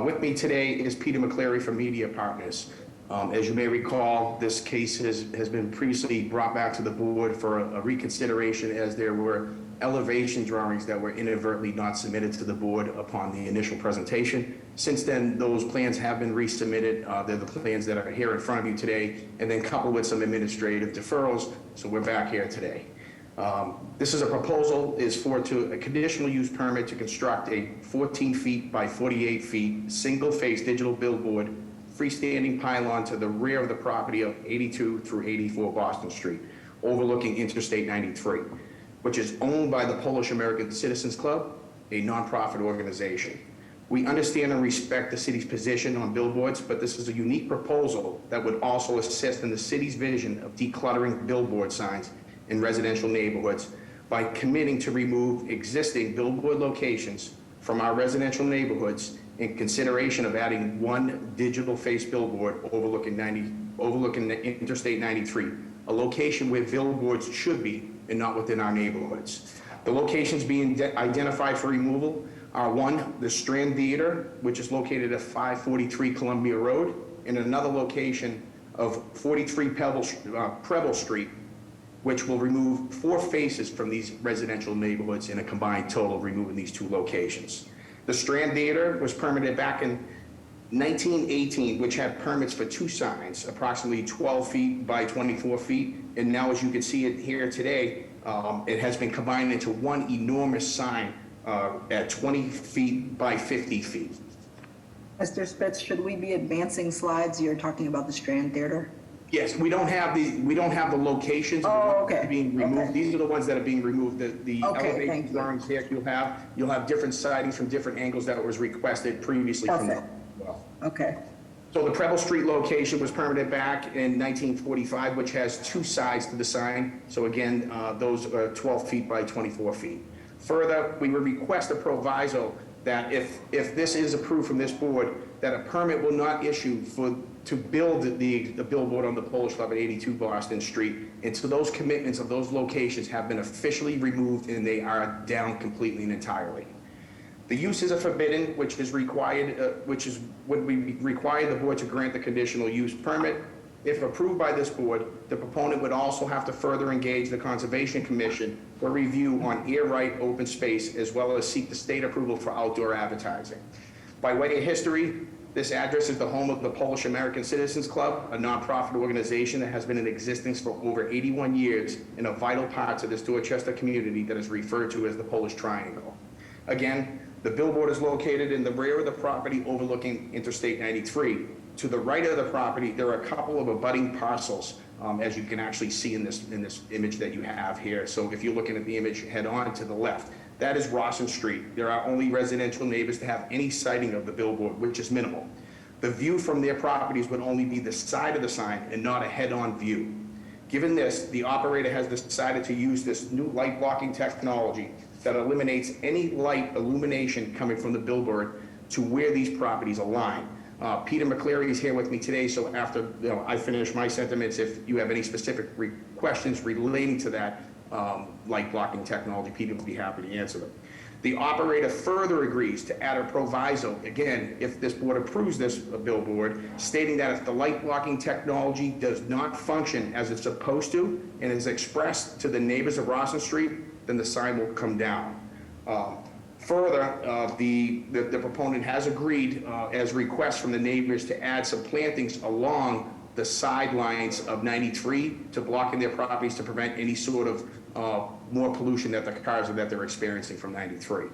With me today is Peter McCleary from Media Partners. As you may recall, this case has been previously brought back to the board for a reconsideration as there were elevation drawings that were inadvertently not submitted to the board upon the initial presentation. Since then, those plans have been resubmitted. They're the plans that are here in front of you today, and then coupled with some administrative deferrals, so we're back here today. This is a proposal a conditional use permit to construct a 14 feet by 48 feet single-face digital billboard freestanding pylon to the rear of the property of 82 through 84 Boston Street, overlooking Interstate 93, which is owned by the Polish American Citizens Club, a nonprofit organization. We understand and respect the city's position on billboards, but this is a unique proposal that would also assist in the city's vision of decluttering billboard signs in residential neighborhoods by committing to remove existing billboard locations from our residential neighborhoods in consideration of adding one digital face billboard overlooking Interstate 93, a location where billboards should be and not within our neighborhoods. The locations being identified for removal are one, the Strand Theater, which is located at 543 Columbia Road, and another location of 43 Preble Street, which will remove 4 faces from these residential neighborhoods in a combined total of removing these 2 locations. The Strand Theater was permitted back in 1918, which had permits for 2 signs, approximately 12 feet by 24 feet. And now, as you can see it here today, it has been combined into one enormous sign at 20 feet by 50 feet. Mr. Spitz, should we be advancing slides? You're talking about the Strand Theater? Yes, we don't have the locations of the ones that are being removed. Okay. These are the ones that are being removed. The Okay, elevation thank you. drawings here you'll have different sightings from different angles that was requested previously from them. Well. Okay. So the Preble Street location was permitted back in 1945, which has 2 sides to the sign. So again, those are 12 feet by 24 feet. Further, we would request a proviso that if this is approved from this board, that a permit will not issue to build the billboard on the Polish Club at 82 Boston Street until those commitments of those locations have been officially removed and they are down completely and entirely. The uses are forbidden, which would require the board to grant the conditional use permit. If approved by this board, the proponent would also have to further engage the Conservation Commission for review on air right open space, as well as seek the state approval for outdoor advertising. By way of history, this address is the home of the Polish American Citizens Club, a nonprofit organization that has been in existence for over 81 years and a vital part to this Dorchester community that is referred to as the Polish Triangle. Again, the billboard is located in the rear of the property overlooking Interstate 93. To the right of the property, there are a couple of abutting parcels, as you can actually see in this image that you have here. So if you're looking at the image head on to the left, that is Rawson Street. There are only residential neighbors to have any sighting of the billboard, which is minimal. The view from their properties would only be the side of the sign and not a head-on view. Given this, the operator has decided to use this new light blocking technology that eliminates any light illumination coming from the billboard to where these properties align. Peter McCleary is here with me today, so after I finish my sentiments, if you have any specific questions relating to that light blocking technology, Peter will be happy to answer them. The operator further agrees to add a proviso, again, if this board approves this billboard, stating that if the light blocking technology does not function as it's supposed to and is expressed to the neighbors of Rawson Street, then the sign will come down. Further, the proponent has agreed, as requests from the neighbors, to add some plantings along the sidelines of 93 to block in their properties to prevent any sort of more pollution that the cars that they're experiencing from 93.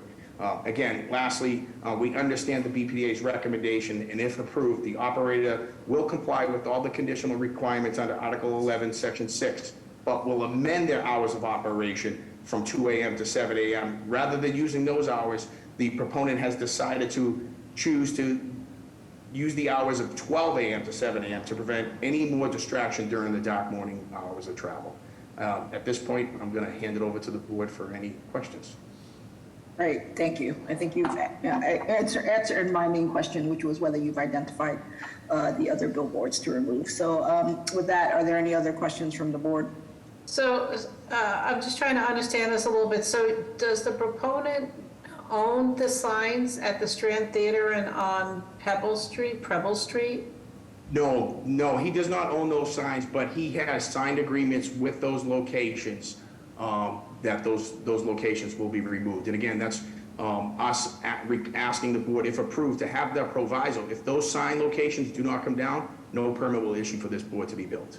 Again, lastly, we understand the BPDA's recommendation, and if approved, the operator will comply with all the conditional requirements under Article 11, Section 6, but will amend their hours of operation from 2 a.m. to 7 a.m. Rather than using those hours, the proponent has decided to choose to use the hours of 12 a.m. to 7 a.m. to prevent any more distraction during the dark morning hours of travel. At this point, I'm going to hand it over to the board for any questions. Great, thank you. I think you've answered my main question, which was whether you've identified the other billboards to remove. So with that, are there any other questions from the board? So I'm just trying to understand this a little bit. So does the proponent own the signs at the Strand Theater and on Preble Street? No, he does not own those signs, but he has signed agreements with those locations that those locations will be removed. And again, that's us asking the board, if approved, to have that proviso. If those sign locations do not come down, no permit will issue for this board to be built.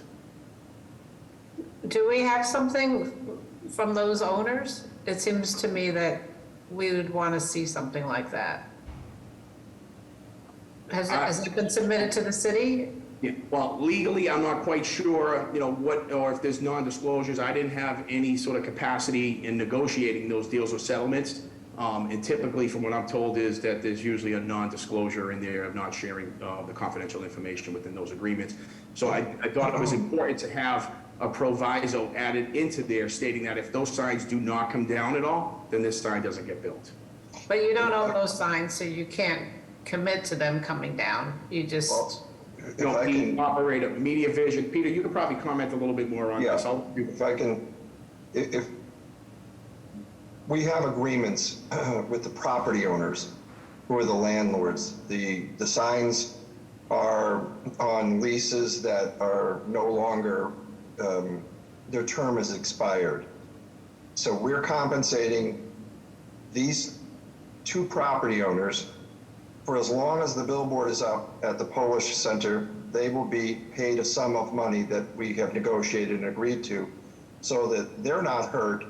Do we have something from those owners? It seems to me that we would want to see something like that. Has it been submitted to the city? Yeah, well, legally, I'm not quite sure, or if there's non-disclosures. I didn't have any sort of capacity in negotiating those deals or settlements. And typically, from what I'm told, is that there's usually a non-disclosure in there of not sharing the confidential information within those agreements. So I thought it was important to have a proviso added into there stating that if those signs do not come down at all, then this sign doesn't get built. But you don't own those signs, so you can't commit to them coming down. You just... The operator, Media Vision. Peter, you could probably comment a little bit more on this. If we have agreements with the property owners who are the landlords, the signs are on leases that are no longer, their term is expired. So we're compensating these two property owners. For as long as the billboard is up at the Polish Center, they will be paid a sum of money that we have negotiated and agreed to, so that they're not hurt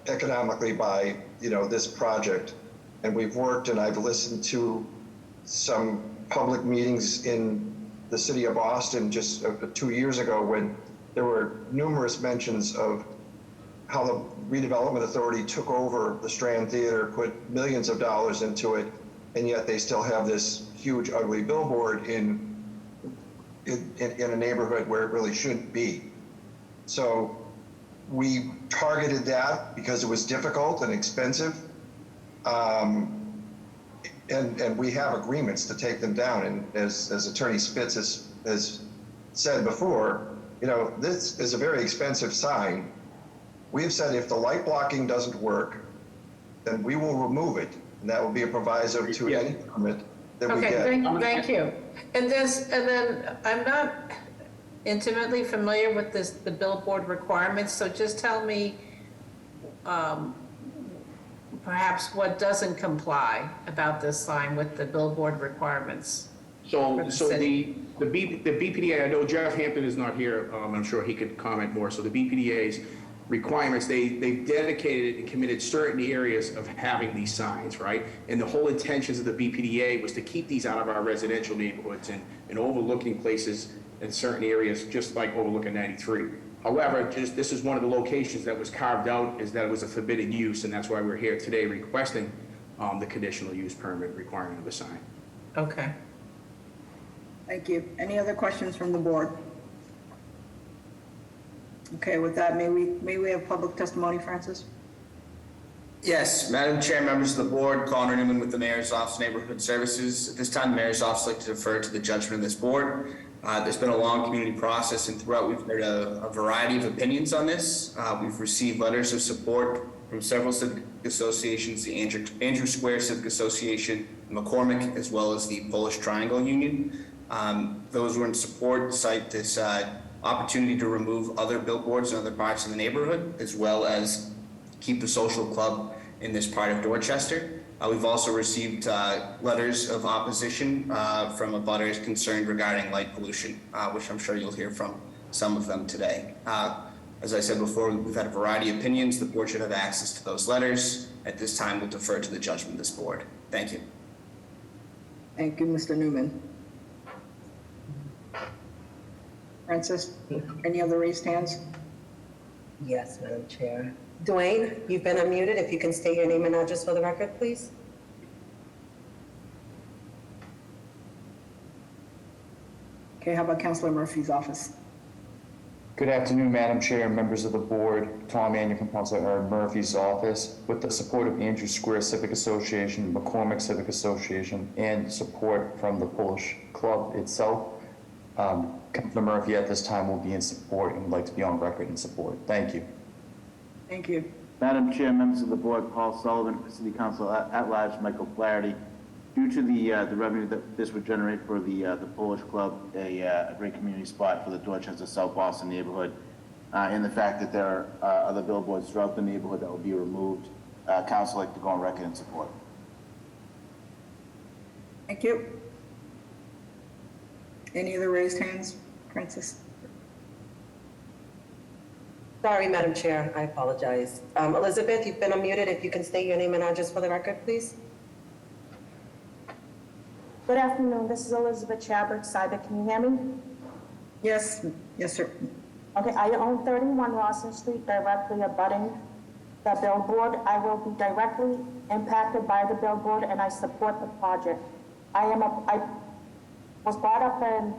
economically by, this project. And we've worked, and I've listened to some public meetings in the city of Austin just 2 years ago when there were numerous mentions of how the redevelopment authority took over the Strand Theater, put millions of dollars into it, and yet they still have this huge, ugly billboard in a neighborhood where it really shouldn't be. So we targeted that because it was difficult and expensive. And we have agreements to take them down. And as Attorney Spitz has said before, this is a very expensive sign. We have said if the light blocking doesn't work, then we will remove it. And that will be a proviso to any permit that we get. Okay, thank you. And then I'm not intimately familiar with the billboard requirements, so just tell me perhaps what doesn't comply about this sign with the billboard requirements. So the BPDA, I know Jeff Hampton is not here, I'm sure he could comment more. So the BPDA's requirements, they've dedicated and committed certain areas of having these signs, right? And the whole intentions of the BPDA was to keep these out of our residential neighborhoods and overlooking places in certain areas, just like overlooking 93. However, this is one of the locations that was carved out as that it was a forbidden use, and that's why we're here today requesting the conditional use permit requirement of the sign. Okay. Thank you. Any other questions from the board? Okay, with that, may we have public testimony, Francis? Yes, Madam Chair, members of the board, Connor Newman with the Mayor's Office of Neighborhood Services. At this time, the Mayor's Office would like to defer to the judgment of this board. There's been a long community process, and throughout we've heard a variety of opinions on this. We've received letters of support from several civic associations, the Andrew Square Civic Association, McCormick, as well as the Polish Triangle Union. Those who are in support cite this opportunity to remove other billboards in other parts of the neighborhood, as well as keep the social club in this part of Dorchester. We've also received letters of opposition from abutters concerned regarding light pollution, which I'm sure you'll hear from some of them today. As I said before, we've had a variety of opinions. The board should have access to those letters. At this time, we'll defer to the judgment of this board. Thank you. Thank you, Mr. Newman. Francis, any other raised hands? Yes, Madam Chair. Dwayne, you've been unmuted. If you can state your name and address for the record, please. Okay, how about Councilor Murphy's office? Good afternoon, Madam Chair, members of the board. Tom Mannion from Councilor Aaron Murphy's office. With the support of Andrew Square Civic Association, McCormick Civic Association, and support from the Polish Club itself, Councilor Murphy at this time will be in support and would like to be on record in support. Thank you. Thank you. Madam Chair, members of the board, Paul Sullivan, for City Council at large, Michael Flaherty. Due to the revenue that this would generate for the Polish Club, a great community spot for the Dorchester South Boston neighborhood, and the fact that there are other billboards throughout the neighborhood that will be removed, council would like to go on record in support. Thank you. Any other raised hands? Francis? Sorry, Madam Chair, I apologize. Elizabeth, you've been unmuted. If you can state your name and address for the record, please. Good afternoon, this is Elizabeth Chabert, Cyber. Can you hear me? Yes, yes, sir. Okay, I own 31 Rawson Street, directly abutting the billboard. I will be directly impacted by the billboard, and I support the project. I was brought up in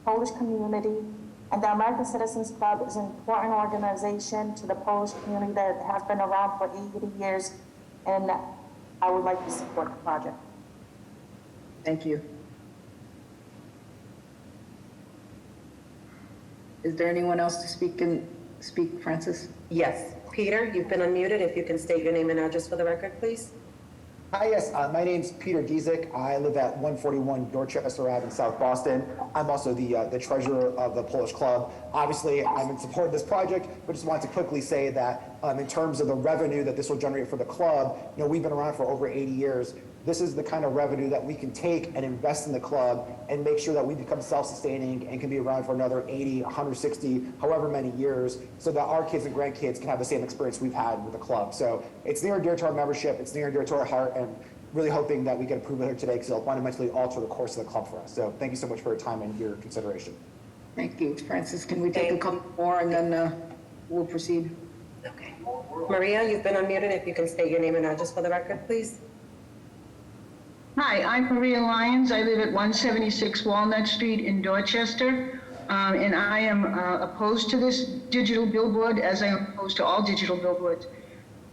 Polish community, and the American Citizens Club is an important organization to the Polish community that has been around for 80 years, and I would like to support the project. Thank you. Is there anyone else to speak, Francis? Yes. Peter, you've been unmuted. If you can state your name and address for the record, please. Hi, yes, my name's Peter Giesek. I live at 141 Dorchester Ave in South Boston. I'm also the treasurer of the Polish Club. Obviously, I'm in support of this project, but just wanted to quickly say that in terms of the revenue that this will generate for the club, we've been around for over 80 years. This is the kind of revenue that we can take and invest in the club and make sure that we become self-sustaining and can be around for another 80, 160, however many years, so that our kids and grandkids can have the same experience we've had with the club. So it's near and dear to our membership, it's near and dear to our heart, and really hoping that we get approval here today because it'll fundamentally alter the course of the club for us. So thank you so much for your time and your consideration. Thank you. Francis, can we take a couple more and then we'll proceed? Okay. Maria, you've been unmuted. If you can state your name and address for the record, please. Hi, I'm Maria Lyons. I live at 176 Walnut Street in Dorchester, and I am opposed to this digital billboard as I am opposed to all digital billboards.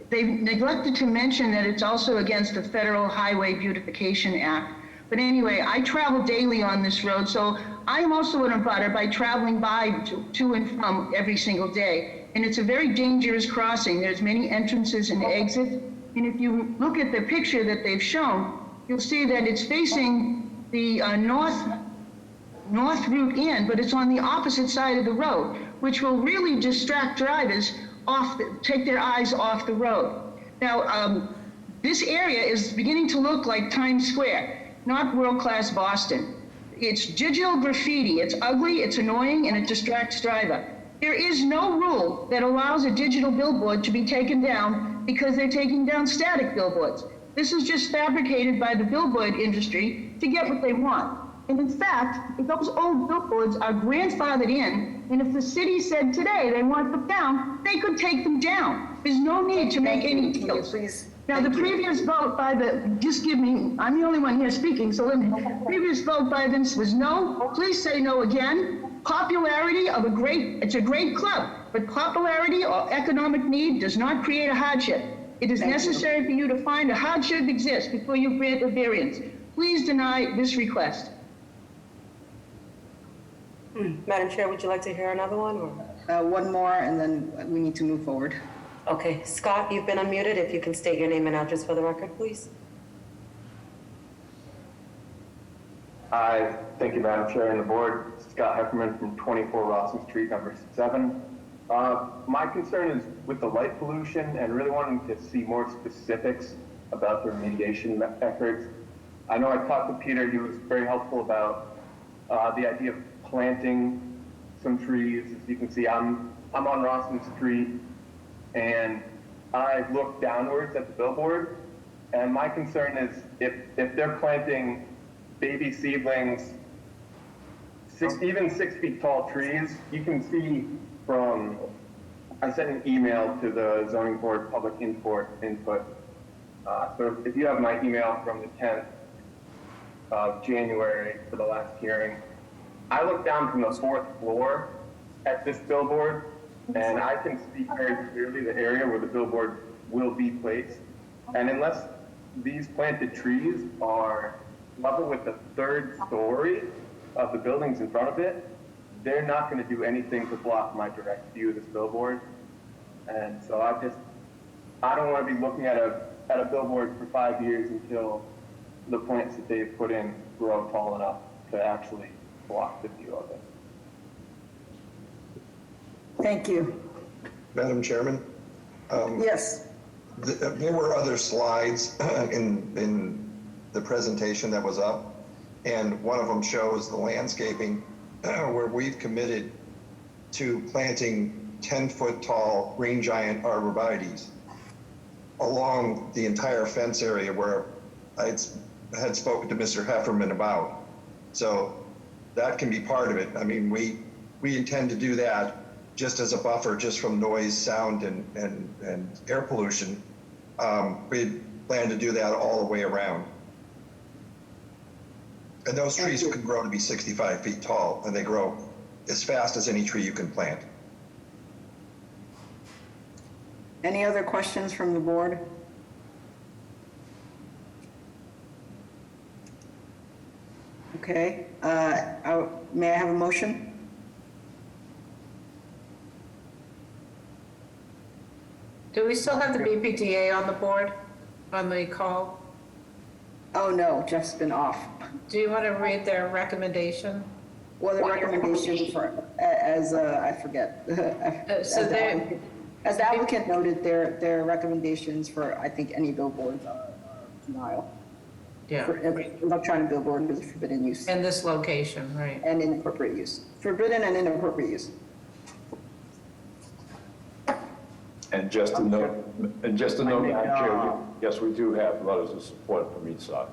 They've neglected to mention that it's also against the Federal Highway Beautification Act. But anyway, I travel daily on this road, so I am also an abutter by traveling by to and from every single day. And it's a very dangerous crossing. There's many entrances and exits. And if you look at the picture that they've shown, you'll see that it's facing the north route in, but it's on the opposite side of the road, which will really distract drivers take their eyes off the road. Now, this area is beginning to look like Times Square, not world-class Boston. It's digital graffiti. It's ugly, it's annoying, and it distracts driver. There is no rule that allows a digital billboard to be taken down because they're taking down static billboards. This is just fabricated by the billboard industry to get what they want. And in fact, if those old billboards are grandfathered in, and if the city said today they want them down, they could take them down. There's no need to make any deals. Now, the previous vote by I'm the only one here speaking, so the previous vote by them was no. Please say no again. Popularity of it's a great club, but popularity or economic need does not create a hardship. It is necessary for you to find a hardship exists before you grant a variance. Please deny this request. Madam Chair, would you like to hear another one? Or? One more, and then we need to move forward. Okay. Scott, you've been unmuted. If you can state your name and address for the record, please. Hi, thank you, Madam Chair and the board. Scott Hefferman from 24 Rawson Street, number 7. My concern is with the light pollution and really wanting to see more specifics about the remediation efforts. I know I talked to Peter, he was very helpful about the idea of planting some trees. As you can see, I'm on Rawson Street and I look downwards at the billboard, and my concern is if they're planting baby seedlings, even 6 feet tall trees, you can see from, I sent an email to the zoning board public input. So if you have my email from the 10th of January for the last hearing, I look down from the 4th floor at this billboard, and I can see very clearly the area where the billboard will be placed. And unless these planted trees are level with the 3rd story of the buildings in front of it, they're not going to do anything to block my direct view of this billboard. And so I don't want to be looking at a billboard for 5 years until the plants that they've put in grow tall enough to actually block the view of it. Thank you. Madam Chairman? Yes. There were other slides in the presentation that was up, and one of them shows the landscaping where we've committed to planting 10-foot tall green giant arborvitaes along the entire fence area where I had spoken to Mr. Hefferman about. So that can be part of it. I mean, we intend to do that just as a buffer, just from noise, sound, and air pollution. We plan to do that all the way around. And those trees can grow to be 65 feet tall, and they grow as fast as any tree you can plant. Any other questions from the board? Okay. May I have a motion? Do we still have the BPDA on the board, on the call? Oh, no, Jeff's been off. Do you want to read their recommendation? Well, the recommendation for, I forget. So they- As the applicant noted, their recommendations for, I think, any billboards are denial. Yeah. For electronic billboard is forbidden use. In this location, right? And inappropriate use. Forbidden and inappropriate use. And just to note, Madam Chair, yes, we do have letters of support from each side.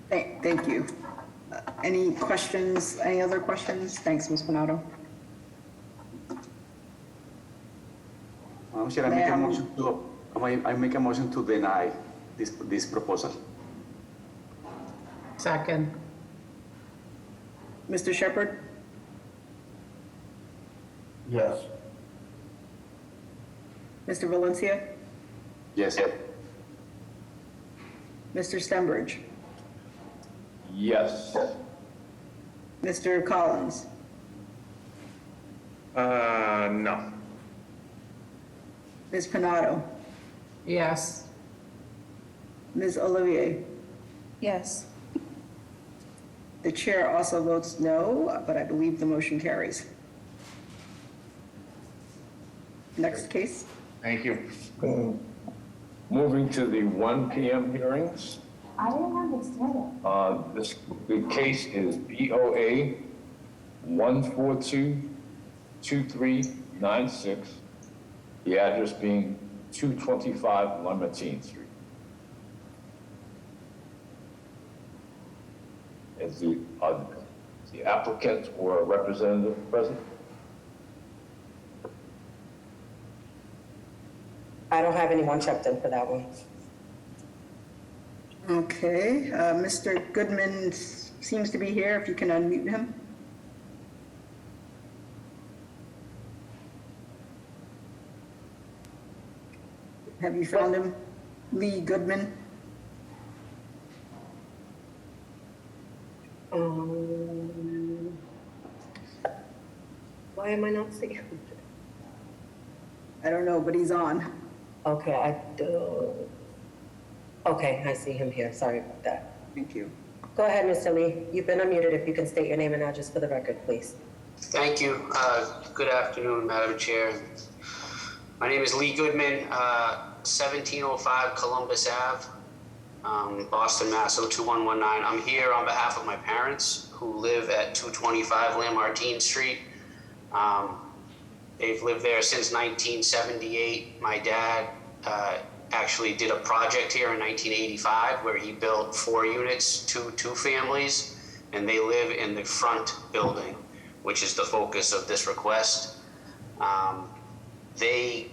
Thank you. Any questions, any other questions? Thanks, Ms. Panado. Chair, I make a motion to deny this proposal. Second. Mr. Shepherd? Yes. Mr. Valencia? Yes. Mr. Stenbridge? Yes. Mr. Collins? No. Ms. Panado? Yes. Ms. Olivier? Yes. The chair also votes no, but I believe the motion carries. Next case. Thank you. Moving to the 1 p.m. hearings. I didn't understand it. The case is BOA 1422396, the address being 225 Lamartine Street. Is the applicant or representative present? I don't have anyone checked in for that one. Okay, Mr. Goodman seems to be here, if you can unmute him. Have you found him? Lee Goodman? Why am I not seeing him? I don't know, but he's on. Okay, I do. Okay, I see him here. Sorry about that. Thank you. Go ahead, Mr. Lee. You've been unmuted. If you can state your name and address for the record, please. Thank you. Good afternoon, Madam Chair. My name is Lee Goodman, 1705 Columbus Ave, Boston, Mass. 02119. I'm here on behalf of my parents who live at 225 Lamartine Street. They've lived there since 1978. My dad actually did a project here in 1985 where he built 4 units, two families, and they live in the front building, which is the focus of this request. They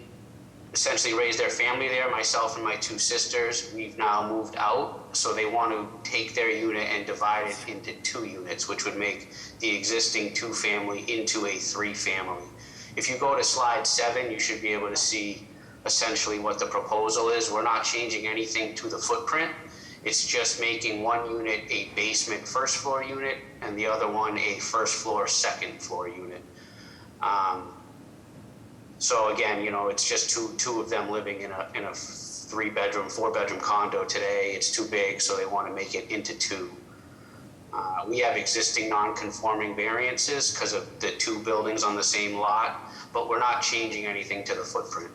essentially raised their family there, myself and my 2 sisters. We've now moved out, so they want to take their unit and divide it into 2 units, which would make the existing 2-family into a 3-family. If you go to slide 7, you should be able to see essentially what the proposal is. We're not changing anything to the footprint. It's just making one unit a basement 1st floor unit and the other one a 1st floor 2nd floor unit. So again, you know, it's just two of them living in a 3-bedroom, 4-bedroom condo today. It's too big, so they want to make it into 2. We have existing non-conforming variances because of the 2 buildings on the same lot, but we're not changing anything to the footprint.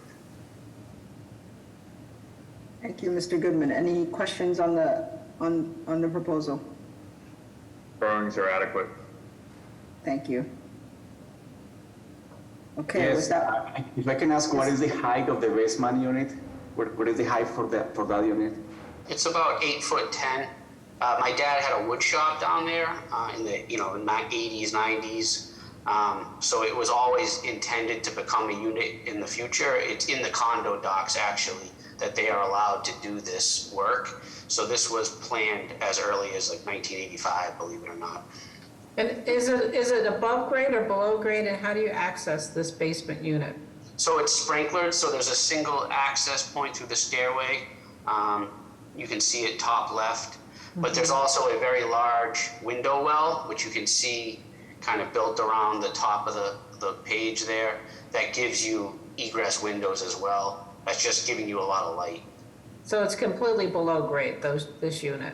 Thank you, Mr. Goodman. Any questions on the proposal? Drawings are adequate. Thank you. Okay, Yes, with that, if I can ask, what is the height of the basement unit? What is the height for that unit? It's about 8'10". My dad had a wood shop down there in the 80s, 90s. So it was always intended to become a unit in the future. It's in the condo docs actually that they are allowed to do this work. So this was planned as early as like 1985, believe it or not. And is it above grade or below grade, and how do you access this basement unit? So it's sprinklered, so there's a single access point through the stairway. You can see it top left, but there's also a very large window well, which you can see kind of built around the top of the page there, that gives you egress windows as well. That's just giving you a lot of light. So it's completely below grade, this unit?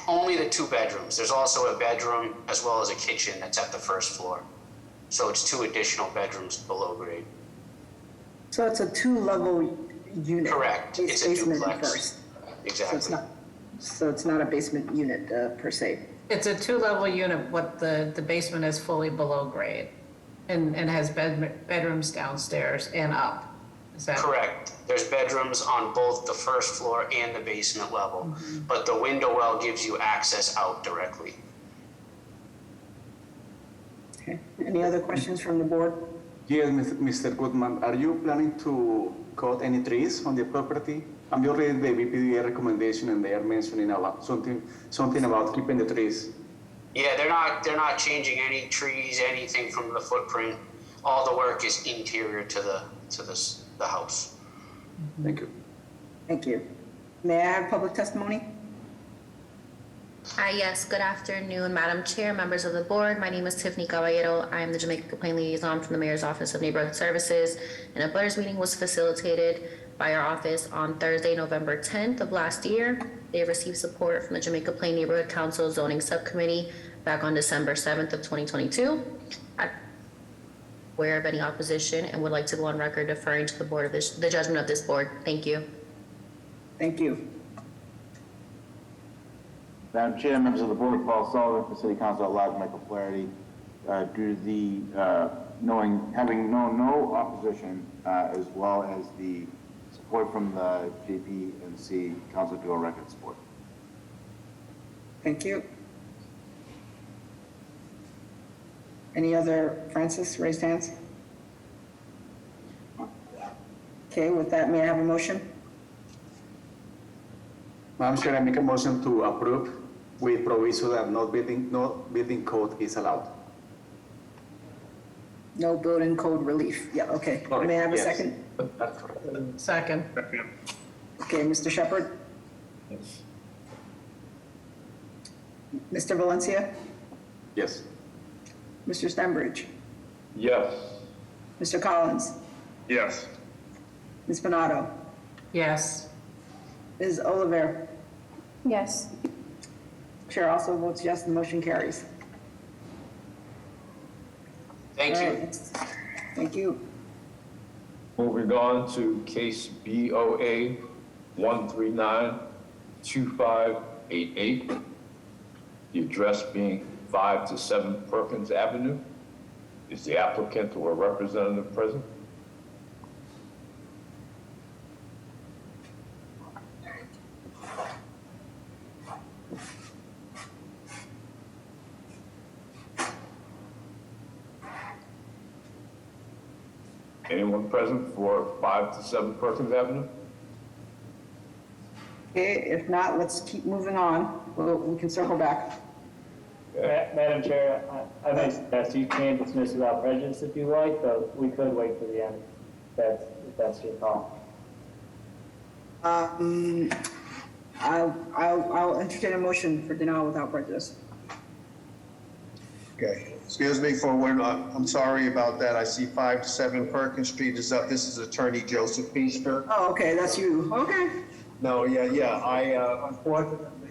Only the 2 bedrooms. There's also a bedroom as well as a kitchen that's at the first floor. So it's 2 additional bedrooms below grade. So it's a 2-level unit? Correct. It's a Basement duplex. first. Exactly. So it's not a basement unit per se? It's a 2-level unit, but the basement is fully below grade and has bedrooms downstairs and up. Is that? Correct. There's bedrooms on both the first floor and the basement level, but the window well gives you access out directly. Okay. Any other questions from the board? Yes, Mr. Goodman, are you planning to cut any trees on the property? I'm just reading the BPDA recommendation and they are mentioning about something about keeping the trees. Yeah, they're not changing any trees, anything from the footprint. All the work is interior to the house. Thank you. Thank you. May I have public testimony? Hi, yes, good afternoon, Madam Chair, members of the board. My name is Tiffany Caballero. I am the Jamaica Complaint Liaison from the Mayor's Office of Neighborhood Services. And a butters meeting was facilitated by our office on Thursday, November 10th of last year. They received support from the Jamaica Plain Neighborhood Council Zoning Subcommittee back on December 7th of 2022. I'm aware of any opposition and would like to go on record deferring to the judgment of this board. Thank you. Thank you. Madam Chair, members of the board, Paul Sullivan for City Council at large, Michael Flaherty. Due to the having known no opposition, as well as the support from the JP&C, Council to a record support. Thank you. Any other, Francis, raised hands? Okay, with that, may I have a motion? Madam Chair, I make a motion to approve with proviso that no building code is allowed. No building code relief. Yeah, okay. Correct, May I have a yes. second? That's correct. Second. Okay, Mr. Shepherd? Yes. Mr. Valencia? Yes. Mr. Stenbridge? Yes. Mr. Collins? Yes. Ms. Bernardo? Yes. Ms. Oliver? Yes. Chair also votes yes, the motion carries. Thank All you. right. Thank you. Moving on to case BOA 1392588. The address being 5 to 7 Perkins Avenue. Is the applicant or a representative present? Anyone present for 5 to 7 Perkins Avenue? Okay, if not, let's keep moving on. We can circle back. Madam Chair, I may suggest you can dismiss without prejudice if you like, but we could wait for the end, if that's your call. I'll entertain a motion for denial without prejudice. Okay, excuse me for one, I'm sorry about that. I see 5 to 7 Perkins Street is up. This is Attorney Joseph Feaster. Oh, okay, that's you. Okay. No, yeah, I, unfortunately,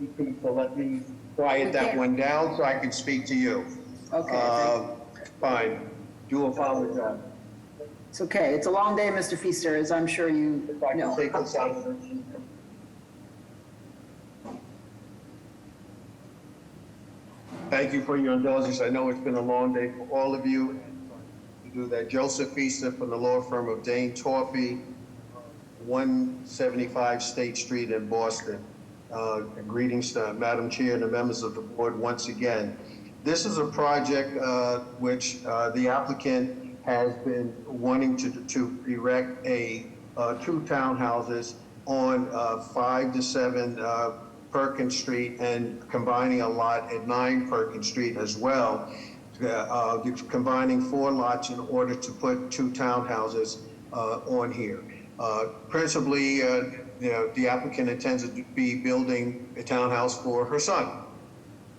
you people let me quiet that one down so I can speak to you. Okay. Fine, do apologize. It's okay. It's a long day, Mr. Feaster, as I'm sure you know. Take this out. Thank you for your indulgence. I know it's been a long day for all of you. To do that, Joseph Feaster from the law firm of Dane Torpy, 175 State Street in Boston. Greetings to Madam Chair and the members of the board once again. This is a project which the applicant has been wanting to erect two townhouses on 5 to 7 Perkins Street and combining a lot at 9 Perkins Street as well. Combining 4 lots in order to put 2 townhouses on here. Principally, the applicant intends to be building a townhouse for her son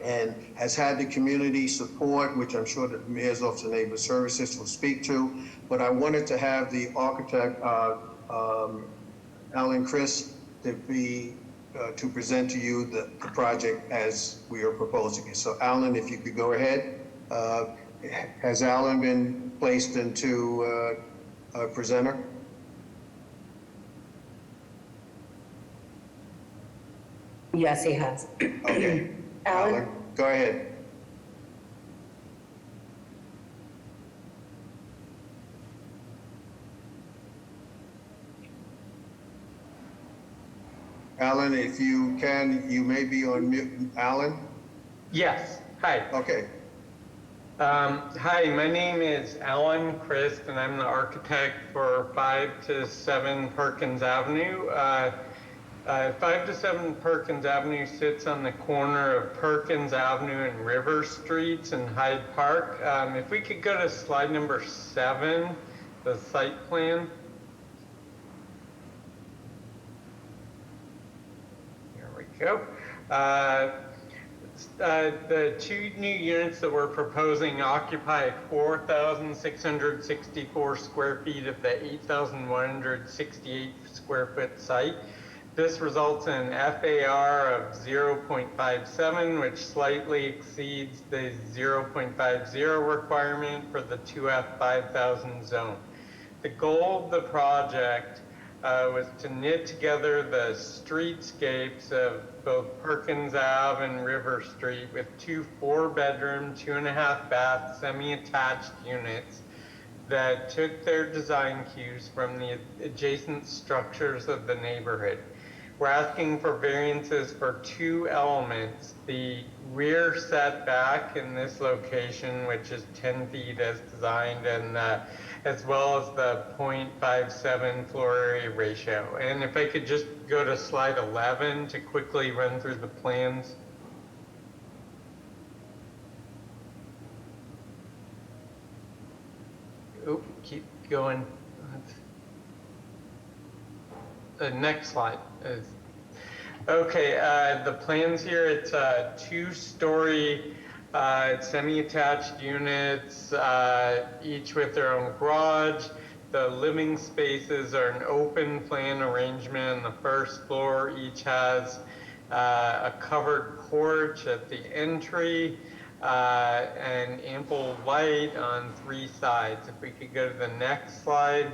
and has had the community support, which I'm sure the Mayor's Office of Neighborhood Services will speak to, but I wanted to have the architect Alan Chris to present to you the project as we are proposing it. So Alan, if you could go ahead. Has Alan been placed into a presenter? Yes, he has. Okay. Alan? Go ahead. Alan, if you can, you may be on mute. Alan? Yes, hi. Okay. Hi, my name is Alan Christ, and I'm the architect for 5 to 7 Perkins Avenue. 5 to 7 Perkins Avenue sits on the corner of Perkins Avenue and River Streets in Hyde Park. If we could go to slide number 7, the site plan. Here we go. The 2 new units that we're proposing occupy 4,664 square feet of the 8,168 square foot site. This results in FAR of 0.57, which slightly exceeds the 0.50 requirement for the 2F 5000 zone. The goal of the project was to knit together the streetscapes of both Perkins Ave and River Street with 2 4-bedroom, 2.5-bath, semi-attached units that took their design cues from the adjacent structures of the neighborhood. We're asking for variances for 2 elements: the rear setback in this location, which is 10 feet as designed, and as well as the 0.57 floor area ratio. And if I could just go to slide 11 to quickly run through the plans. Oh, keep going. Next slide. Okay, the plans here, it's 2-story semi-attached units, each with their own garage. The living spaces are an open plan arrangement on the first floor. Each has a covered porch at the entry and ample light on 3 sides. If we could go to the next slide.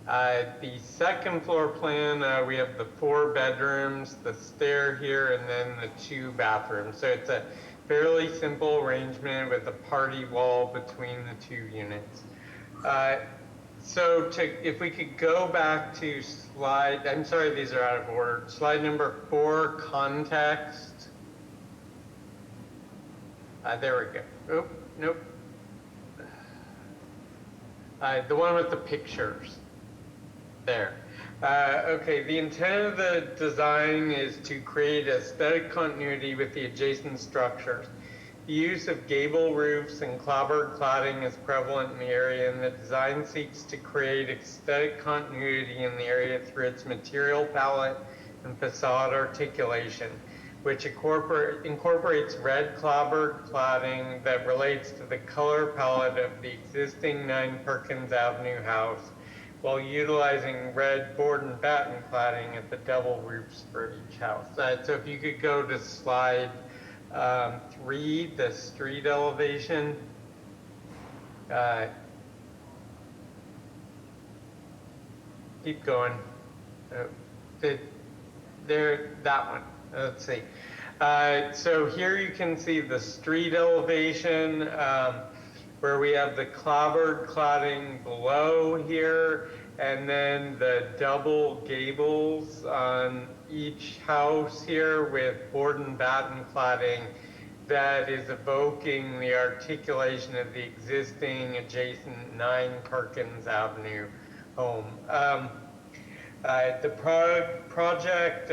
The second floor plan, we have the 4 bedrooms, the stair here, and then the 2 bathrooms. So it's a fairly simple arrangement with a party wall between the 2 units. If we could go back to slide, I'm sorry, these are out of order. Slide number 4, context. There we go. Oh, nope. The one with the pictures. There. Okay, the intent of the design is to create aesthetic continuity with the adjacent structures. The use of gable roofs and clapboard cladding is prevalent in the area, and the design seeks to create aesthetic continuity in the area through its material palette and facade articulation, which incorporates red clapboard cladding that relates to the color palette of the existing 9 Perkins Avenue house, while utilizing red board and batten cladding at the double roofs for each house. So if you could go to slide 3, the street elevation. Keep going. That one. Let's see. So here you can see the street elevation, where we have the clapboard cladding below here, and then the double gables on each house here with board and batten cladding that is evoking the articulation of the existing adjacent 9 Perkins Avenue home. The project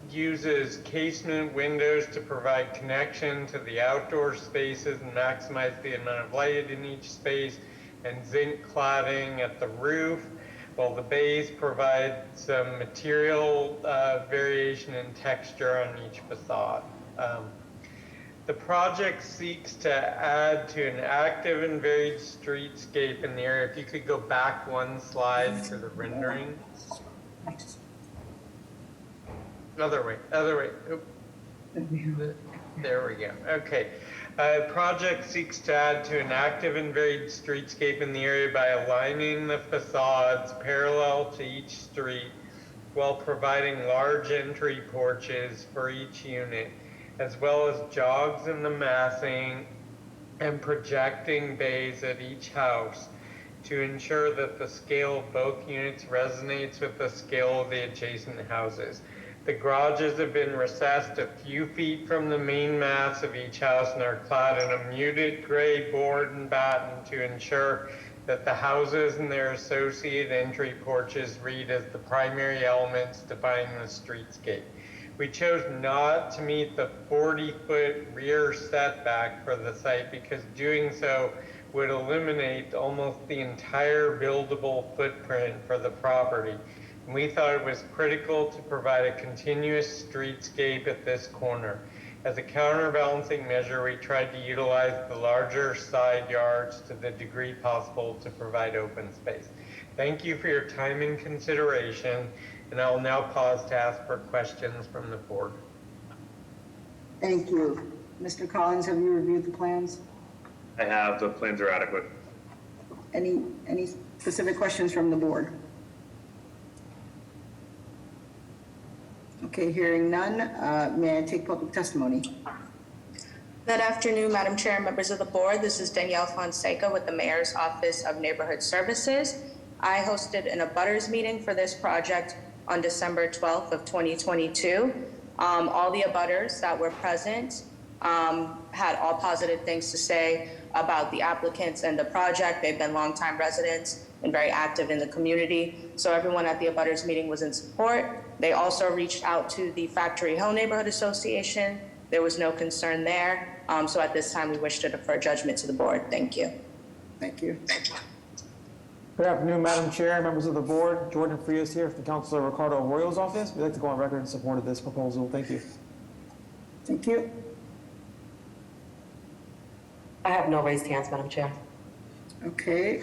uses casement windows to provide connection to the outdoor spaces and maximize the amount of light in each space, and zinc cladding at the roof, while the bays provide some material variation and texture on each facade. The project seeks to add to an active and varied streetscape in the area. If you could go back 1 slide for the rendering. Other way. Oop. There we go. Okay. Project seeks to add to an active and varied streetscape in the area by aligning the facades parallel to each street while providing large entry porches for each unit, as well as jogs in the massing and projecting bays at each house to ensure that the scale of both units resonates with the scale of the adjacent houses. The garages have been recessed a few feet from the main mass of each house and are clad in a muted gray board and batten to ensure that the houses and their associated entry porches read as the primary elements defining the streetscape. We chose not to meet the 40-foot rear setback for the site because doing so would eliminate almost the entire buildable footprint for the property. And we thought it was critical to provide a continuous streetscape at this corner. As a counterbalancing measure, we tried to utilize the larger side yards to the degree possible to provide open space. Thank you for your time and consideration, and I will now pause to ask for questions from the board. Thank you. Mr. Collins, have you reviewed the plans? I have, the plans are adequate. Any specific questions from the board? Okay, hearing none, may I take public testimony? Good afternoon, Madam Chair and members of the board. This is Danielle Fonseca with the Mayor's Office of Neighborhood Services. I hosted an abutters meeting for this project on December 12th of 2022. All the abutters that were present had all positive things to say about the applicants and the project. They've been longtime residents and very active in the community. So everyone at the abutters meeting was in support. They also reached out to the Factory Hill Neighborhood Association. There was no concern there. So at this time, we wish to defer judgment to the board. Thank you. Thank you. Good afternoon, Madam Chair, members of the board. Jordan Frias here from Councilor Ricardo Arroyo's office. We'd like to go on record in support of this proposal. Thank you. Thank you. I have no raised hands, Madam Chair. Okay,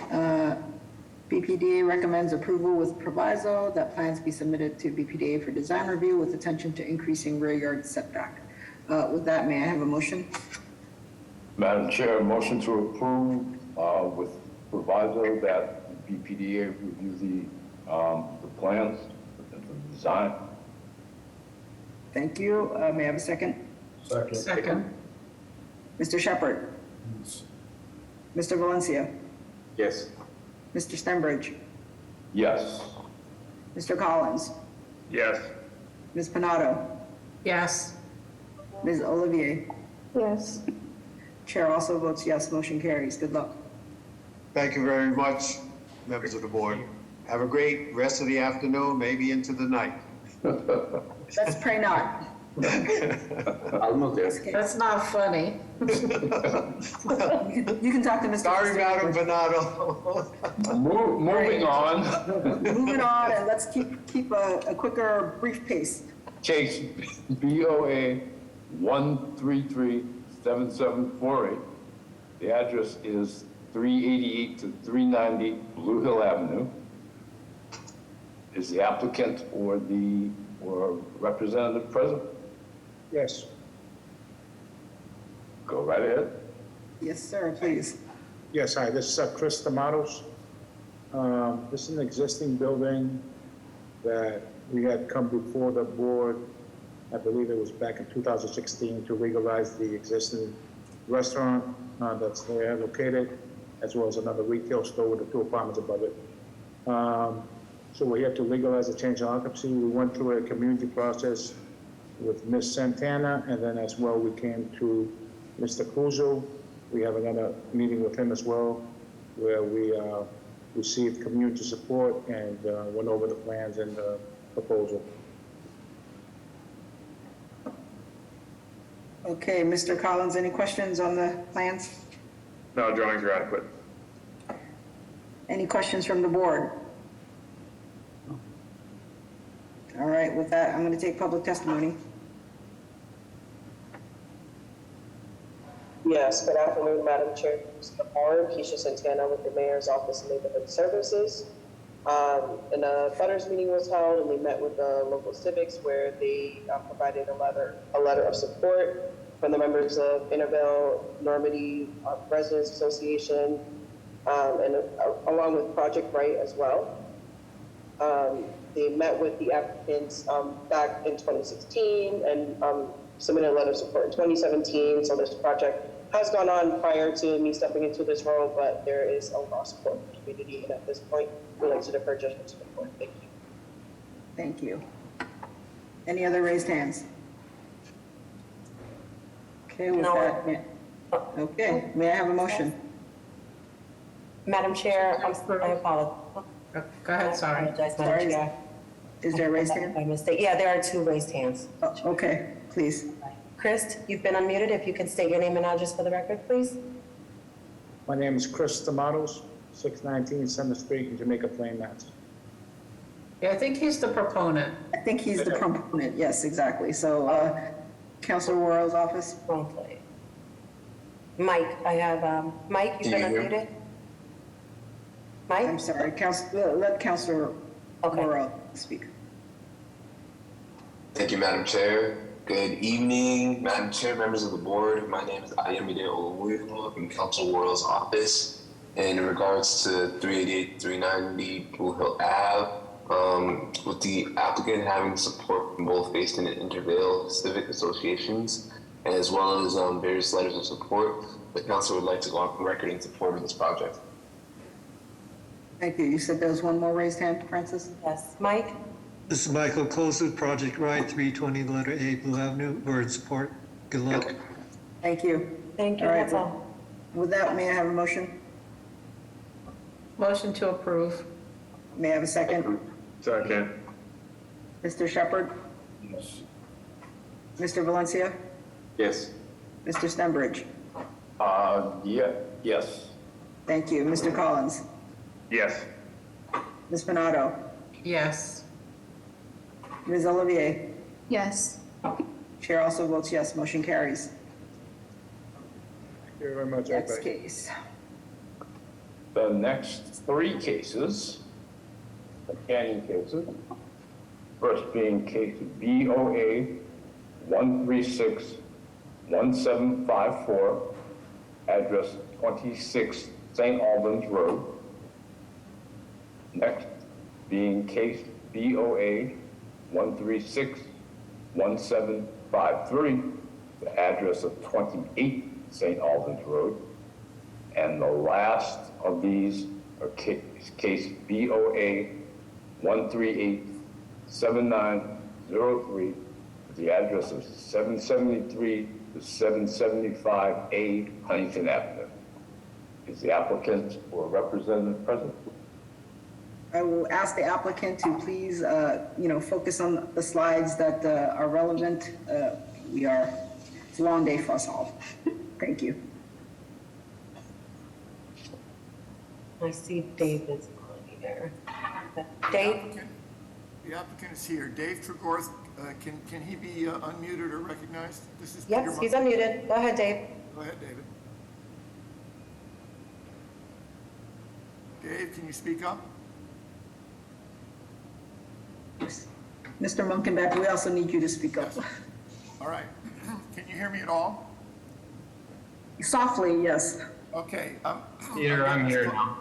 BPDA recommends approval with proviso that plans be submitted to BPDA for design review with attention to increasing rear yard setback. With that, may I have a motion? Madam Chair, motion to approve with proviso that BPDA review the plans and the design. Thank you. May I have a second? Second. Mr. Shepherd? Mr. Valencia? Yes. Mr. Stenbridge? Yes. Mr. Collins? Yes. Ms. Panado? Yes. Ms. Olivier? Yes. Chair also votes yes, motion carries. Good luck. Thank you very much, members of the board. Have a great rest of the afternoon, maybe into the night. Let's pray not. Almost there. That's not funny. You can talk to Mr. Sorry, Madam Bernardo. Moving on. Moving on, and let's keep a quicker, brief pace. Case BOA 1337748. The address is 388 to 390 Blue Hill Avenue. Is the applicant or representative present? Yes. Go right ahead. Yes, sir, please. Yes, hi, this is Chris Tomatos. This is an existing building that we had come before the board, I believe it was back in 2016, to legalize the existing restaurant that's there located, as well as another retail store with the 2 apartments above it. So we had to legalize the change of occupancy. We went through a community process with Ms. Santana, and then as well we came to Mr. Cuso. We have another meeting with him as well, where we received community support and went over the plans and the proposal. Okay, Mr. Collins, any questions on the plans? No, drawings are adequate. Any questions from the board? All right, with that, I'm going to take public testimony. Yes, good afternoon, Madam Chair, members of the board. Keisha Santana with the Mayor's Office of Neighborhood Services. And a butters meeting was held, and we met with the local civics where they provided a letter of support from the members of Intervale Normandy Residents Association, and along with Project Right as well. They met with the applicants back in 2016 and submitted a letter of support in 2017. So this project has gone on prior to me stepping into this role, but there is a lot of support from the community, and at this point, we'd like to defer judgment to the court. Thank you. Thank you. Any other raised hands? Okay, with that, okay, may I have a motion? Madam Chair, I apologize. Go ahead, sorry. I apologize, Madam Chair. Is there a raised hand? By mistake. Yeah, there are 2 raised hands. Okay, please. Chris, you've been unmuted. If you can state your name and address for the record, please. My name is Chris Tomatos, 619 Center Street in Jamaica Plain, Mass. Yeah, I think he's the proponent. I think he's the proponent, yes, exactly. So, Councilor Worrell's office? Mike, I have, Mike, you've been unmuted? Mike? I'm sorry, let Councilor Worrell speak. Thank you, Madam Chair. Good evening, Madam Chair, members of the board. My name is Ayemide Oluwuyo from Council Worrell's office. In regards to 388, 390 Blue Hill Ave, with the applicant having support from both Facein and Intervale civic associations, as well as various letters of support, the council would like to go on record in support of this project. Thank you. You said there was one more raised hand, Francis? Yes. Mike? This is Michael Close, Project Right, 320 letter A, Blue Avenue. We're in support. Good luck. Thank you. Thank you. All right, That's all. with that, may I have a motion? Motion to approve. May I have a second? Second. Mr. Shepherd? Yes. Mr. Valencia? Yes. Mr. Stenbridge? Yes. Thank you. Mr. Collins? Yes. Ms. Pinato? Yes. Ms. Olivier? Yes. Chair also votes yes. Motion carries. Thank you very much, Next everybody. case. The next 3 cases, the canyon cases, first being case BOA 1361754, address 26 St. Albans Road. Next being case BOA 1361753, the address of 28 St. Albans Road. And the last of these are case BOA 1387903, the address of 773 to 775A Huntington Avenue. Is the applicant or representative present? I will ask the applicant to please, focus on the slides that are relevant. It's a long day for us all. Thank you. I see David's on here. Dave? The applicant is here. Dave Tregorth, can he be unmuted or recognized? This is Yes, he's unmuted. Go ahead, Dave. Go ahead, David. Dave, can you speak up? Mr. Munkenbeck, we also need you to speak up. All right. Can you hear me at all? Softly, yes. Okay. Peter, I'm here now.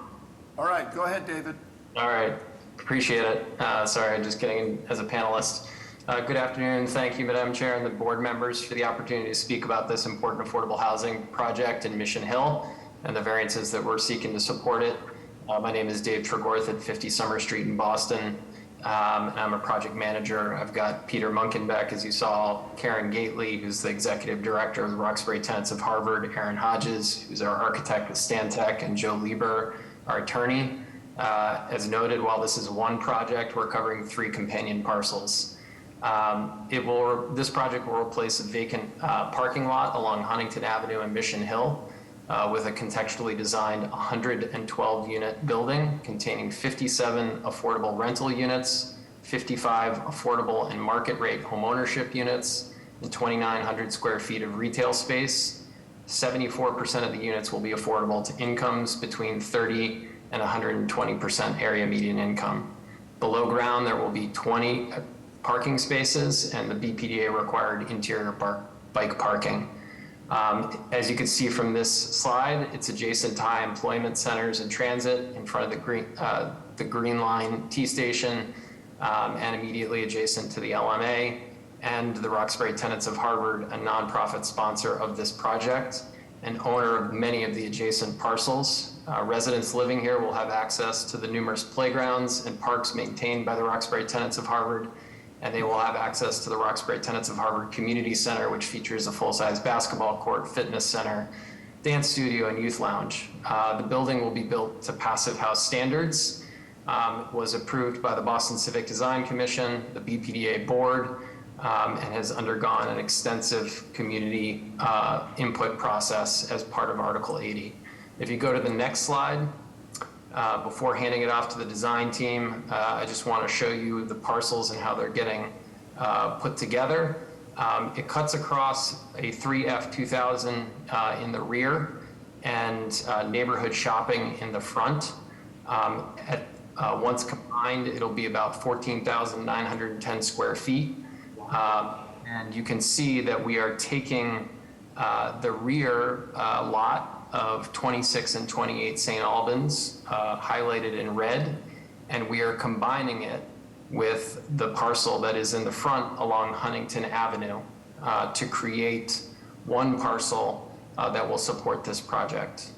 All right, go ahead, David. All right, appreciate it. Sorry, just getting in as a panelist. Good afternoon. Thank you, Madam Chair and the board members for the opportunity to speak about this important affordable housing project in Mission Hill and the variances that we're seeking to support it. My name is Dave Tregorth at 50 Summer Street in Boston. I'm a project manager. I've got Peter Munkenbeck, as you saw, Karen Gately, who's the executive director of the Roxbury Tenants of Harvard, Aaron Hodges, who's our architect with Stantec, and Joe Lieber, our attorney. As noted, while this is one project, we're covering 3 companion parcels. This project will replace a vacant parking lot along Huntington Avenue and Mission Hill with a contextually designed 112-unit building containing 57 affordable rental units, 55 affordable and market rate homeownership units, and 2,900 square feet of retail space. 74% of the units will be affordable to incomes between $30,000 and 120% area median income. Below ground, there will be 20 parking spaces and the BPDA required interior bike parking. As you can see from this slide, it's adjacent to high employment centers and transit in front of the Green Line T station, and immediately adjacent to the LMA and the Roxbury Tenants of Harvard, a nonprofit sponsor of this project and owner of many of the adjacent parcels. Residents living here will have access to the numerous playgrounds and parks maintained by the Roxbury Tenants of Harvard, and they will have access to the Roxbury Tenants of Harvard Community Center, which features a full-size basketball court, fitness center, dance studio, and youth lounge. The building will be built to Passive House standards. It was approved by the Boston Civic Design Commission, the BPDA board, and has undergone an extensive community input process as part of Article 80. If you go to the next slide, before handing it off to the design team, I just want to show you the parcels and how they're getting put together. It cuts across a 3F2000 in the rear and neighborhood shopping in the front. Once combined, it'll be about 14,910 square feet. And you can see that we are taking the rear lot of 26 and 28 St. Albans, highlighted in red, and we are combining it with the parcel that is in the front along Huntington Avenue to create one parcel that will support this project.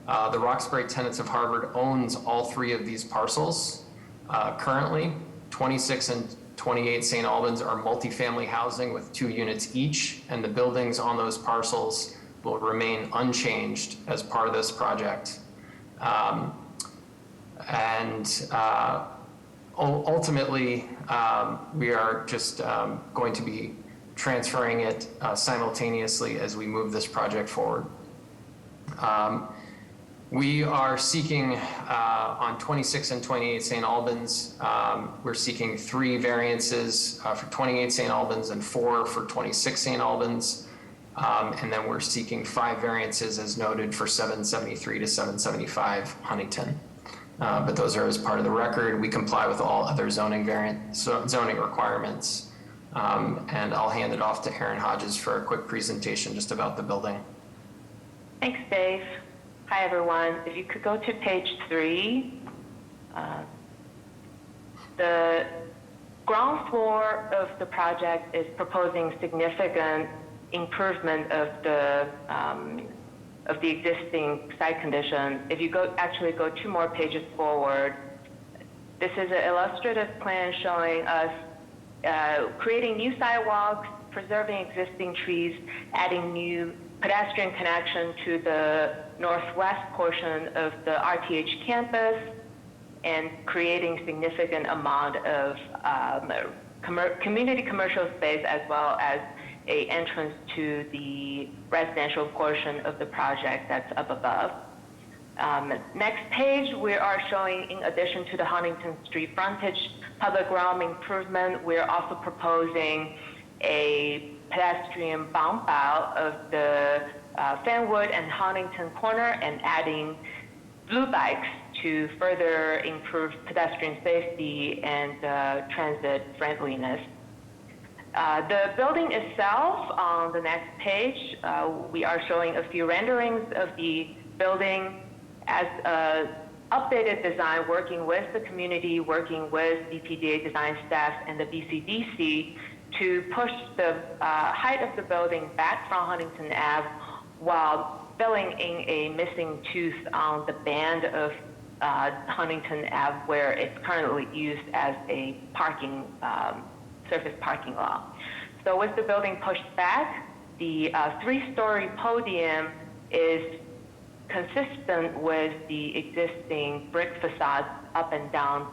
The Roxbury Tenants of Harvard owns all three of these parcels. Currently, 26 and 28 St. Albans are multifamily housing with 2 units each, and the buildings on those parcels will remain unchanged as part of this project. Ultimately, we are just going to be transferring it simultaneously as we move this project forward. We are seeking on 26 and 28 St. Albans, we're seeking 3 variances for 28 St. Albans and 4 for 26 St. Albans. And then we're seeking 5 variances as noted for 773 to 775 Huntington. But those are as part of the record. We comply with all other zoning requirements. And I'll hand it off to Erin Hodges for a quick presentation just about the building. Thanks, Dave. Hi, everyone. If you could go to page 3. The ground floor of the project is proposing significant improvement of the existing site condition. If you actually go 2 more pages forward, this is an illustrative plan showing us creating new sidewalks, preserving existing trees, adding new pedestrian connection to the northwest portion of the RTH campus, and creating significant amount of community commercial space as well as a entrance to the residential portion of the project that's up above. Next page, we are showing, in addition to the Huntington Street frontage public realm improvement, we're also proposing a pedestrian bump out of the Fenwood and Huntington corner and adding blue bikes to further improve pedestrian safety and transit friendliness. The building itself, on the next page, we are showing a few renderings of the building as updated design, working with the community, working with BPDA design staff and the BCDC to push the height of the building back from Huntington Ave while filling in a missing tooth on the band of Huntington Ave where it's currently used as a parking surface parking lot. So with the building pushed back, the 3-story podium is consistent with the existing brick facade up and down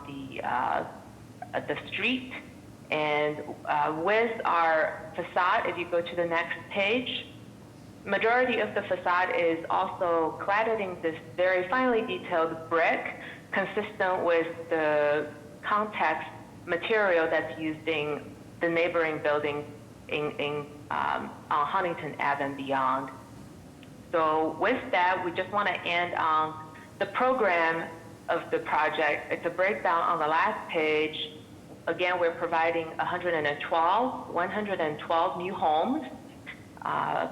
the street. And with our facade, if you go to the next page, majority of the facade is also cladded in this very finely detailed brick, consistent with the context material that's used in the neighboring building on Huntington Ave and beyond. So with that, we just want to end on the program of the project. It's a breakdown on the last page. Again, we're providing 112 new homes.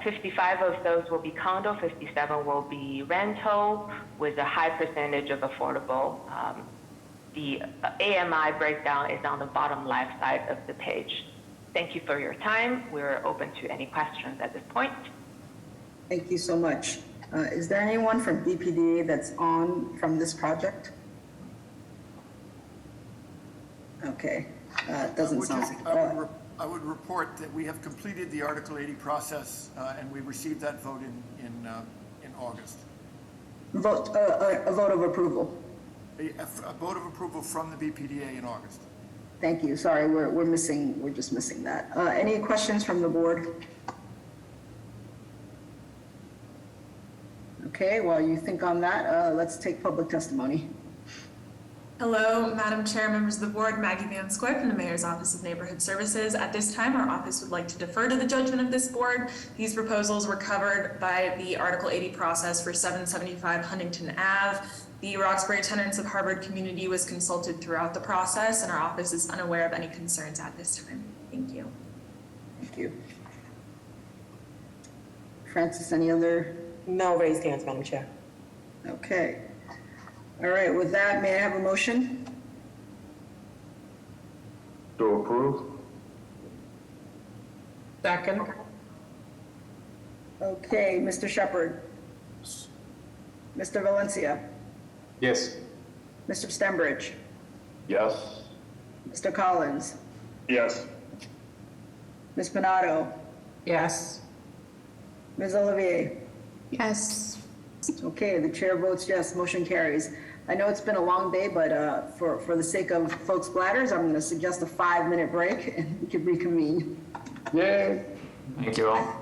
55 of those will be condo, 57 will be rental, with a high percentage of affordable. The AMI breakdown is on the bottom left side of the page. Thank you for your time. We're open to any questions at this point. Thank you so much. Is there anyone from BPDA that's on from this project? Okay, doesn't sound. I would report that we have completed the Article 80 process, and we received that vote in August. A vote of approval. A vote of approval from the BPDA in August. Thank you. Sorry, we're just missing that. Any questions from the board? Okay, while you think on that, let's take public testimony. Hello, Madam Chair, members of the board, Maggie Van Squip from the Mayor's Office of Neighborhood Services. At this time, our office would like to defer to the judgment of this board. These proposals were covered by the Article 80 process for 775 Huntington Ave. The Roxbury Tenants of Harvard community was consulted throughout the process, and our office is unaware of any concerns at this time. Thank you. Thank you. Francis, any other? No raised hands, Madam Chair. Okay. All right, with that, may I have a motion? To approve? Second. Okay, Mr. Shepherd. Mr. Valencia. Yes. Mr. Stembridge. Yes. Mr. Collins. Yes. Ms. Panado. Yes. Ms. Olivier. Yes. Okay, the chair votes yes, motion carries. I know it's been a long day, but for the sake of folks' bladders, I'm going to suggest a 5-minute break and we can reconvene. Yay. Thank you all.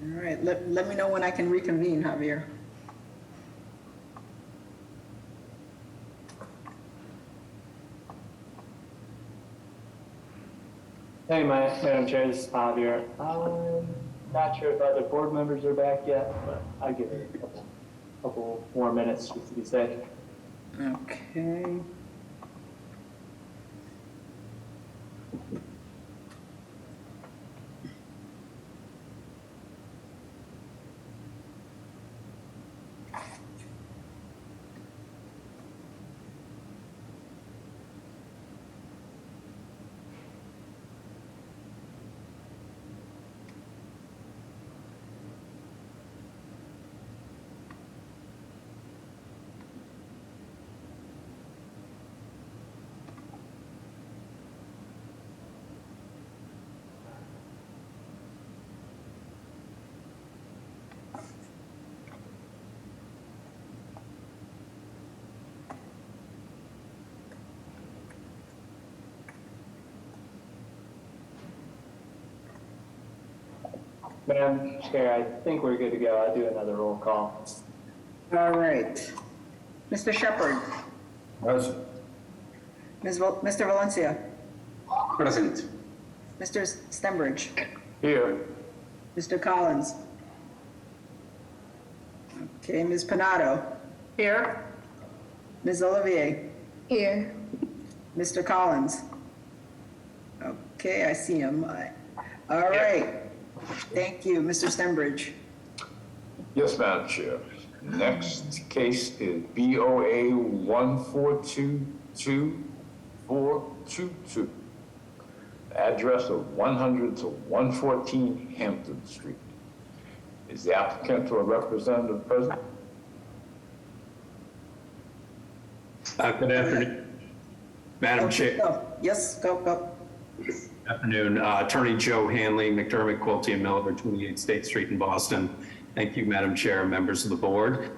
All right, let me know when I can reconvene, Javier. Hey, Madam Chair, this is Javier. I'm not sure if other board members are back yet, but I'll give it a couple more minutes just to be safe. Okay. Madam Chair, I think we're good to go. I'll do another roll call. All right. Mr. Shepherd. Present. Mr. Valencia. Present. Mr. Stembridge. Here. Mr. Collins. Okay, Ms. Panado. Here. Ms. Olivier. Here. Mr. Collins. Okay, I see him. All right. Thank you, Mr. Stembridge. Yes, Madam Chair. Next case is BOA 1422422. Address of 100 to 114 Hampton Street. Is the applicant or representative present? Good afternoon, Madam Chair. Go. Yes, go. Good afternoon, Attorney Joe Hanley, McDermott, Quilty, and Miller, 28 State Street in Boston. Thank you, Madam Chair, members of the board.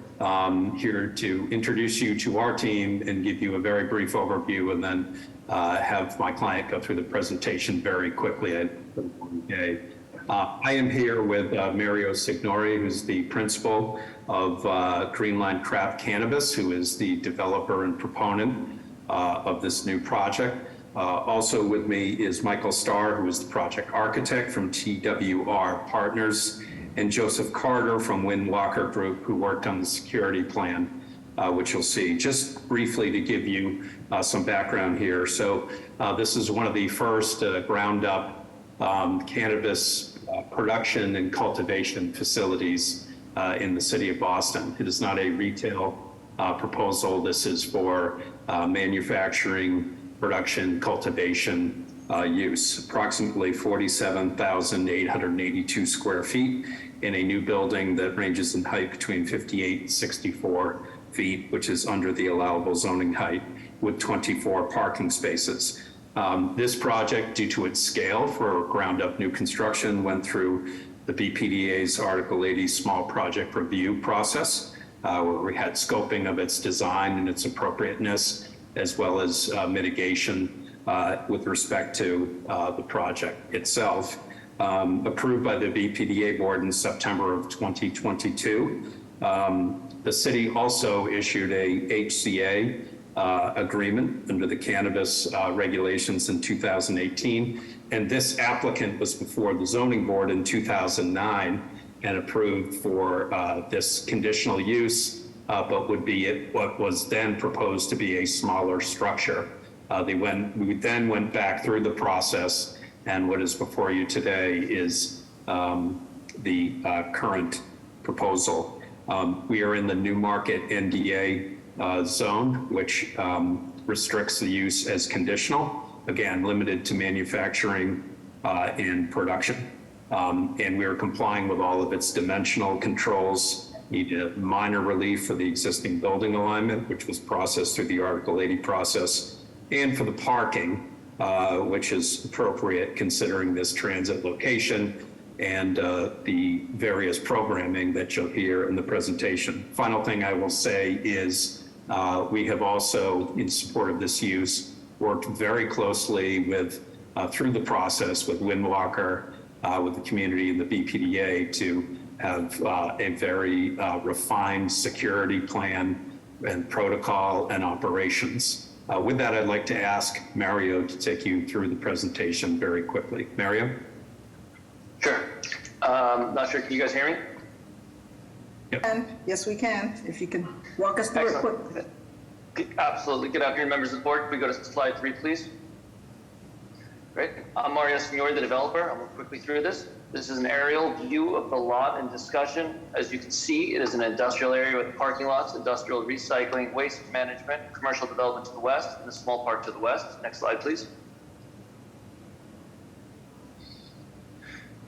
Here to introduce you to our team and give you a very brief overview, and then have my client go through the presentation very quickly. I am here with Mario Signori, who's the principal of Greenline Craft Cannabis, who is the developer and proponent of this new project. Also with me is Michael Starr, who is the project architect from TWR Partners, and Joseph Carter from Windwalker Group, who worked on the security plan, which you'll see. Just briefly to give you some background here. So this is one of the first ground up cannabis production and cultivation facilities in the city of Boston. It is not a retail proposal. This is for manufacturing, production, cultivation use. Approximately 47,882 square feet in a new building that ranges in height between 58 and 64 feet, which is under the allowable zoning height, with 24 parking spaces. This project, due to its scale for ground up new construction, went through the BPDA's Article 80 small project review process, where we had scoping of its design and its appropriateness, as well as mitigation with respect to the project itself. Approved by the BPDA board in September of 2022. The city also issued a HCA agreement under the cannabis regulations in 2018. And this applicant was before the zoning board in 2009 and approved for this conditional use, but would be what was then proposed to be a smaller structure. We then went back through the process, and what is before you today is the current proposal. We are in the New Market NDA zone, which restricts the use as conditional, again, limited to manufacturing and production. And we are complying with all of its dimensional controls. Need a minor relief for the existing building alignment, which was processed through the Article 80 process, and for the parking, which is appropriate considering this transit location and the various programming that you'll hear in the presentation. Final thing I will say is we have also, in support of this use, worked very closely with, through the process with Windwalker with the community and the BPDA to have a very refined security plan and protocol and operations. With that, I'd like to ask Mario to take you through the presentation very quickly. Mario? Sure. Not sure, can you guys hear me? Yes, we can. If you can walk us through it quick. Absolutely. Good afternoon, members of the board. Can we go to slide 3, please? Great. I'm Mario Signori, the developer. I'll move quickly through this. This is an aerial view of the lot in discussion. As you can see, it is an industrial area with parking lots, industrial recycling, waste management, commercial development to the west, and a small park to the west. Next slide, please.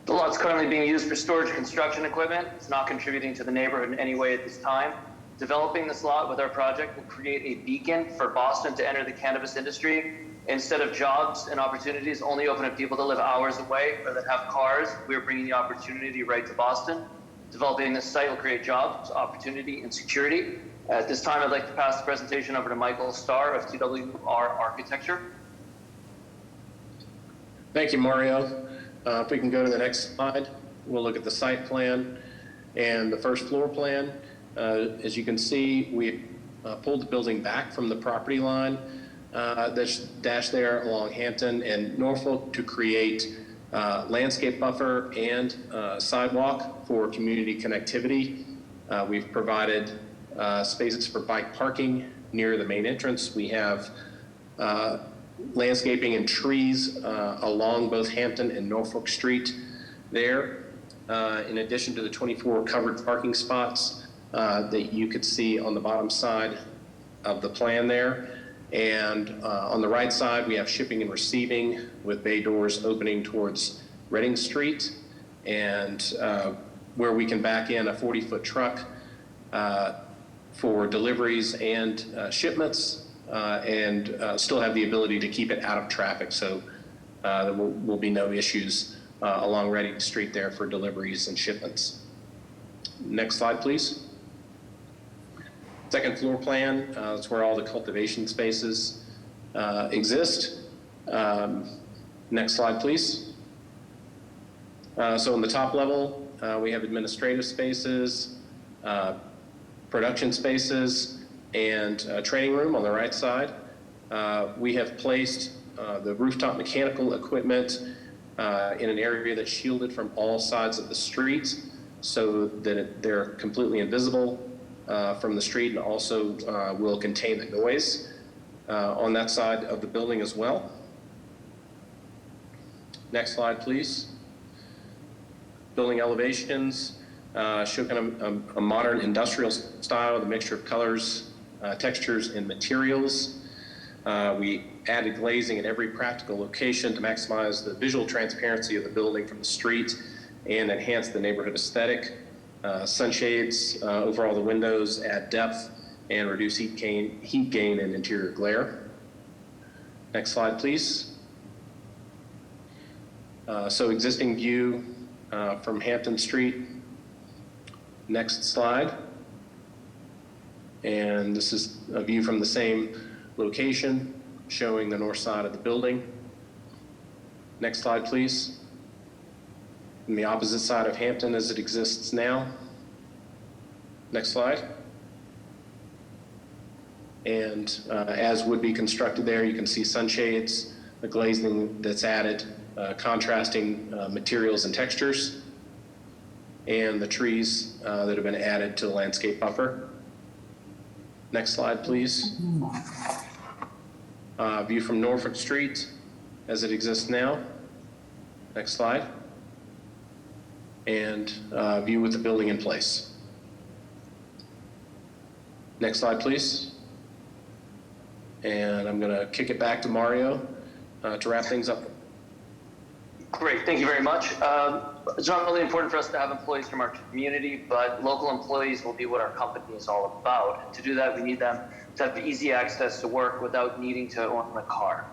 The lot's currently being used for storage construction equipment. It's not contributing to the neighborhood in any way at this time. Developing this lot with our project will create a beacon for Boston to enter the cannabis industry. Instead of jobs and opportunities only open to people that live hours away or that have cars, we are bringing the opportunity right to Boston. Developing this site will create jobs, opportunity, and security. At this time, I'd like to pass the presentation over to Michael Starr of TWR Architecture. Thank you, Mario. If we can go to the next slide, we'll look at the site plan and the first floor plan. As you can see, we pulled the building back from the property line that's dashed there along Hampton and Norfolk to create landscape buffer and sidewalk for community connectivity. We've provided spaces for bike parking near the main entrance. We have landscaping and trees along both Hampton and Norfolk Street there, in addition to the 24 covered parking spots that you could see on the bottom side of the plan there. And on the right side, we have shipping and receiving with bay doors opening towards Reading Street, and where we can back in a 40-foot truck for deliveries and shipments, and still have the ability to keep it out of traffic. So there will be no issues along Reading Street there for deliveries and shipments. Next slide, please. Second floor plan, that's where all the cultivation spaces exist. Next slide, please. So on the top level, we have administrative spaces, production spaces, and a training room on the right side. We have placed the rooftop mechanical equipment in an area that's shielded from all sides of the street so that they're completely invisible from the street, and also will contain the noise on that side of the building as well. Next slide, please. Building elevations show kind of a modern industrial style with a mixture of colors, textures, and materials. We added glazing at every practical location to maximize the visual transparency of the building from the street and enhance the neighborhood aesthetic. Sunshades over all the windows add depth and reduce heat gain and interior glare. Next slide, please. So existing view from Hampton Street. Next slide. And this is a view from the same location showing the north side of the building. Next slide, please. On the opposite side of Hampton as it exists now. Next slide. And as would be constructed there, you can see sunshades, the glazing that's added, contrasting materials and textures, and the trees that have been added to the landscape buffer. Next slide, please. View from Norfolk Street as it exists now. Next slide. And view with the building in place. Next slide, please. And I'm gonna kick it back to Mario to wrap things up. Great, thank you very much. It's not really important for us to have employees from our community, but local employees will be what our company is all about. To do that, we need them to have easy access to work without needing to own a car.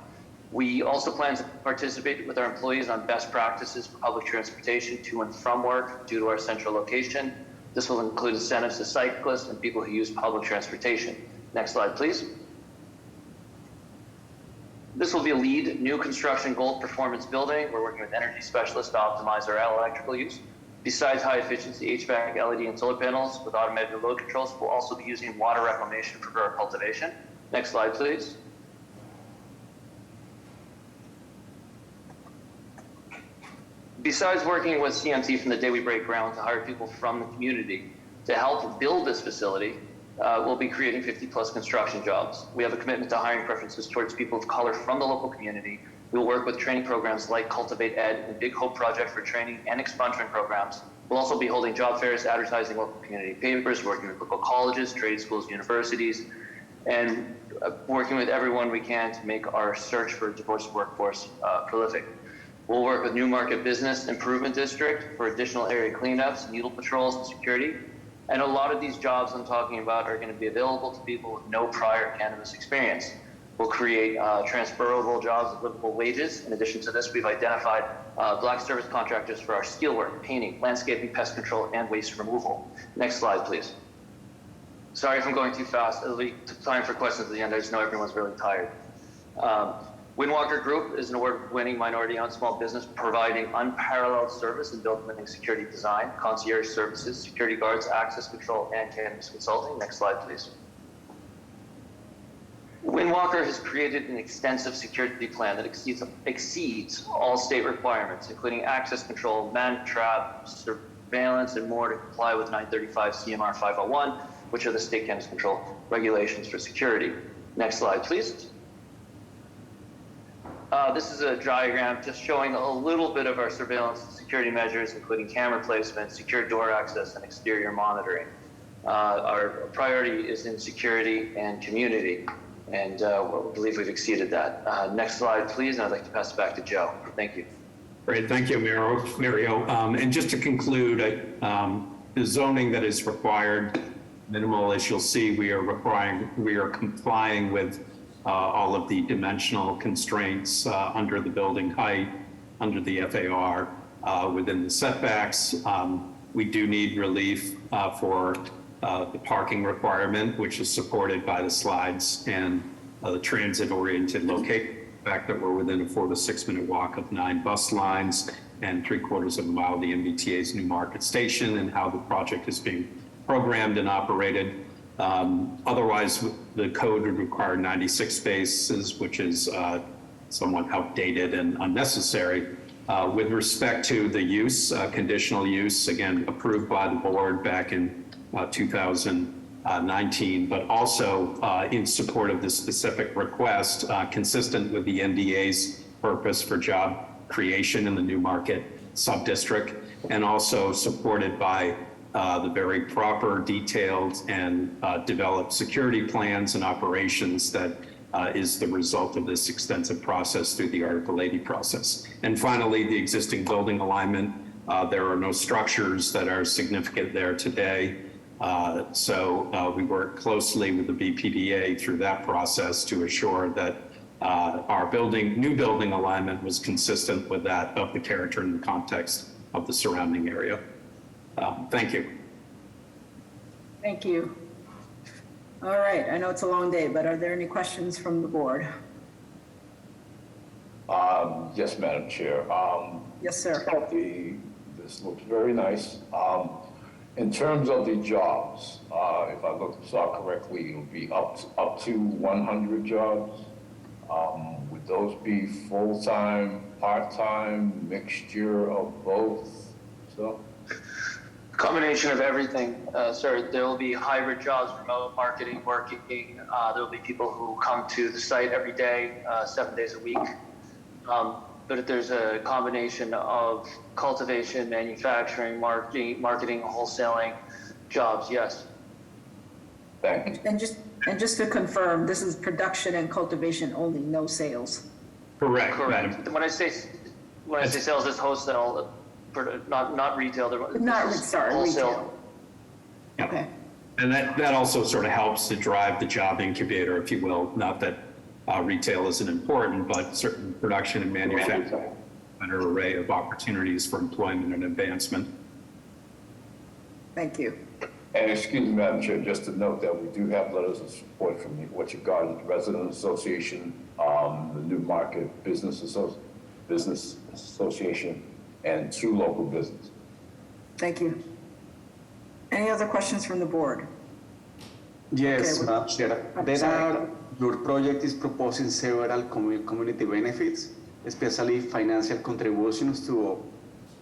We also plan to participate with our employees on best practices for public transportation to and from work due to our central location. This will include incentives to cyclists and people who use public transportation. Next slide, please. This will be a LEED new construction gold performance building. We're working with energy specialists to optimize our electrical use. Besides high efficiency HVAC, LED, and solar panels with automated load controls, we'll also be using water reclamation for our cultivation. Next slide, please. Besides working with CMT from the day we break ground to hire people from the community to help build this facility, we'll be creating 50+ construction jobs. We have a commitment to hiring preferences towards people of color from the local community. We'll work with training programs like Cultivate Ed and Big Hope Project for training and expungement programs. We'll also be holding job fairs, advertising local community papers, working with local colleges, trade schools, universities, and working with everyone we can to make our search for a diverse workforce prolific. We'll work with Newmarket Business Improvement District for additional area cleanups, needle patrols, and security. And a lot of these jobs I'm talking about are going to be available to people with no prior cannabis experience. We'll create transferable jobs with livable wages. In addition to this, we've identified Black service contractors for our steelwork, painting, landscaping, pest control, and waste removal. Next slide, please. Sorry if I'm going too fast. It'll be time for questions at the end. I just know everyone's really tired. Windwalker Group is an award-winning minority-owned small business providing unparalleled service in building security design, concierge services, security guards, access control, and cannabis consulting. Next slide, please. Windwalker has created an extensive security plan that exceeds all state requirements, including access control, man-trap, surveillance, and more to comply with 935 CMR 501, which are the state cannabis control regulations for security. Next slide, please. This is a diagram just showing a little bit of our surveillance and security measures, including camera placement, secure door access, and exterior monitoring. Our priority is in security and community, and we believe we've exceeded that. Next slide, please, and I'd like to pass it back to Joe. Thank you. Great, thank you, Mario. And just to conclude, the zoning that is required, minimal, as you'll see, we are complying with all of the dimensional constraints under the building height, under the FAR, within the setbacks. We do need relief for the parking requirement, which is supported by the slides, and the transit-oriented location. The fact that we're within a 4 to 6 minute walk of 9 bus lines and 3/4 of a mile of the MBTA's Newmarket Station, and how the project is being programmed and operated. Otherwise, the code would require 96 spaces, which is somewhat outdated and unnecessary. With respect to the use, conditional use, again, approved by the board back in 2019, but also in support of this specific request, consistent with the NDA's purpose for job creation in the Newmarket sub-district, and also supported by the very proper, detailed, and developed security plans and operations that is the result of this extensive process through the Article 80 process. And finally, the existing building alignment. There are no structures that are significant there today. So we work closely with the BPDA through that process to assure that our new building alignment was consistent with that of the character and the context of the surrounding area. Thank you. Thank you. All right, I know it's a long day, but are there any questions from the board? Yes, Madam Chair. Yes, sir. This looks very nice. In terms of the jobs, if I saw correctly, it would be up to 100 jobs. Would those be full-time, part-time, mixture of both? So. Combination of everything, sir. There will be hybrid jobs, remote marketing, working. There will be people who come to the site every day, 7 days a week. But there's a combination of cultivation, manufacturing, marketing, wholesaling jobs. Yes. Thank you. And just to confirm, this is production and cultivation only, no sales. Correct. Correct. When I say sales, it's wholesale. Not retail. Retail. Yeah. Okay. And that also sort of helps to drive the job incubator, if you will. Not that retail isn't important, but certain production and manufacturing, an array of opportunities for employment and advancement. Thank you. And excuse me, Madam Chair, just to note that we do have letters of support from the Orchard Gardens Resident Association, the New Market Business Association, and 2 local businesses. Thank you. Any other questions from the board? Yes, Okay, Madam Chair. Your project is proposing several community benefits, especially financial contributions to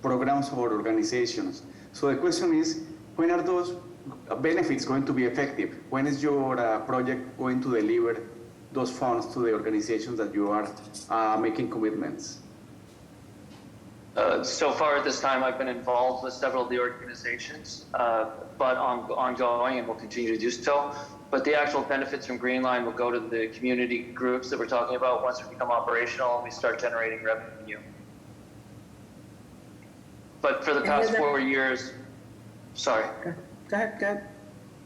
programs or organizations. So the question is, when are those benefits going to be effective? When is your project going to deliver those funds to the organizations that you are making commitments? So far at this time, I've been involved with several of the organizations, but ongoing and will continue to do so. But the actual benefits from Green Line will go to the community groups that we're talking about once we become operational and we start generating revenue. But for the past 4 years, sorry. Go ahead.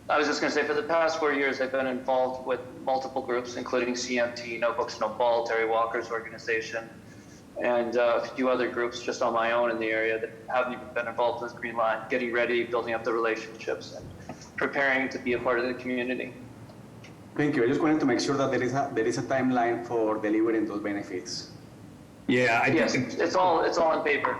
I was just going to say, for the past 4 years, I've been involved with multiple groups, including CMT, No Books, No Ball, Terry Walker's organization, and a few other groups just on my own in the area that haven't even been involved with Green Line, getting ready, building up the relationships, and preparing to be a part of the community. Thank you. I just wanted to make sure that there is a timeline for delivering those benefits. Yeah, Yes, it's all on paper.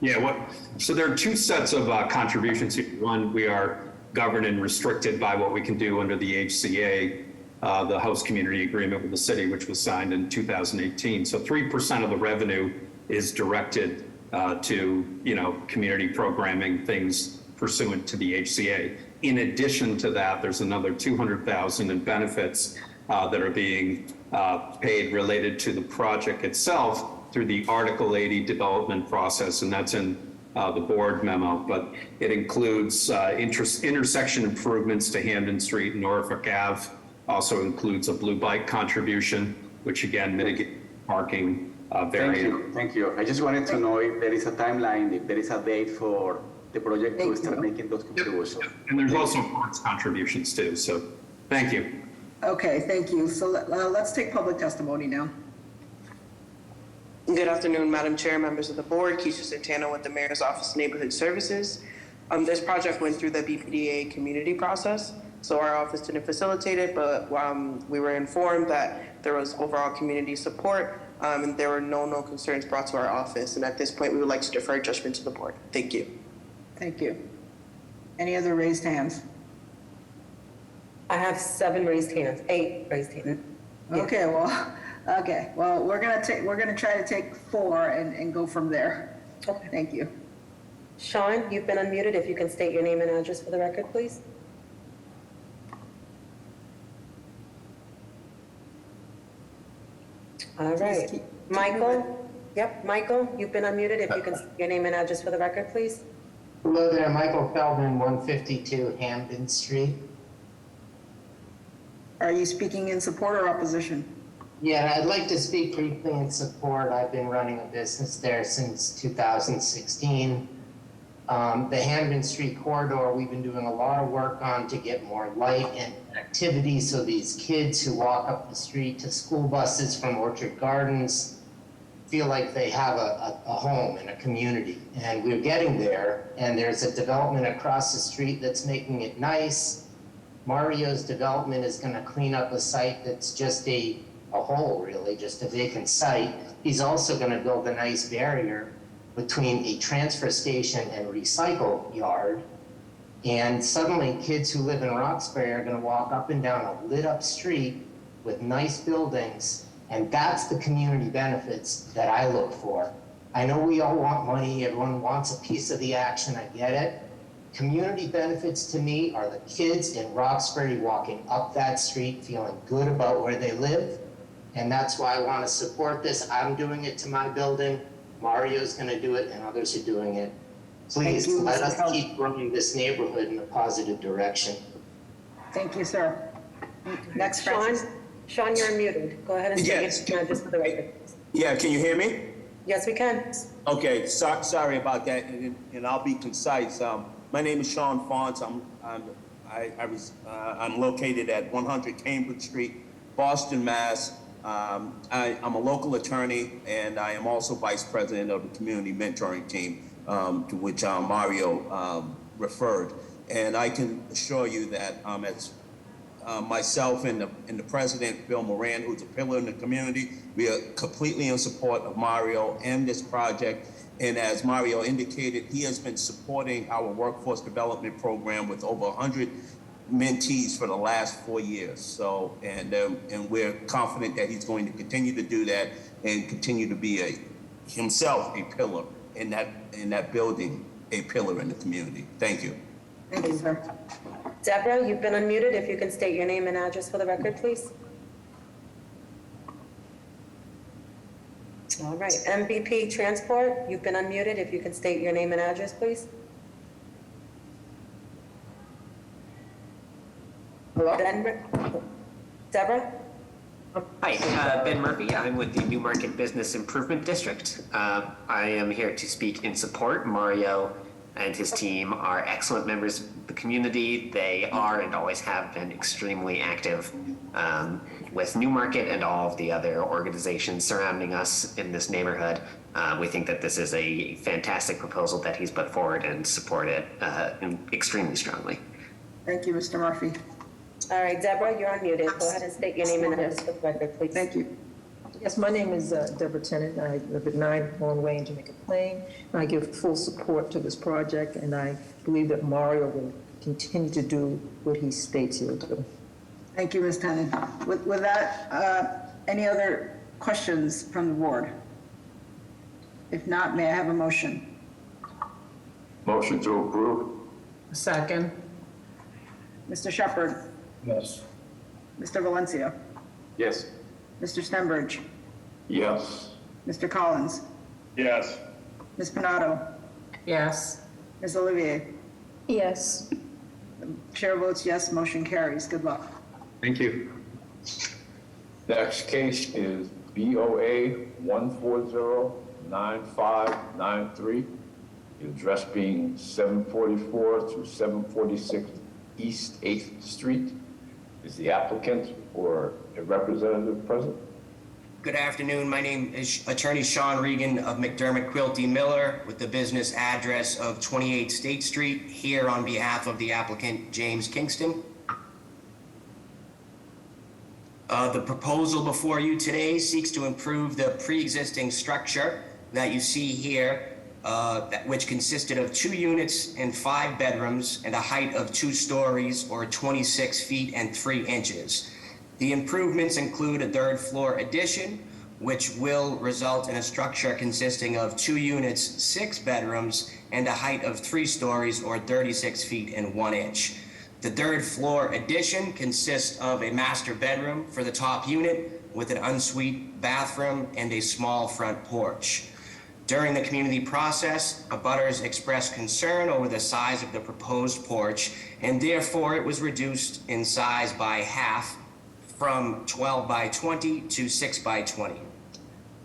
Yeah, so there are 2 sets of contributions here. One, we are governed and restricted by what we can do under the HCA, the host community agreement with the city, which was signed in 2018. So 3% of the revenue is directed to, community programming, things pursuant to the HCA. In addition to that, there's another $200,000 in benefits that are being paid related to the project itself through the Article 80 development process, and that's in the board memo, but it includes intersection improvements to Hamden Street and Norfolk Ave, also includes a blue bike contribution, which again mitigates parking variance. Thank you. I just wanted to know if there is a timeline, if there is a date for the project to start making those contributions. And there's also parks contributions too, so thank you. Okay, thank you. So let's take public testimony now. Good afternoon, Madam Chair, members of the board. Keisha Santana with the Mayor's Office of Neighborhood Services. This project went through the BPDA community process, so our office didn't facilitate it, but we were informed that there was overall community support, and there were no concerns brought to our office. And at this point, we would like to defer judgment to the board. Thank you. Thank you. Any other raised hands? I have 7 raised hands, 8 raised hands. Yeah. Okay, well, we're gonna try to take 4 and go from there. Okay. Thank you. Sean, you've been unmuted. If you can state your name and address for the record, please. All right. Michael? Yep, Michael, you've been unmuted. If you can state your name and address for the record, please. Hello there, Michael Feldman, 152 Hamden Street. Are you speaking in support or opposition? Yeah, I'd like to speak briefly in support. I've been running a business there since 2016. The Hamden Street corridor, we've been doing a lot of work on to get more light and activity so these kids who walk up the street to school buses from Orchard Gardens feel like they have a home and a community. And we're getting there, and there's a development across the street that's making it nice. Mario's development is going to clean up a site that's just a hole, really, just a vacant site. He's also going to build a nice barrier between a transfer station and recycle yard. And suddenly kids who live in Roxbury are going to walk up and down a lit up street with nice buildings. And that's the community benefits that I look for. I know we all want money. Everyone wants a piece of the action. I get it. Community benefits to me are the kids in Roxbury walking up that street feeling good about where they live. And that's why I want to support this. I'm doing it to my building. Mario's going to do it, and others are doing it. Please let us keep growing this neighborhood in a positive direction. Thank you, sir. Next, Sean, you're unmuted. Go ahead and state your name just for the record. Yeah, can you hear me? Yes, we can. Okay, sorry about that, and I'll be concise. My name is Sean Fons. I'm located at 100 Cambridge Street, Boston, Mass. I'm a local attorney, and I am also vice president of the community mentoring team, to which Mario referred. And I can assure you that as myself and the president, Bill Moran, who's a pillar in the community, we are completely in support of Mario and this project. And as Mario indicated, he has been supporting our workforce development program with over 100 mentees for the last 4 years. So, and we're confident that he's going to continue to do that and continue to be himself a pillar in that building, a pillar in the community. Thank you. Thank you, sir. Deborah, you've been unmuted. If you can state your name and address for the record, please. All right, MVP Transport, you've been unmuted. If you can state your name and address, please. Hello? Deborah? Hi, Ben Murphy. I'm with the Newmarket Business Improvement District. I am here to speak in support. Mario and his team are excellent members of the community. They are and always have been extremely active with Newmarket and all of the other organizations surrounding us in this neighborhood. We think that this is a fantastic proposal that he's put forward and support it extremely strongly. Thank you, Mr. Murphy. All right, Deborah, you're unmuted. Go ahead and state your name and address for the record, please. Thank you. Yes, my name is Deborah Tennant. I live at 9 Horn Way in Jamaica Plain. I give full support to this project, and I believe that Mario will continue to do what he states he'll do. Thank you, Ms. Tennant. With that, any other questions from the board? If not, may I have a motion? Motion to approve. Second. Mr. Shepherd? Yes. Mr. Valencia? Yes. Mr. Stenbridge? Yes. Mr. Collins? Yes. Ms. Pinato? Yes. Ms. Olivier? Yes. The chair votes yes, motion carries. Good luck. Thank you. Next case is BOA 1409593. The address being 744 to 746 East 8th Street. Is the applicant or a representative present? Good afternoon. My name is Attorney Sean Regan of McDermott Quilty Miller with the business address of 28 State Street, here on behalf of the applicant James Kingston. The proposal before you today seeks to improve the pre-existing structure that you see here, which consisted of 2 units and 5 bedrooms and a height of 2 stories or 26 feet and 3 inches. The improvements include a 3rd floor addition, which will result in a structure consisting of 2 units, 6 bedrooms, and a height of 3 stories or 36 feet and 1 inch. The 3rd floor addition consists of a master bedroom for the top unit with an ensuite bathroom and a small front porch. During the community process, abutters expressed concern over the size of the proposed porch, and therefore it was reduced in size by half from 12 by 20 to 6 by 20.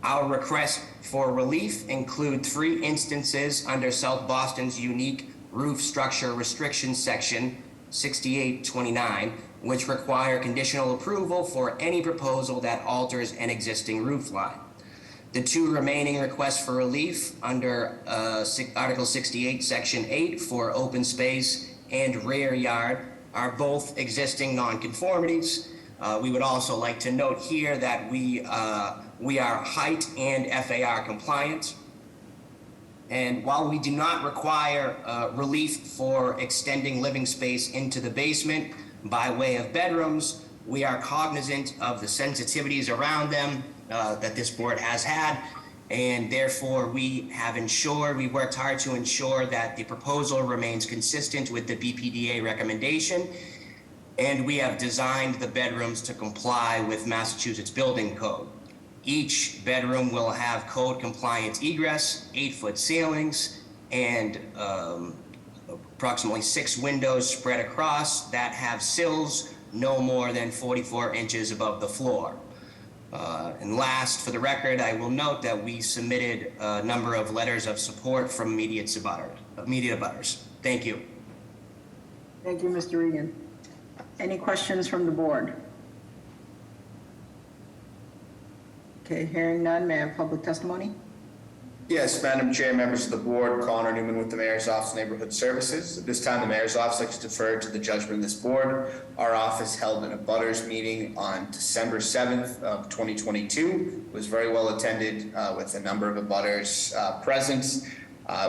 Our requests for relief include 3 instances under South Boston's unique roof structure restriction section 6829, which require conditional approval for any proposal that alters an existing roof line. The 2 remaining requests for relief under Article 68, Section 8 for open space and rear yard are both existing nonconformities. We would also like to note here that we are height and FAR compliant. And while we do not require relief for extending living space into the basement by way of bedrooms, we are cognizant of the sensitivities around them that this board has had, and therefore we worked hard to ensure that the proposal remains consistent with the BPDA recommendation, and we have designed the bedrooms to comply with Massachusetts Building Code. Each bedroom will have code compliant egress, 8-foot ceilings, and approximately 6 windows spread across that have sills no more than 44 inches above the floor. And last, for the record, I will note that we submitted a number of letters of support from immediate abutters. Thank you. Thank you, Mr. Regan. Any questions from the board? Okay, hearing none, may I have public testimony? Yes, Madam Chair, members of the board, Connor Newman with the Mayor's Office of Neighborhood Services. At this time, the Mayor's Office likes to defer to the judgment of this board. Our office held an abutters meeting on December 7th of 2022. It was very well attended with a number of abutters present.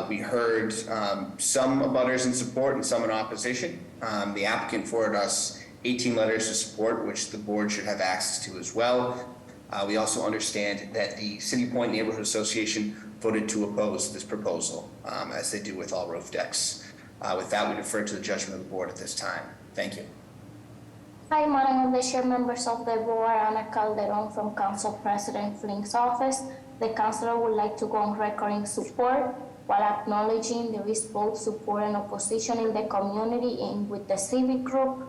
We heard some abutters in support and some in opposition. The applicant forwarded us 18 letters of support, which the board should have access to as well. We also understand that the City Point Neighborhood Association voted to oppose this proposal, as they do with all roof decks. With that, we defer to the judgment of the board at this time. Thank you. Hi, Madam of the Chair, members of the board, Ana Calderon from Council President Flink's office. The councilor would like to go on record in support while acknowledging there is both support and opposition in the community and with the civic group.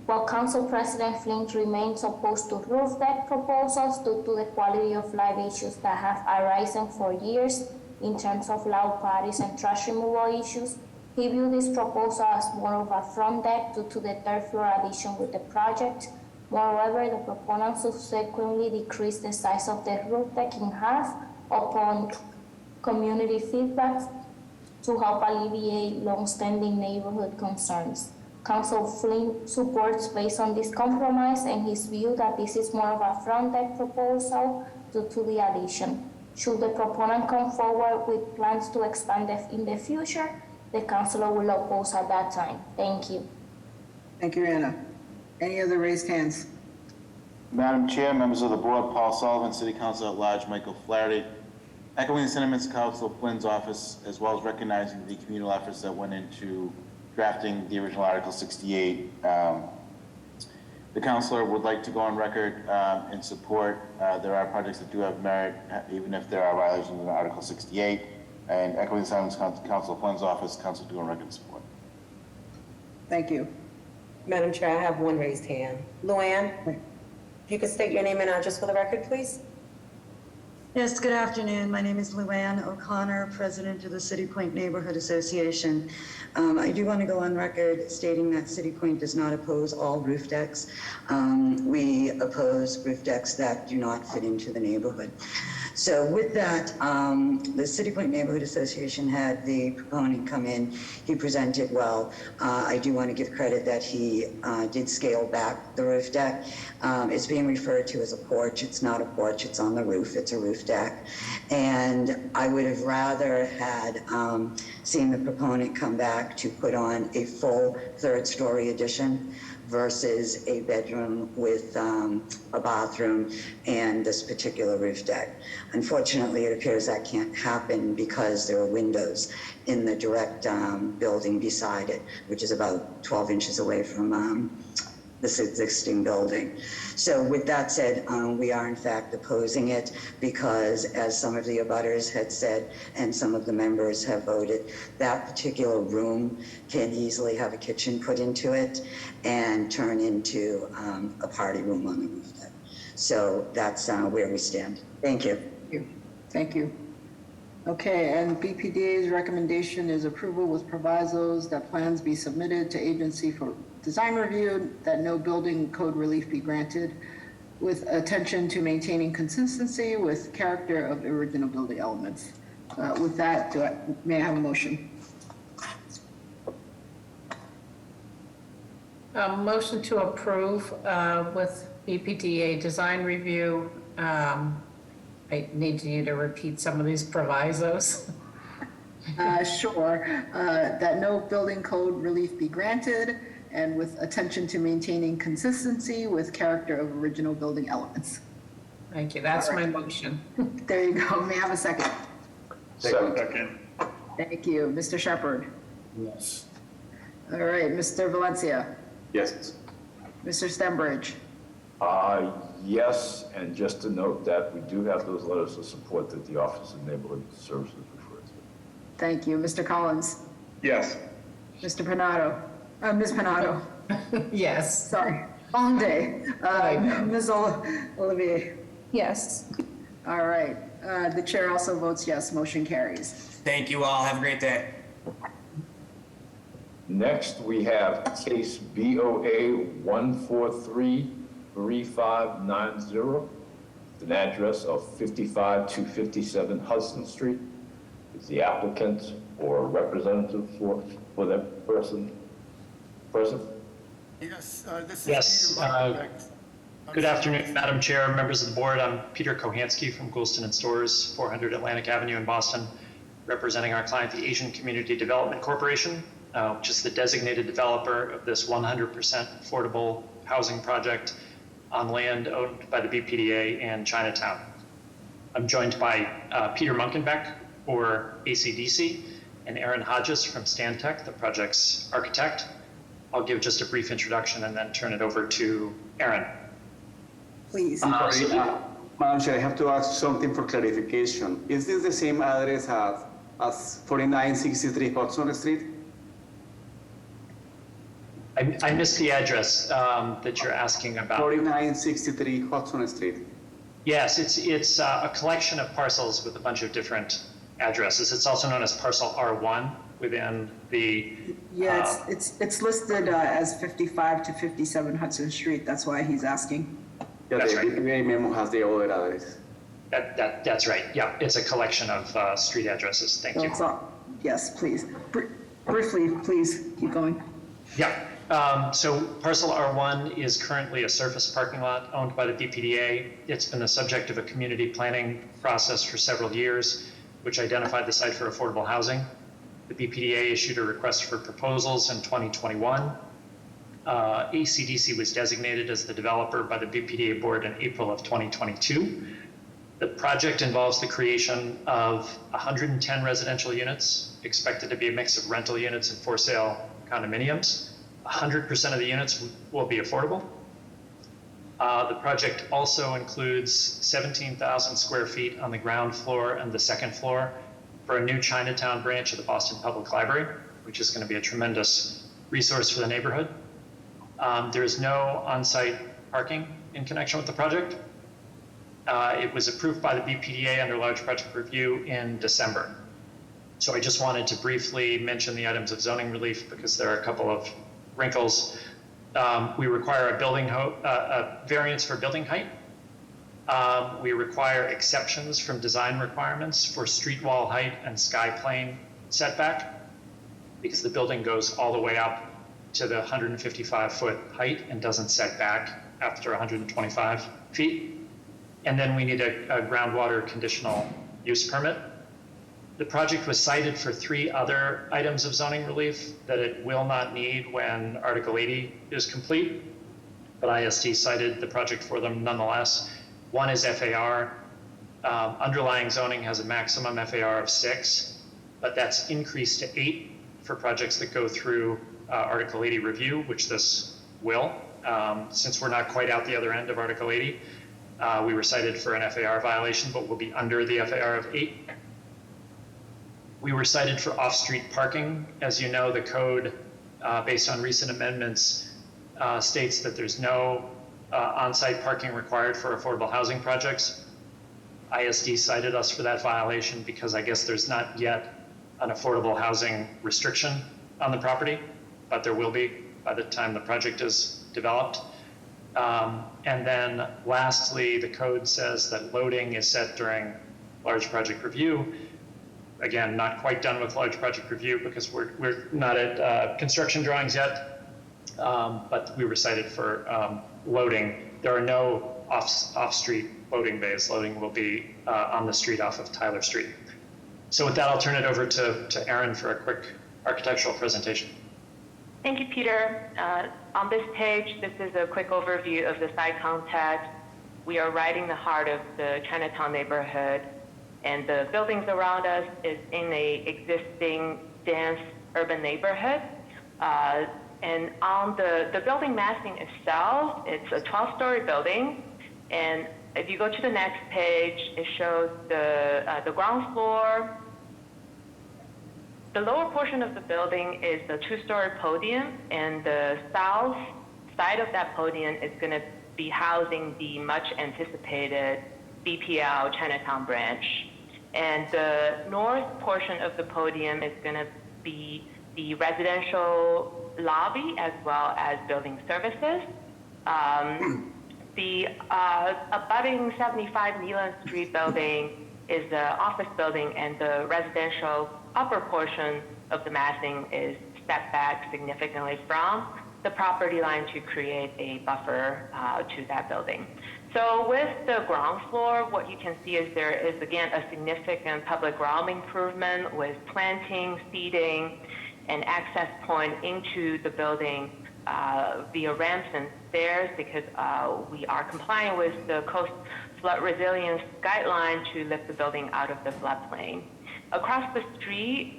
While Council President Flink remains opposed to roof deck proposals due to the quality of life issues that have arisen for years in terms of loud parties and trash removal issues, he viewed this proposal as more of a front deck due to the third floor addition with the project. Moreover, the proponent subsequently decreased the size of the roof deck in half upon community feedback to help alleviate long-standing neighborhood concerns. Council Flynn supports based on this compromise and his view that this is more of a front deck proposal due to the addition. Should the proponent come forward with plans to expand in the future, the councilor will oppose at that time. Thank you. Thank you, Anna. Any other raised hands? Madam Chair, members of the board, Paul Sullivan, City Council at Large, Michael Flaherty. Echoing the sentiments of Council Flynn's office, as well as recognizing the communal efforts that went into drafting the original Article 68. The councilor would like to go on record in support. There are projects that do have merit, even if there are violations in Article 68. And echoing the sentiments of Council Flynn's office, council to go on record in support. Thank you. Madam Chair, I have one raised hand. Luann, if you could state your name and address for the record, please. Yes, good afternoon. My name is Luann O'Connor, President of the City Point Neighborhood Association. I do want to go on record stating that City Point does not oppose all roof decks. We oppose roof decks that do not fit into the neighborhood. So with that, the City Point Neighborhood Association had the proponent come in. He presented well. I do want to give credit that he did scale back the roof deck. It's being referred to as a porch. It's not a porch. It's on the roof. It's a roof deck. And I would have rather had seen the proponent come back to put on a full third-story addition versus a bedroom with a bathroom and this particular roof deck. Unfortunately, it appears that can't happen because there are windows in the direct building beside it, which is about 12 inches away from this existing building. So with that said, we are in fact opposing it because, as some of the abutters had said and some of the members have voted, that particular room can easily have a kitchen put into it and turn into a party room on the roof deck. So that's where we stand. Thank you. Thank you. Okay, and BPDA's recommendation is approval with provisos that plans be submitted to agency for design review, that no building code relief be granted, with attention to maintaining consistency with character of original building elements. With that, may I have a motion? Motion to approve with BPDA design review. I need you to repeat some of these provisos. Sure. That no building code relief be granted, and with attention to maintaining consistency with character of original building elements. Thank you. That's my motion. There you go. May I have a second? Second. Thank you. Mr. Shepherd. Yes. All right. Mr. Valencia. Yes. Mr. Stenbridge. Yes, and just to note that we do have those letters of support that the Office of Neighborhood Services referred to. Thank you. Mr. Collins. Yes. Mr. Panado. Ms. Panado. Yes. Sorry. Long day. Ms. Olivier. Yes. All right. The chair also votes yes. Motion carries. Thank you all. Have a great day. Next, we have case BOA 1433590, an address of 55 to 57 Hudson Street. is the applicant or representative for that person present? Yes, this is Yes, Peter Muckenbeck. good afternoon, Madam Chair, members of the board. I'm Peter Kohansky from Goulston and Stores, 400 Atlantic Avenue in Boston, representing our client, the Asian Community Development Corporation, which is the designated developer of this 100% affordable housing project on land owned by the BPDA in Chinatown. I'm joined by Peter Muckenbeck, or ACDC, and Aaron Hodges from Stantec, the project's architect. I'll give just a brief introduction and then turn it over to Aaron. Please. I'm sorry, Madam Chair, I have to ask something for clarification. Is this the same address as 4963 Hudson Street? I missed the address that you're asking about. 4963 Hudson Street. Yes, it's a collection of parcels with a bunch of different addresses. It's also known as parcel R1 within the... Yeah, it's listed as 55 to 57 Hudson Street. That's why he's asking. Yeah, That's the right. BPA memo has the other address. That's right. Yeah, it's a collection of street addresses. Thank you. Yes, please. Briefly, please keep going. Yeah. So parcel R1 is currently a surface parking lot owned by the BPDA. It's been the subject of a community planning process for several years, which identified the site for affordable housing. The BPDA issued a request for proposals in 2021. ACDC was designated as the developer by the BPDA board in April of 2022. The project involves the creation of 110 residential units, expected to be a mix of rental units and for sale condominiums. 100% of the units will be affordable. The project also includes 17,000 square feet on the ground floor and the second floor for a new Chinatown branch of the Boston Public Library, which is going to be a tremendous resource for the neighborhood. There is no on-site parking in connection with the project. It was approved by the BPDA under large project review in December. So I just wanted to briefly mention the items of zoning relief because there are a couple of wrinkles. We require a variance for building height. We require exceptions from design requirements for street wall height and sky plane setback because the building goes all the way up to the 155-foot height and doesn't set back after 125 feet. And then we need a groundwater conditional use permit. The project was cited for 3 other items of zoning relief that it will not need when Article 80 is complete, but ISD cited the project for them nonetheless. One is FAR. Underlying zoning has a maximum FAR of 6, but that's increased to 8 for projects that go through Article 80 review, which this will. Since we're not quite out the other end of Article 80, we were cited for an FAR violation, but we'll be under the FAR of 8. We were cited for off-street parking. As you know, the code, based on recent amendments, states that there's no on-site parking required for affordable housing projects. ISD cited us for that violation because I guess there's not yet an affordable housing restriction on the property, but there will be by the time the project is developed. And then lastly, the code says that loading is set during large project review. Again, not quite done with large project review because we're not at construction drawings yet, but we were cited for loading. There are no off-street loading bays. Loading will be on the street off of Tyler Street. So with that, I'll turn it over to Aaron for a quick architectural presentation. Thank you, Peter. On this page, this is a quick overview of the site context. We are right in the heart of the Chinatown neighborhood, and the buildings around us is in a existing dense urban neighborhood. And on the building massing itself, it's a 12-story building. And if you go to the next page, it shows the ground floor. The lower portion of the building is the 2-story podium, and the south side of that podium is going to be housing the much anticipated BPL Chinatown branch. And the north portion of the podium is going to be the residential lobby as well as building services. The abutting 75 Neelan Street building is the office building, and the residential upper portion of the massing is stepped back significantly from the property line to create a buffer to that building. So with the ground floor, what you can see is there is, again, a significant public realm improvement with planting, seating, and access point into the building via ramps and stairs, because we are complying with the coast flood resilience guideline to lift the building out of the floodplain. Across the street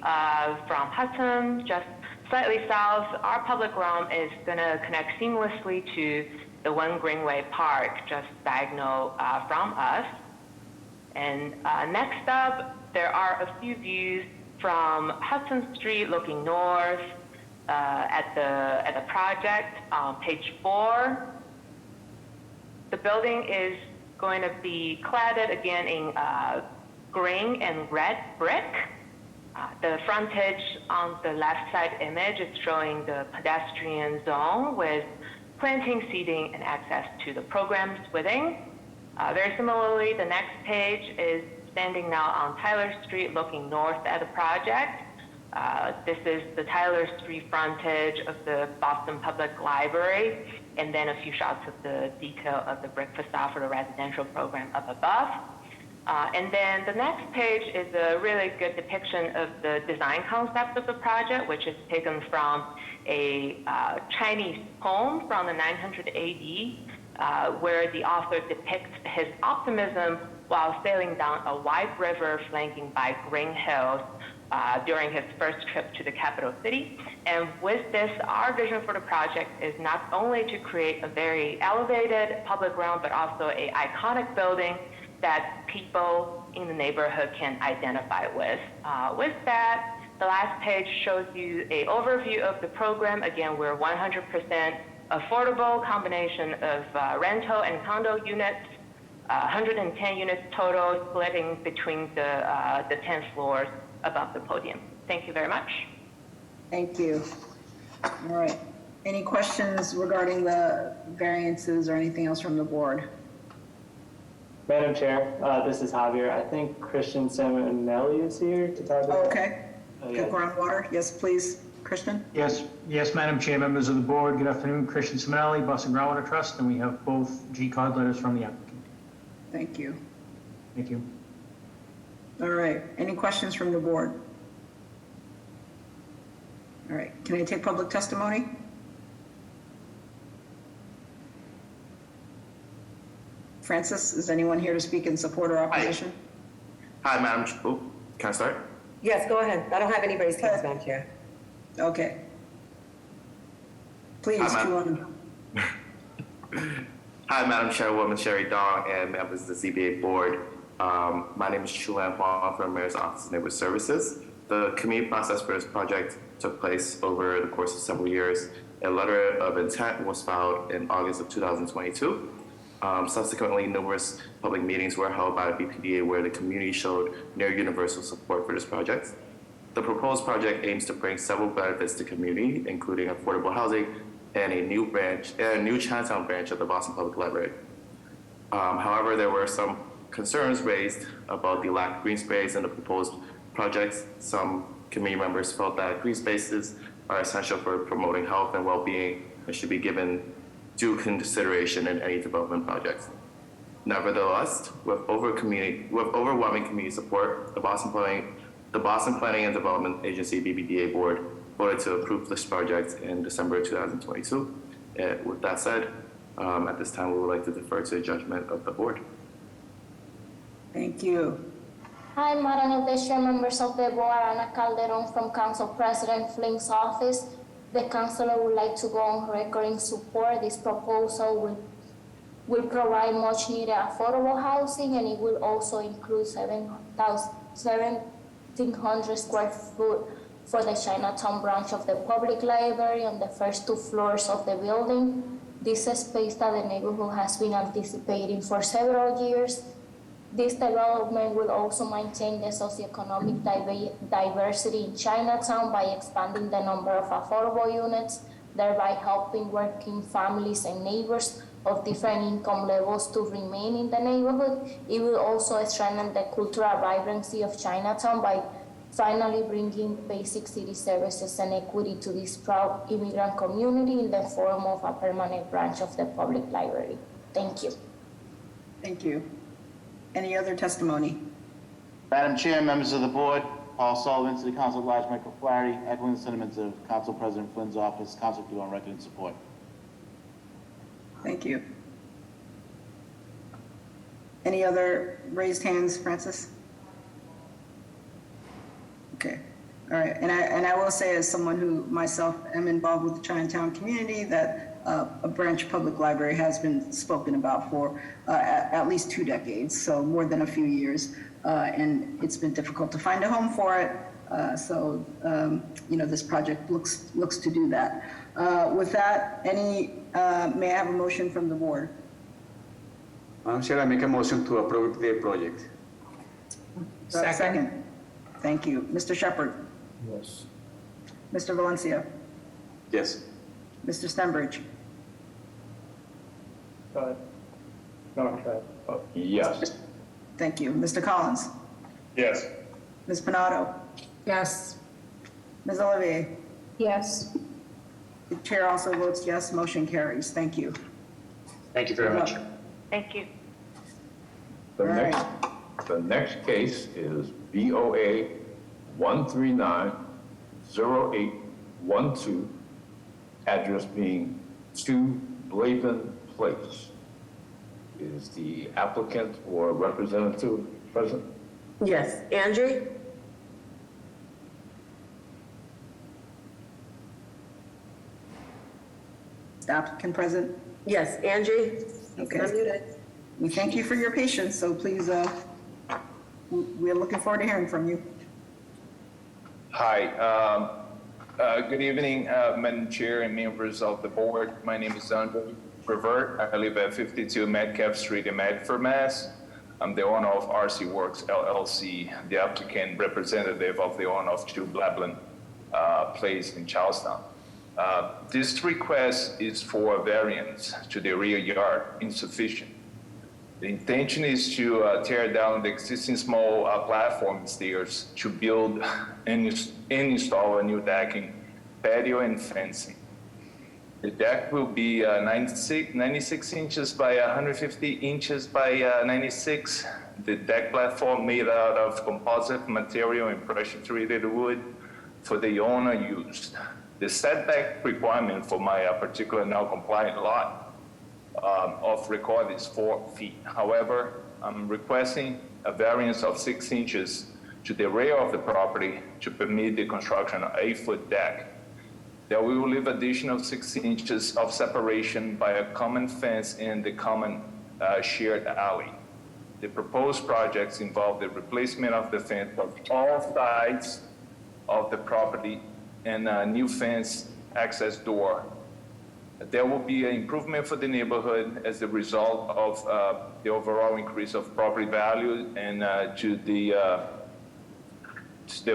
from Hudson, just slightly south, our public realm is going to connect seamlessly to the One Greenway Park, just diagonal from us. And next up, there are a few views from Hudson Street looking north at the project on page 4. The building is going to be cladded again in green and red brick. The frontage on the left side image is showing the pedestrian zone with planting, seating, and access to the programs within. Very similarly, the next page is standing now on Tyler Street looking north at the project. This is the Tyler Street frontage of the Boston Public Library, and then a few shots of the detail of the brick facade for the residential program up above. And then the next page is a really good depiction of the design concept of the project, which is taken from a Chinese poem from the 900 AD, where the author depicts his optimism while sailing down a wide river flanking by green hills during his first trip to the capital city. And with this, our vision for the project is not only to create a very elevated public realm, but also an iconic building that people in the neighborhood can identify with. With that, the last page shows you an overview of the program. Again, we're 100% affordable combination of rental and condo units, 110 units total, splitting between the 10 floors above the podium. Thank you very much. Thank you. All right. Any questions regarding the variances or anything else from the board? Madam Chair, this is Javier. I think Christian Samonelli is here to talk about. Okay. Yeah. Groundwater. Yes, please. Christian? Yes, Madam Chair, members of the board, good afternoon. Christian Simonelli, Boston Groundwater Trust, and we have both G-card letters from the applicant. Thank you. Thank you. All right. Any questions from the board? All right. Can I take public testimony? Francis, is anyone here to speak in support or opposition? Hi, Madam. Oh, can I start? Yes, go ahead. I don't have any raised hands, Madam Chair. Okay. Please, Hi, go on. Hi, Madam Chairwoman Sherry Dong and members of the ZBA board. My name is Chulan Huang from Mayor's Office of Neighborhood Services. The committee process for this project took place over the course of several years. A letter of intent was filed in August of 2022. Subsequently, numerous public meetings were held by the BPDA where the community showed near universal support for this project. The proposed project aims to bring several benefits to the community, including affordable housing and a new Chinatown branch of the Boston Public Library. However, there were some concerns raised about the lack of green space in the proposed projects. Some community members felt that green spaces are essential for promoting health and well-being and should be given due consideration in any development projects. Nevertheless, with overwhelming community support, the Boston Planning and Development Agency BPDA board voted to approve this project in December 2022. With that said, at this time, we would like to defer to the judgment of the board. Thank you. Hi, Madam Chair, members of the board, Ana Calderon from Council President Flink's office. The councilor would like to go on record in support. This proposal will provide much needed affordable housing, and it will also include 1,700 square foot for the Chinatown branch of the public library on the first 2 floors of the building. This is a space that the neighborhood has been anticipating for several years. This development will also maintain the socioeconomic diversity in Chinatown by expanding the number of affordable units, thereby helping working families and neighbors of different income levels to remain in the neighborhood. It will also strengthen the cultural vibrancy of Chinatown by finally bringing basic city services and equity to this proud immigrant community in the form of a permanent branch of the public library. Thank you. Thank you. Any other testimony? Madam Chair, members of the board, Paul Sullivan, City Council at Large Michael Flaherty, echoing the sentiments of Council President Flynn's office, Council to on record in support. Thank you. Any other raised hands, Francis? Okay, all right. And I will say, as someone who myself am involved with the Chinatown community, that a branch public library has been spoken about for at least 2 decades, so more than a few years. And it's been difficult to find a home for it. This project looks to do that. With that, may I have a motion from the board? Madam Chair, I make a motion to approve the project. Second. Thank you. Mr. Shepherd? Yes. Mr. Valencia? Yes. Mr. Stenbridge? Go ahead. No, go ahead. Yes. Thank you. Mr. Collins? Yes. Ms. Panado? Yes. Ms. Olivier? Yes. The chair also votes yes, motion carries. Thank you. Thank you very much. Thank you. The next case is BOA 1390812, address being 2 Blaven Place. Is the applicant or representative present? Yes. Andrew? The applicant present? Yes. Andrew? Okay. Unmuted. We thank you for your patience, so please, we're looking forward to hearing from you. Hi, good evening, Madam Chair and members of the board. My name is Andre Revert. I live at 52 Metcalf Street in Medford, Mass. I'm the owner of RC Works LLC, the applicant representative of the owner of 2 Blablin Place in Charlestown. This request is for a variance to the rear yard, insufficient. The intention is to tear down the existing small platform stairs to build and install a new decking, patio, and fencing. The deck will be 96 inches by 150 inches by 96. The deck platform made out of composite material and pressure-treated wood for the owner used. The setback requirement for my particular now compliant lot of record is 4 feet. However, I'm requesting a variance of 6 inches to the rear of the property to permit the construction of an 8-foot deck. There we will leave additional 6 inches of separation by a common fence in the common shared alley. The proposed projects involve the replacement of the fence of all sides of the property and a new fence access door. There will be an improvement for the neighborhood as a result of the overall increase of property value and to the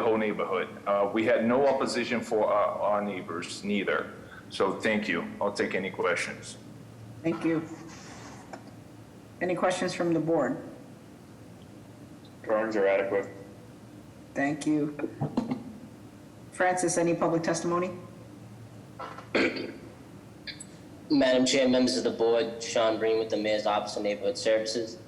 whole neighborhood. We had no opposition for our neighbors, neither. So thank you. I'll take any questions. Thank you. Any questions from the board? Drawings are adequate. Thank you. Francis, any public testimony? Madam Chair, members of the board, Sean Breen with the Mayor's Office of Neighborhood Services.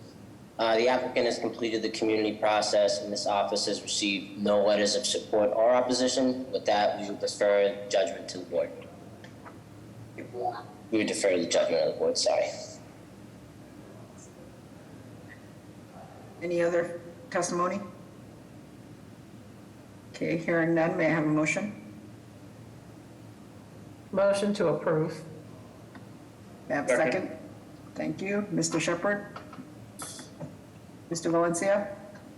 The applicant has completed the community process, and this office has received no letters of support or opposition. With that, we would defer judgment to the board. We would defer the judgment of the board, sorry. Any other testimony? Okay, hearing none, may I have a motion? Motion to approve. May I have a second? Thank you. Mr. Shepherd? Mr. Valencia?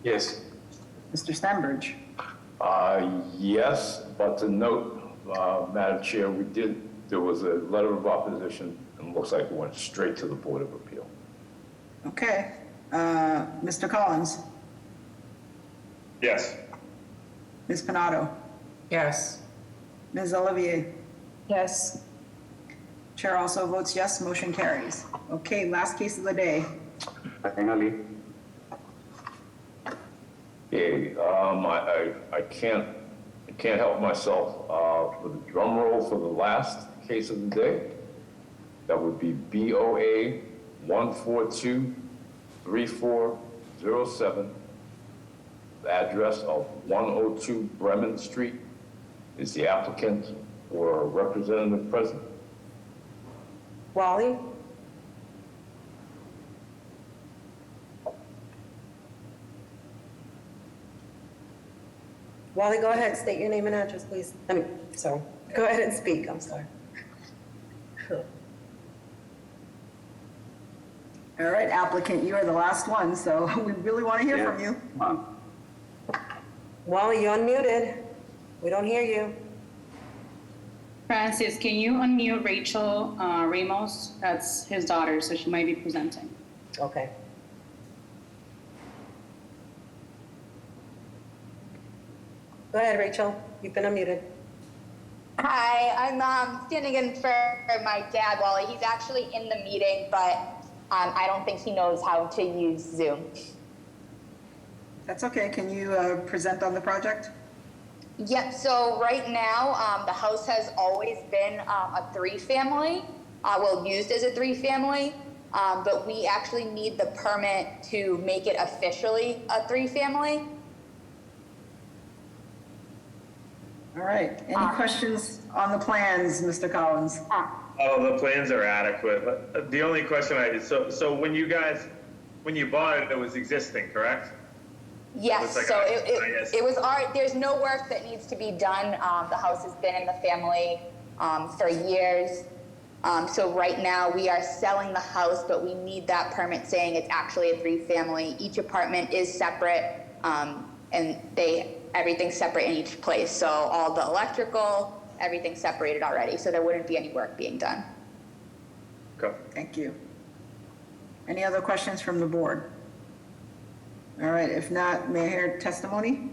Yes. Mr. Stenbridge? Yes, but to note, Madam Chair, there was a letter of opposition, and it looks like it went straight to the Board of Appeal. Okay. Mr. Collins? Yes. Ms. Panado? Yes. Ms. Olivier? Yes. Chair also votes yes, motion carries. Okay, last case of the day. Finally. Okay, I can't help myself. For the drum roll for the last case of the day, that would be BOA 1423407. The address of 102 Bremen Street. Is the applicant or representative present? Wally? Wally, go ahead, state your name and address, please. Sorry. Go ahead and speak, I'm sorry. All right, applicant, you are the last one, so we really want to hear from you. Wally, you're unmuted. We don't hear you. Francis, can you unmute Rachel Ramos? That's his daughter, so she might be presenting. Okay. Go ahead, Rachel. You've been unmuted. Hi, I'm standing in for my dad, Wally. He's actually in the meeting, but I don't think he knows how to use Zoom. That's okay. Can you present on the project? Yep, so right now, the house has always been a three-family, used as a three-family, but we actually need the permit to make it officially a three-family. All right. Any questions on the plans, Mr. Collins? Oh, the plans are adequate. The only question so when you bought it, it was existing, correct? Yes, Like so it was there's no work that needs to be done. The house has been in the family for years. So right now we are selling the house, but we need that permit saying it's actually a three-family. Each apartment is separate, and everything's separate in each place. So all the electrical, everything's separated already. So there wouldn't be any work being done. Okay. Thank you. Any other questions from the board? All right, if not, may I hear testimony?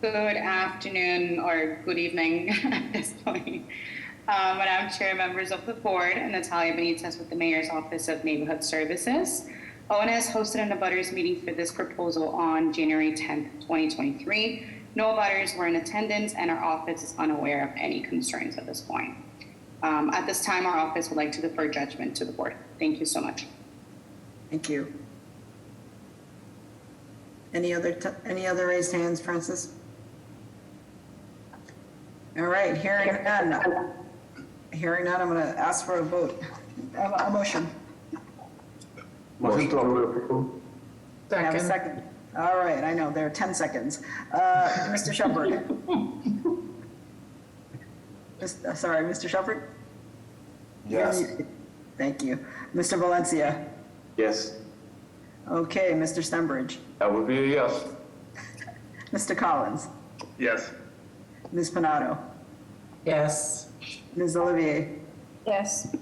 Good afternoon or good evening at this point. Madam Chair, members of the board, Natalia Benitez with the Mayor's Office of Neighborhood Services. ONS hosted an abutters meeting for this proposal on January 10th, 2023. No abutters were in attendance and our office is unaware of any concerns at this point. At this time, our office would like to defer judgment to the board. Thank you so much. Thank you. Any other raised hands, Francis? All right, hearing none, I'm going to ask for a vote, a motion. Motion to approve. I have a second. All right, I know, there are 10 seconds. Mr. Shepherd. Sorry, Mr. Shepherd? Yes. Thank you. Mr. Valencia? Yes. Okay, Mr. Stenbridge? That would be a yes. Mr. Collins? Yes. Ms. Panato? Yes. Ms. Olivier? Yes.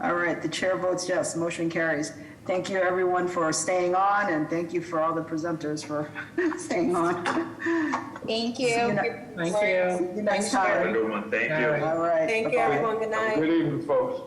All right, the chair votes yes, motion carries. Thank you everyone for staying on, and thank you for all the presenters for staying on. Thank you. See you Thank you. See you next time. Everyone, thank you. All right. Thank you, bye-bye. everyone. Good night. Good evening, folks.